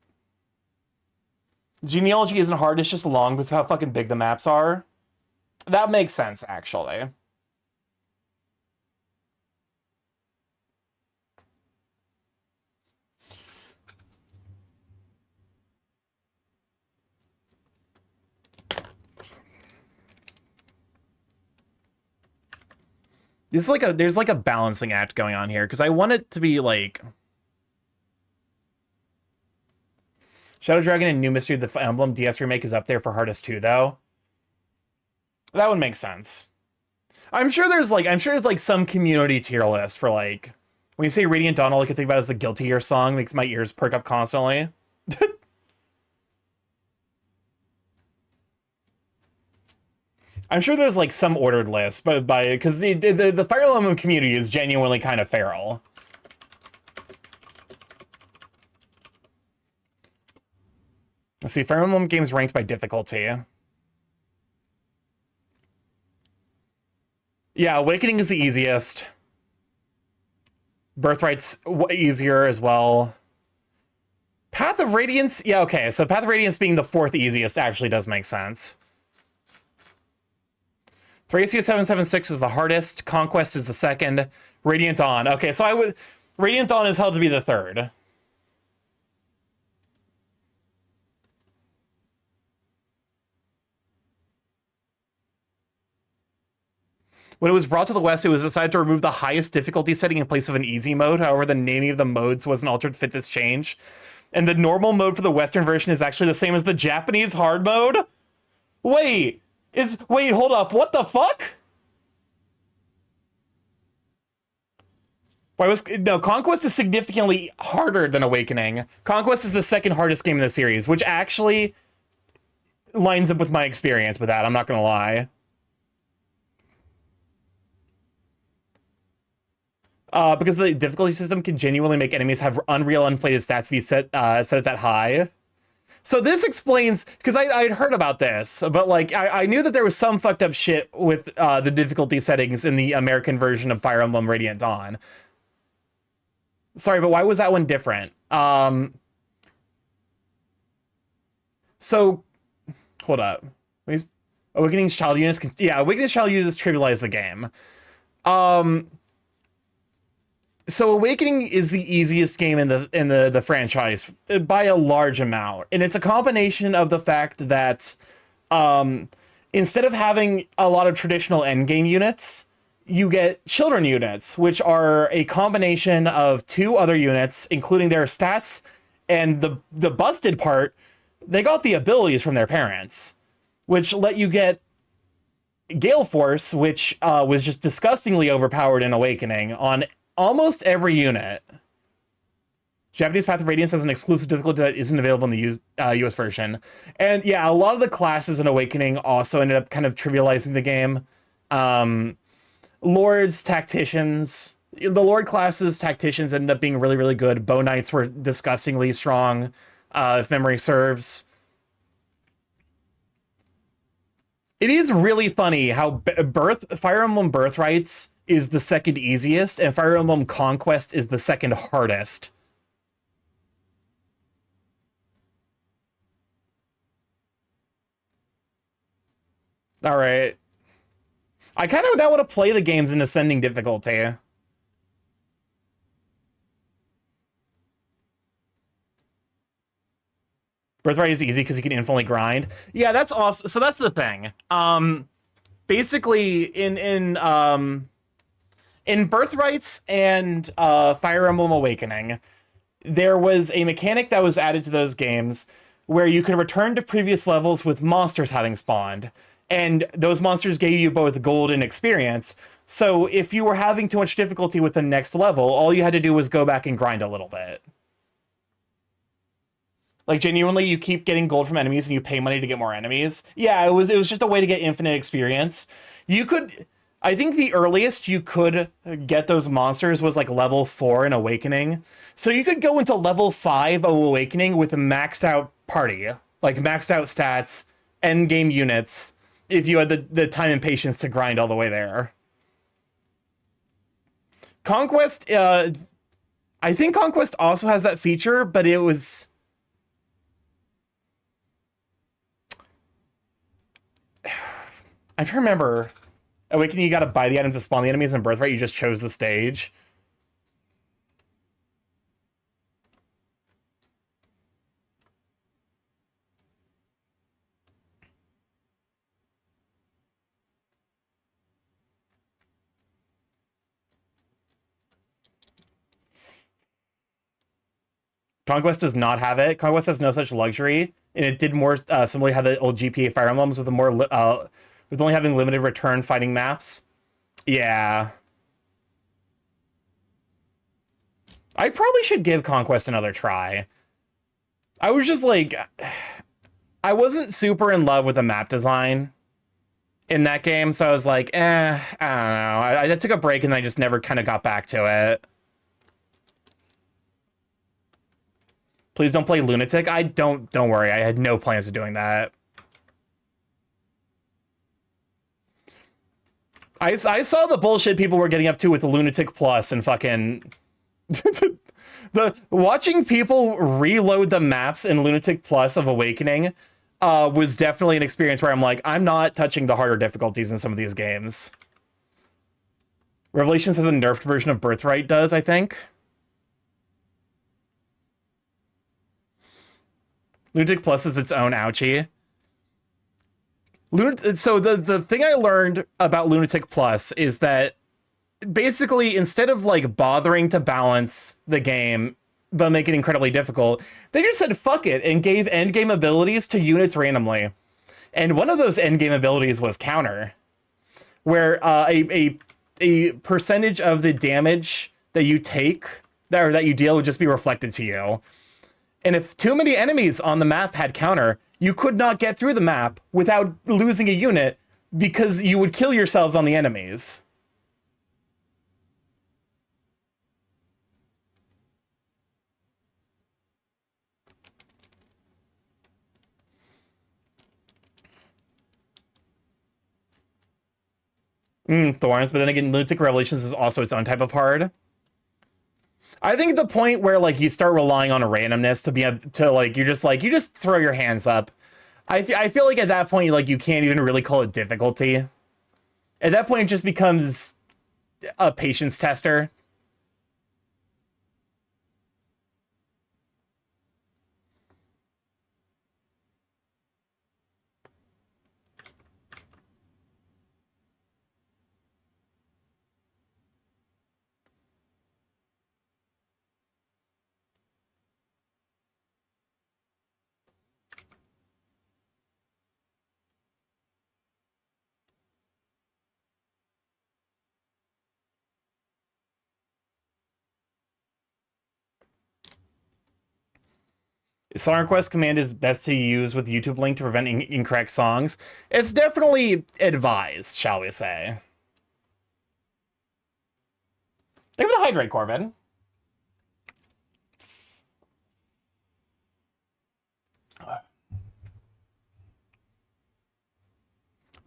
Genealogy isn't hard, it's just long because of how fucking big the maps are. That makes sense, actually. There's like a balancing act going on here, because I want it to be like Shadow Dragon and New Mystery of the Emblem DS remake is up there for hardest 2, though. That would make sense. I'm sure there's like some community tier list for, like, when you say Radiant Dawn, all I can think about is the Guilty Gear song. Makes my ears perk up constantly. I'm sure there's like some ordered list, but because the Fire Emblem community is genuinely kind of feral. Let's see, Fire Emblem games ranked by difficulty. Yeah, Awakening is the easiest. Birthright's easier as well. Path of Radiance, yeah, okay, so Path of Radiance being the 4th easiest actually does make sense. Thracia 776 is the hardest, Conquest is the 2nd, Radiant Dawn. Okay, so Radiant Dawn is held to be the 3rd. When it was brought to the West, it was decided to remove the highest difficulty setting in place of an easy mode. However, the naming of the modes wasn't altered to fit this change. And the normal mode for the Western version is actually the same as the Japanese hard mode? Wait, hold up, what the fuck? No, Conquest is significantly harder than Awakening. Conquest is the 2nd hardest game in the series, which actually lines up with my experience with that, I'm not gonna lie. Because the difficulty system can genuinely make enemies have unreal inflated stats if you set it that high. So this explains, because I'd heard about this, but like I knew that there was some fucked up shit with the difficulty settings in the American version of Fire Emblem Radiant Dawn. Sorry, but why was that one different? So, hold up. Awakening's child units can, yeah, Awakening's child units trivialize the game. So Awakening is the easiest game in the franchise by a large amount, and it's a combination of the fact that instead of having a lot of traditional endgame units, you get children units, which are a combination of 2 other units, including their stats, and the busted part, they got the abilities from their parents, which let you get Gale Force, which was just disgustingly overpowered in Awakening on almost every unit. Japanese Path of Radiance has an exclusive difficulty that isn't available in the US version. And yeah, a lot of the classes in Awakening also ended up kind of trivializing the game. Lords, Tacticians, the Lord classes, Tacticians ended up being really, really good. Bow Knights were disgustingly strong, if memory serves. It is really funny how Fire Emblem Birthrights is the 2nd easiest, and Fire Emblem Conquest is the 2nd hardest. Alright. I kind of now want to play the games in ascending difficulty. Birthright is easy because you can infinitely grind. Yeah, that's awesome. So that's the thing. Basically, in Birthrights and Fire Emblem Awakening, there was a mechanic that was added to those games where you could return to previous levels with monsters having spawned. And those monsters gave you both gold and experience. So if you were having too much difficulty with the next level, all you had to do was go back and grind a little bit. Like, genuinely, you keep getting gold from enemies and you pay money to get more enemies. Yeah, it was just a way to get infinite experience. You could... I think the earliest you could get those monsters was like level 4 in Awakening. So you could go into level 5 of Awakening with a maxed out party. Like, maxed out stats, endgame units, if you had the time and patience to grind all the way there. Conquest, I think Conquest also has that feature, but it was... I trying to remember. Awakening, you gotta buy the items to spawn the enemies, and Birthright, you just chose the stage. Conquest does not have it. Conquest has no such luxury, and it did more similarly have the old GPA Fire Emblems with a more with only having limited return fighting maps. Yeah. I probably should give Conquest another try. I was just like... I wasn't super in love with the map design in that game, so I was like, I don't know. I took a break and I just never kind of got back to it. Please don't play Lunatic. Don't worry. I had no plans of doing that. I saw the bullshit people were getting up to with the Lunatic Plus and fucking watching people reload the maps in Lunatic Plus of Awakening was definitely an experience where I'm like, I'm not touching the harder difficulties in some of these games. Revelations has a nerfed version of Birthright does, I think. Lunatic Plus is its own ouchie. So the thing I learned about Lunatic Plus is that basically instead of like bothering to balance the game but make it incredibly difficult, they just said fuck it and gave endgame abilities to units randomly. And one of those endgame abilities was counter, where a percentage of the damage that you take or that you deal would just be reflected to you. And if too many enemies on the map had counter, you could not get through the map without losing a unit because you would kill yourselves on the enemies. Thorns, but then again, Lunatic Revelations is also its own type of hard. I think the point where like you start relying on a randomness to be able to like you just throw your hands up. I feel like at that point like you can't even really call it difficulty. At that point it just becomes a patience tester. Song request command is best to use with YouTube link to prevent incorrect songs. It's definitely advised, shall we say. Thank you for the hydrate, Corbin.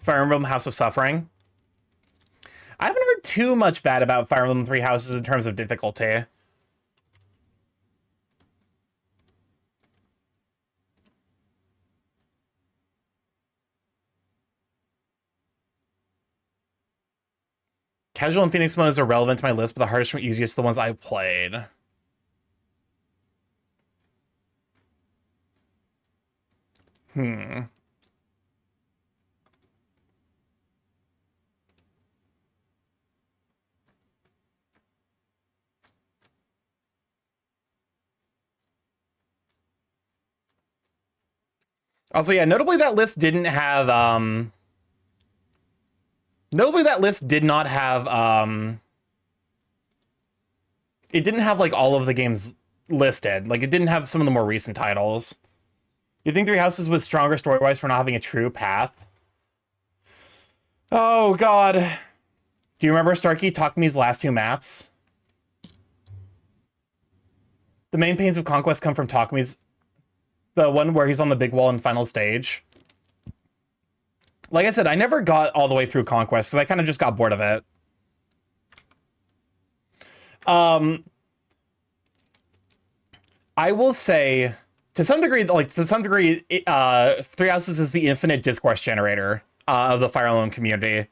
Fire Emblem House of Suffering. I haven't heard too much bad about Fire Emblem Three Houses in terms of difficulty. Casual and Phoenix mode is irrelevant to my list, but the hardest and easiest are the ones I played. Also, yeah, notably that list didn't have, notably that list did not have, it didn't have, like, all of the games listed. Like, it didn't have some of the more recent titles. You think Three Houses was stronger story-wise for not having a true path? Oh, God. Do you remember Starky Takami's last two maps? The main pains of Conquest come from Takami's... The one where he's on the big wall in final stage. Like I said, I never got all the way through Conquest, because I kind of just got bored of it. I will say, to some degree, Three Houses is the infinite discourse generator of the Fire Emblem community.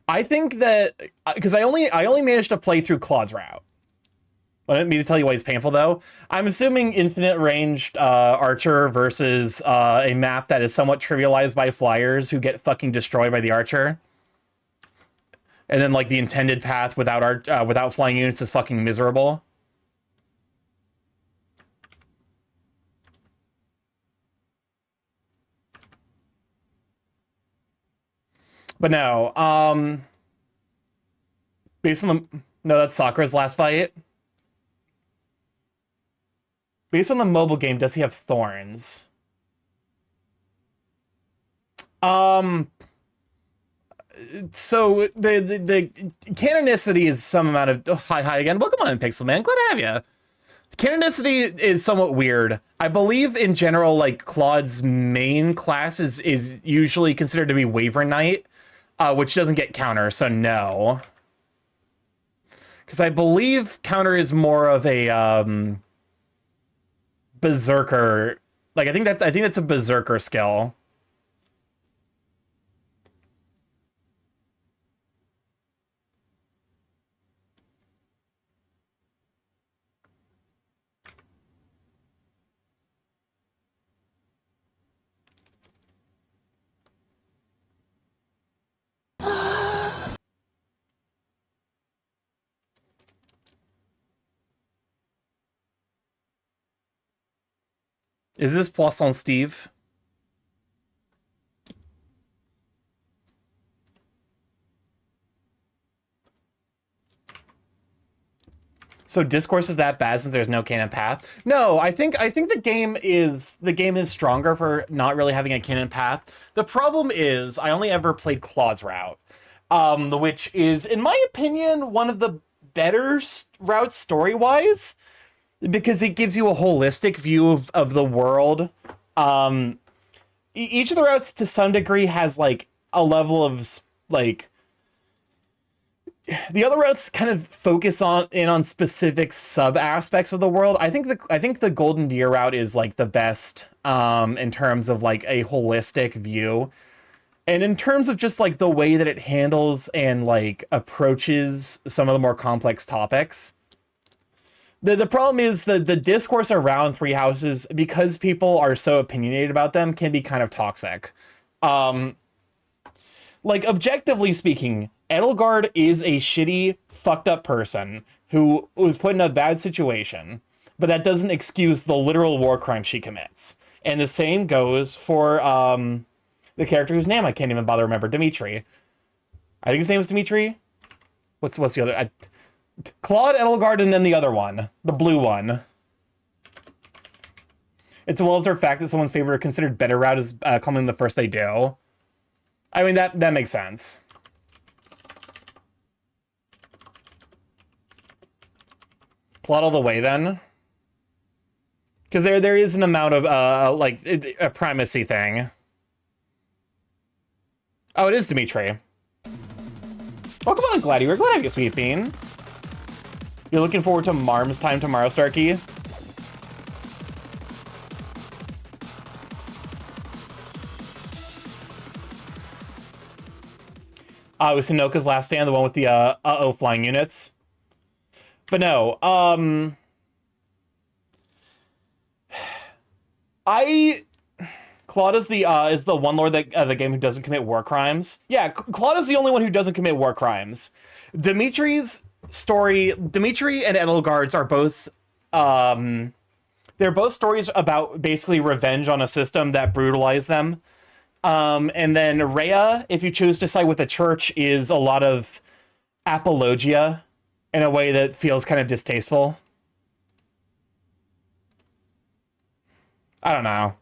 I think that because I only managed to play through Claude's route. I didn't mean to tell you why it's painful though. I'm assuming infinite ranged archer versus a map that is somewhat trivialized by flyers who get fucking destroyed by the archer, and then like the intended path without flying units is fucking miserable. But no, based on the... No, that's Sakura's last fight. Based on the mobile game, does he have thorns? So the canonicity is some amount of hi again. Welcome on, Pixel Man. Glad to have you. Canonicity is somewhat weird. I believe in general, like Claude's main class is usually considered to be Waver Knight, which doesn't get counter, so no. Because I believe counter is more of a berserker. Like I think that's a berserker skill. Is this Poisson Steve? So discourse is that bad since there's no canon path? No, I think the game is stronger for not really having a canon path. The problem is I only ever played Claw's route, which is, in my opinion, one of the better routes story-wise, because it gives you a holistic view of the world. Each of the routes to some degree has like a level of like, the other routes kind of focus on specific sub aspects of the world. I think the Golden Deer route is like the best in terms of like a holistic view, and in terms of just like the way that it handles and like approaches some of the more complex topics. The problem is the discourse around Three Houses, because people are so opinionated about them, can be kind of toxic. Like, objectively speaking, Edelgard is a shitty, fucked up person who was put in a bad situation, but that doesn't excuse the literal war crimes she commits. And the same goes for the character whose name I can't even bother to remember, Dimitri. I think his name is Dimitri. What's the other? Claude, Edelgard, and then the other one, the blue one. It's a well-observed fact that someone's favorite or considered better route is coming the first they do. I mean, that makes sense. Plot all the way, then. Because there is an amount of, like, a primacy thing. Oh, it is Dimitri. Welcome on, Glady. We're glad to have you, Sweet Bean. You're looking forward to Marm's time tomorrow, Starky? It was Hinoka's Last Stand, the one with the uh-oh flying units. But no, Claude is the one lord that the game who doesn't commit war crimes. Yeah, Claude is the only one who doesn't commit war crimes. Dimitri's story, Dimitri and Edelgard's are both they're both stories about basically revenge on a system that brutalized them. And then Rhea, if you choose to side with the church, is a lot of apologia in a way that feels kind of distasteful. I don't know.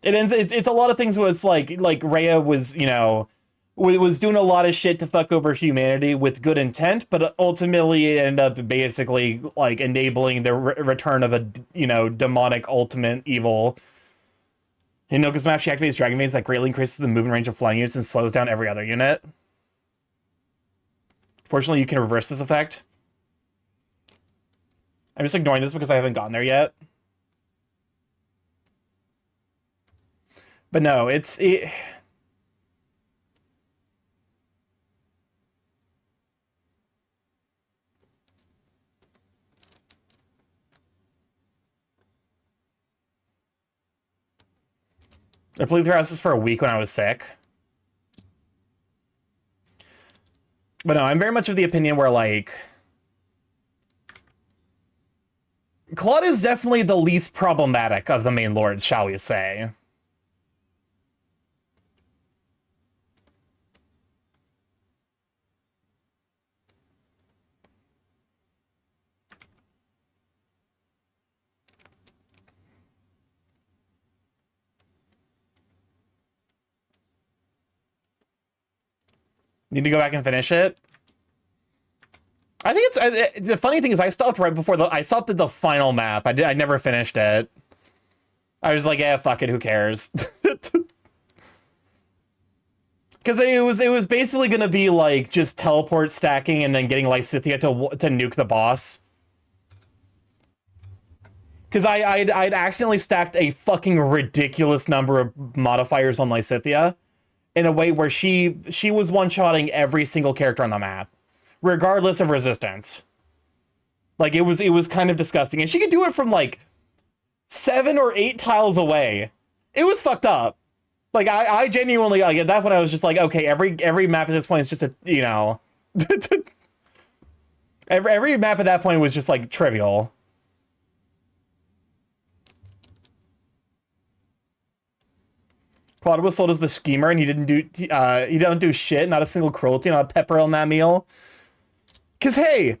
It's a lot of things where it's like Rhea was, you know, was doing a lot of shit to fuck over humanity with good intent, but ultimately it ended up basically like enabling the return of a, you know, demonic ultimate evil. In Noka's map, she activates Dragon Maze that greatly increases the movement range of flying units and slows down every other unit. Fortunately, you can reverse this effect. I'm just ignoring this because I haven't gotten there yet. But no, it... I played through houses for a week when I was sick. But no, I'm very much of the opinion where, like... Claude is definitely the least problematic of the main lords, shall we say. Need to go back and finish it. I think the funny thing is I stopped right before I stopped at the final map. I never finished it. I was like, yeah, fuck it, who cares? Because it was basically gonna be like just teleport stacking and then getting Lysithea to nuke the boss. Because I'd accidentally stacked a fucking ridiculous number of modifiers on Lysithea in a way where she was one-shotting every single character on the map, regardless of resistance. Like it was kind of disgusting, and she could do it from like 7 or 8 tiles away. It was fucked up. Like I genuinely, like at that point I was just like, okay, every map at this point is just a, you know, every map at that point was just like trivial. Claude was sold as the schemer, and he don't do shit, not a single cruelty, not a pepper on that meal. Cause hey,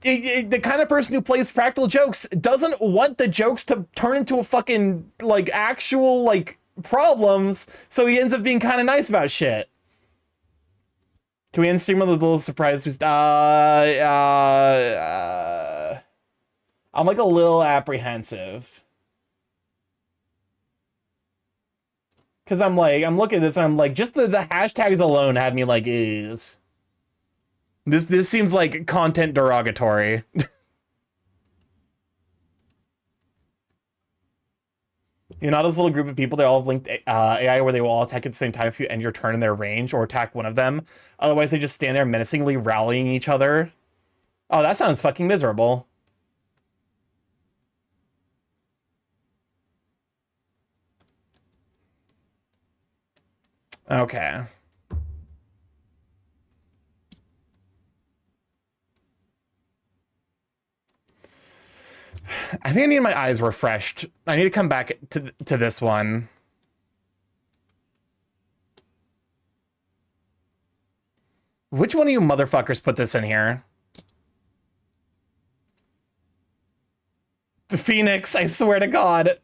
the kind of person who plays practical jokes doesn't want the jokes to turn into a fucking like actual like problems, so he ends up being kind of nice about shit. Can we end stream with a little surprise? I'm like a little apprehensive. Because I'm looking at this and I'm like, just the hashtags alone had me like, ew. This seems like content derogatory. You're not this little group of people, they all have linked AI where they will all attack at the same time if you end your turn in their range or attack one of them. Otherwise, they just stand there menacingly rallying each other. Oh, that sounds fucking miserable. Okay. I think I need my eyes refreshed. I need to come back to this one. Which one of you motherfuckers put this in here? The Phoenix, I swear to God.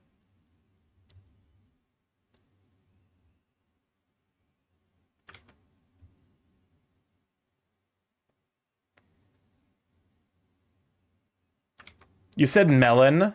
You said melon?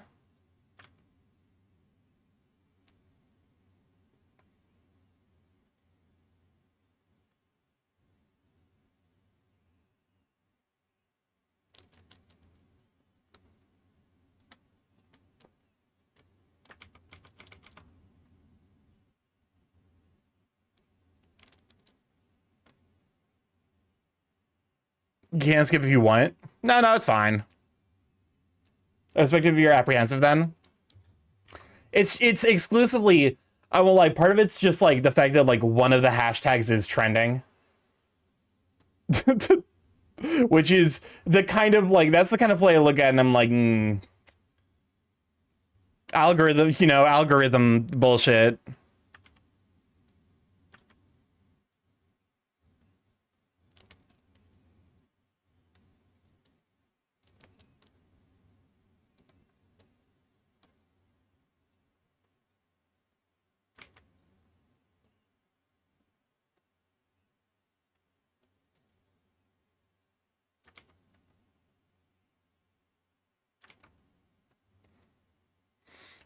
You can skip if you want. No, it's fine. I expect if you're apprehensive then. It's exclusively, I will like, part of it's just like the fact that like one of the hashtags is trending. Which is the kind of like, that's the kind of play I look at and I'm like, algorithm, you know, algorithm bullshit.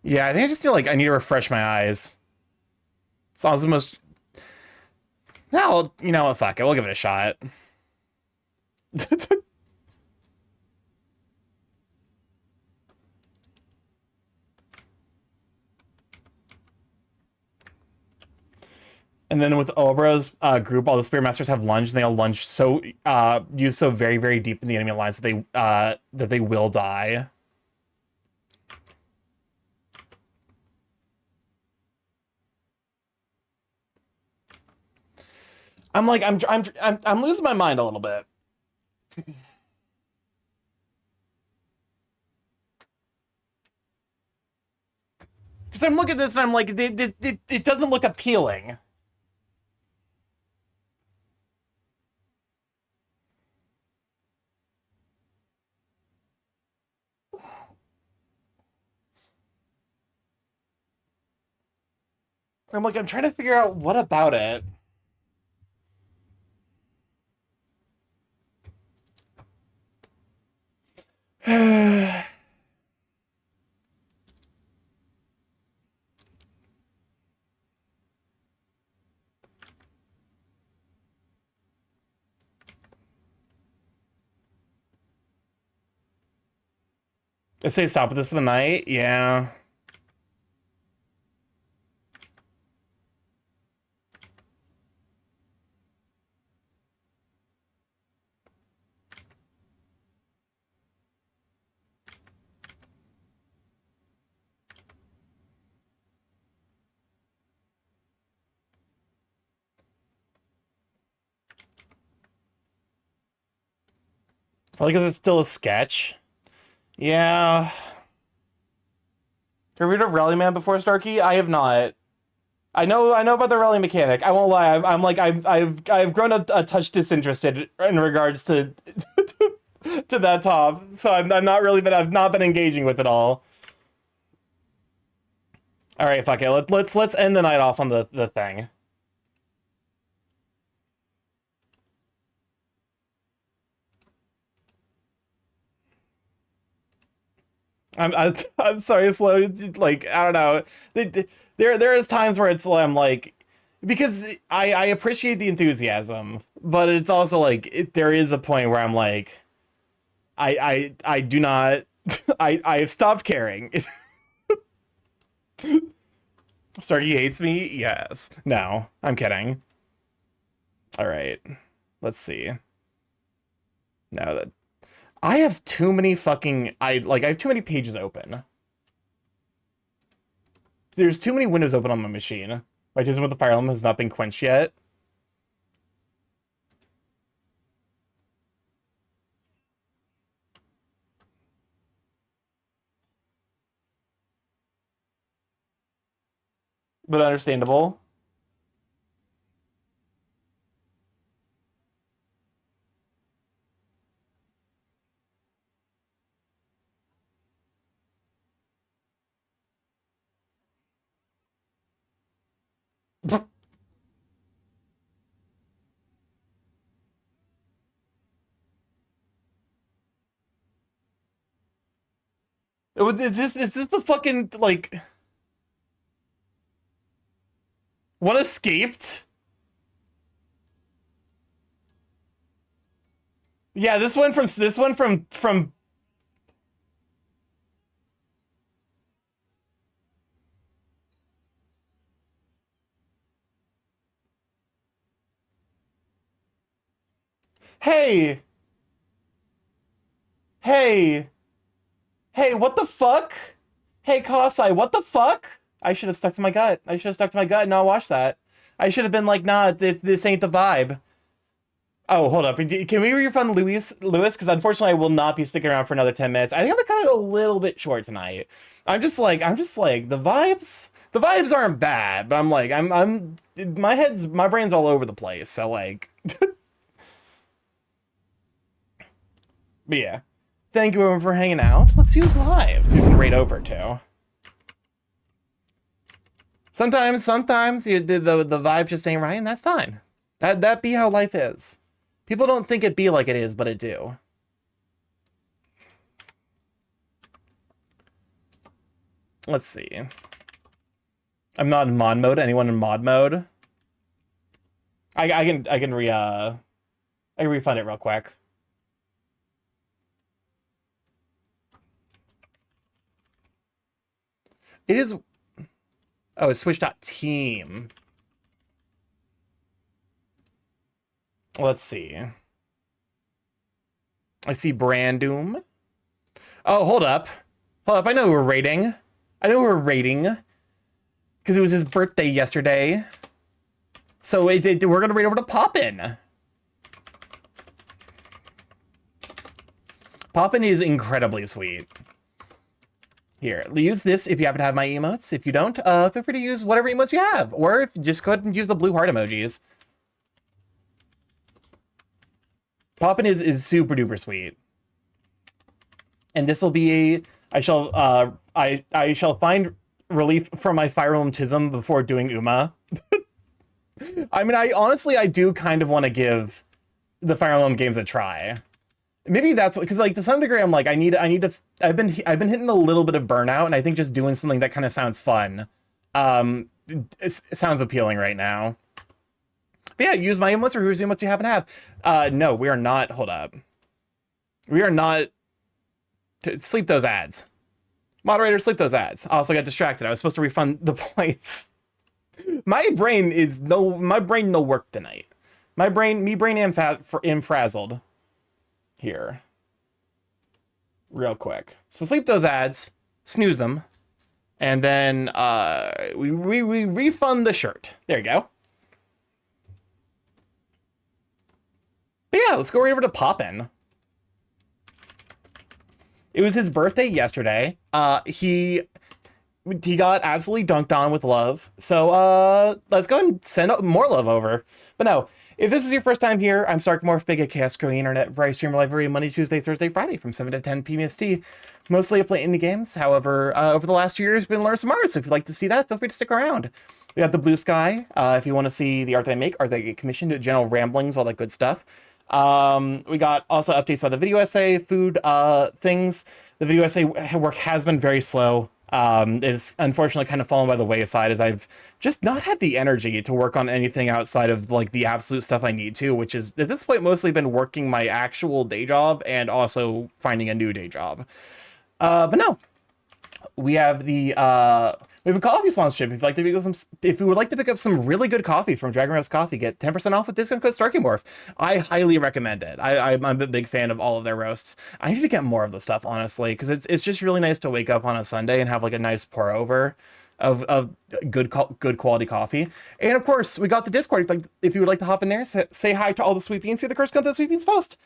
Yeah, I think I just feel like I need to refresh my eyes. Sounds the most... No, you know what, fuck it, we'll give it a shot. And then with Obro's group, all the Spear Masters have lunge, and they all lunge so use so very, very deep in the enemy lines that they will die. I'm like I'm losing my mind a little bit. Because I'm looking at this and I'm like, it doesn't look appealing. I'm like, I'm trying to figure out what about it. I say stop with this for the night. Yeah. Probably because it's still a sketch. Yeah. Have you read of Rally Man before, Starky? I have not. I know about the rally mechanic. I won't lie. I've grown a touch disinterested in regards to to that top. So I've not been engaging with it all. All right, fuck it. Let's end the night off on the thing. I'm sorry, Slow. Like, I don't know. There is times where I'm like, because I appreciate the enthusiasm, but it's also like there is a point where I'm like, I do not I've stopped caring. Starky hates me? Yes. No, I'm kidding. All right. Let's see. No, that I have too many fucking I have too many pages open. There's too many windows open on my machine. My Tism with the Fire Element has not been quenched yet. But understandable. Is this the fucking like what escaped? Yeah, this one from Hey. Hey. Hey, what the fuck? Hey, Kosai, what the fuck? I should have stuck to my gut. I should have stuck to my gut and not watched that. I should have been like, nah, this ain't the vibe. Oh, hold up. Can we refund Lewis? Because unfortunately, I will not be sticking around for another 10 minutes. I think I'm kind of a little bit short tonight. I'm just like the vibes aren't bad, but my brain's all over the place. So like, but yeah. Thank you everyone for hanging out. Let's use lives. You can rate over too. Sometimes the vibe just ain't right, and that's fine. That be how life is. People don't think it be like it is, but it do. Let's see. I'm not in mod mode. Anyone in mod mode? I can refund it real quick. It is. Oh, it's switch.team. Let's see. I see Brandum. Oh, hold up. Hold up. I know who we're rating. Because it was his birthday yesterday. So we're going to rate over to Poppin. Poppin is incredibly sweet. Here, use this if you happen to have my emotes. If you don't, feel free to use whatever emotes you have. Or just go ahead and use the blue heart emojis. Poppin is super duper sweet. And this will be I shall find relief from my Fire Elementism before doing Uma. I mean, I do kind of want to give the Fire Emblem games a try. Maybe that's what, because like to some degree I'm like I need to I've been hitting a little bit of burnout, and I think just doing something that kind of sounds fun it sounds appealing right now. But yeah, use my emotes or whose emotes you happen to have. No, we are not. Hold up. We are not. Sleep those ads. Moderator, sleep those ads. I also got distracted. I was supposed to refund the points. My brain no work tonight. Me brain am frazzled. Here. Real quick. So sleep those ads, snooze them, and then we refund the shirt. There you go. But yeah, let's go right over to Poppin. It was his birthday yesterday. He got absolutely dunked on with love. So let's go and send more love over. But no, if this is your first time here, I'm StarkyMorph, big at Chaos Growing Internet, where I stream live every Monday, Tuesday, Thursday, Friday from 7 to 10 PMST. Mostly I play indie games. However, over the last 2 years, I've been learning some art. So if you'd like to see that, feel free to stick around. We got the blue sky. If you want to see the art that I make, art that I get commissioned, general ramblings, all that good stuff. We got also updates about the video essay, food, things. The video essay work has been very slow. It's unfortunately kind of fallen by the wayside, as I've just not had the energy to work on anything outside of like the absolute stuff I need to, which is at this point mostly been working my actual day job and also finding a new day job. But no, we have the we have a coffee sponsorship. If you would like to pick up some really good coffee from Dragon Roast Coffee, get 10% off with discount code StarkyMorph. I highly recommend it. I'm a big fan of all of their roasts. I need to get more of the stuff, honestly, because it's just really nice to wake up on a Sunday and have like a nice pour over of good quality coffee. And of course, we got the Discord. If you would like to hop in there, say hi to all the sweet beans. See the curse come to the sweet beans post.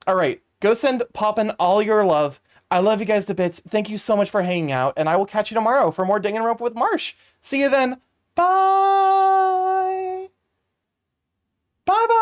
All right, go send Poppin all your love. I love you guys to bits. Thank you so much for hanging out, and I will catch you tomorrow for more Ding and Rope with Marsh. See you then. Bye. Bye-bye.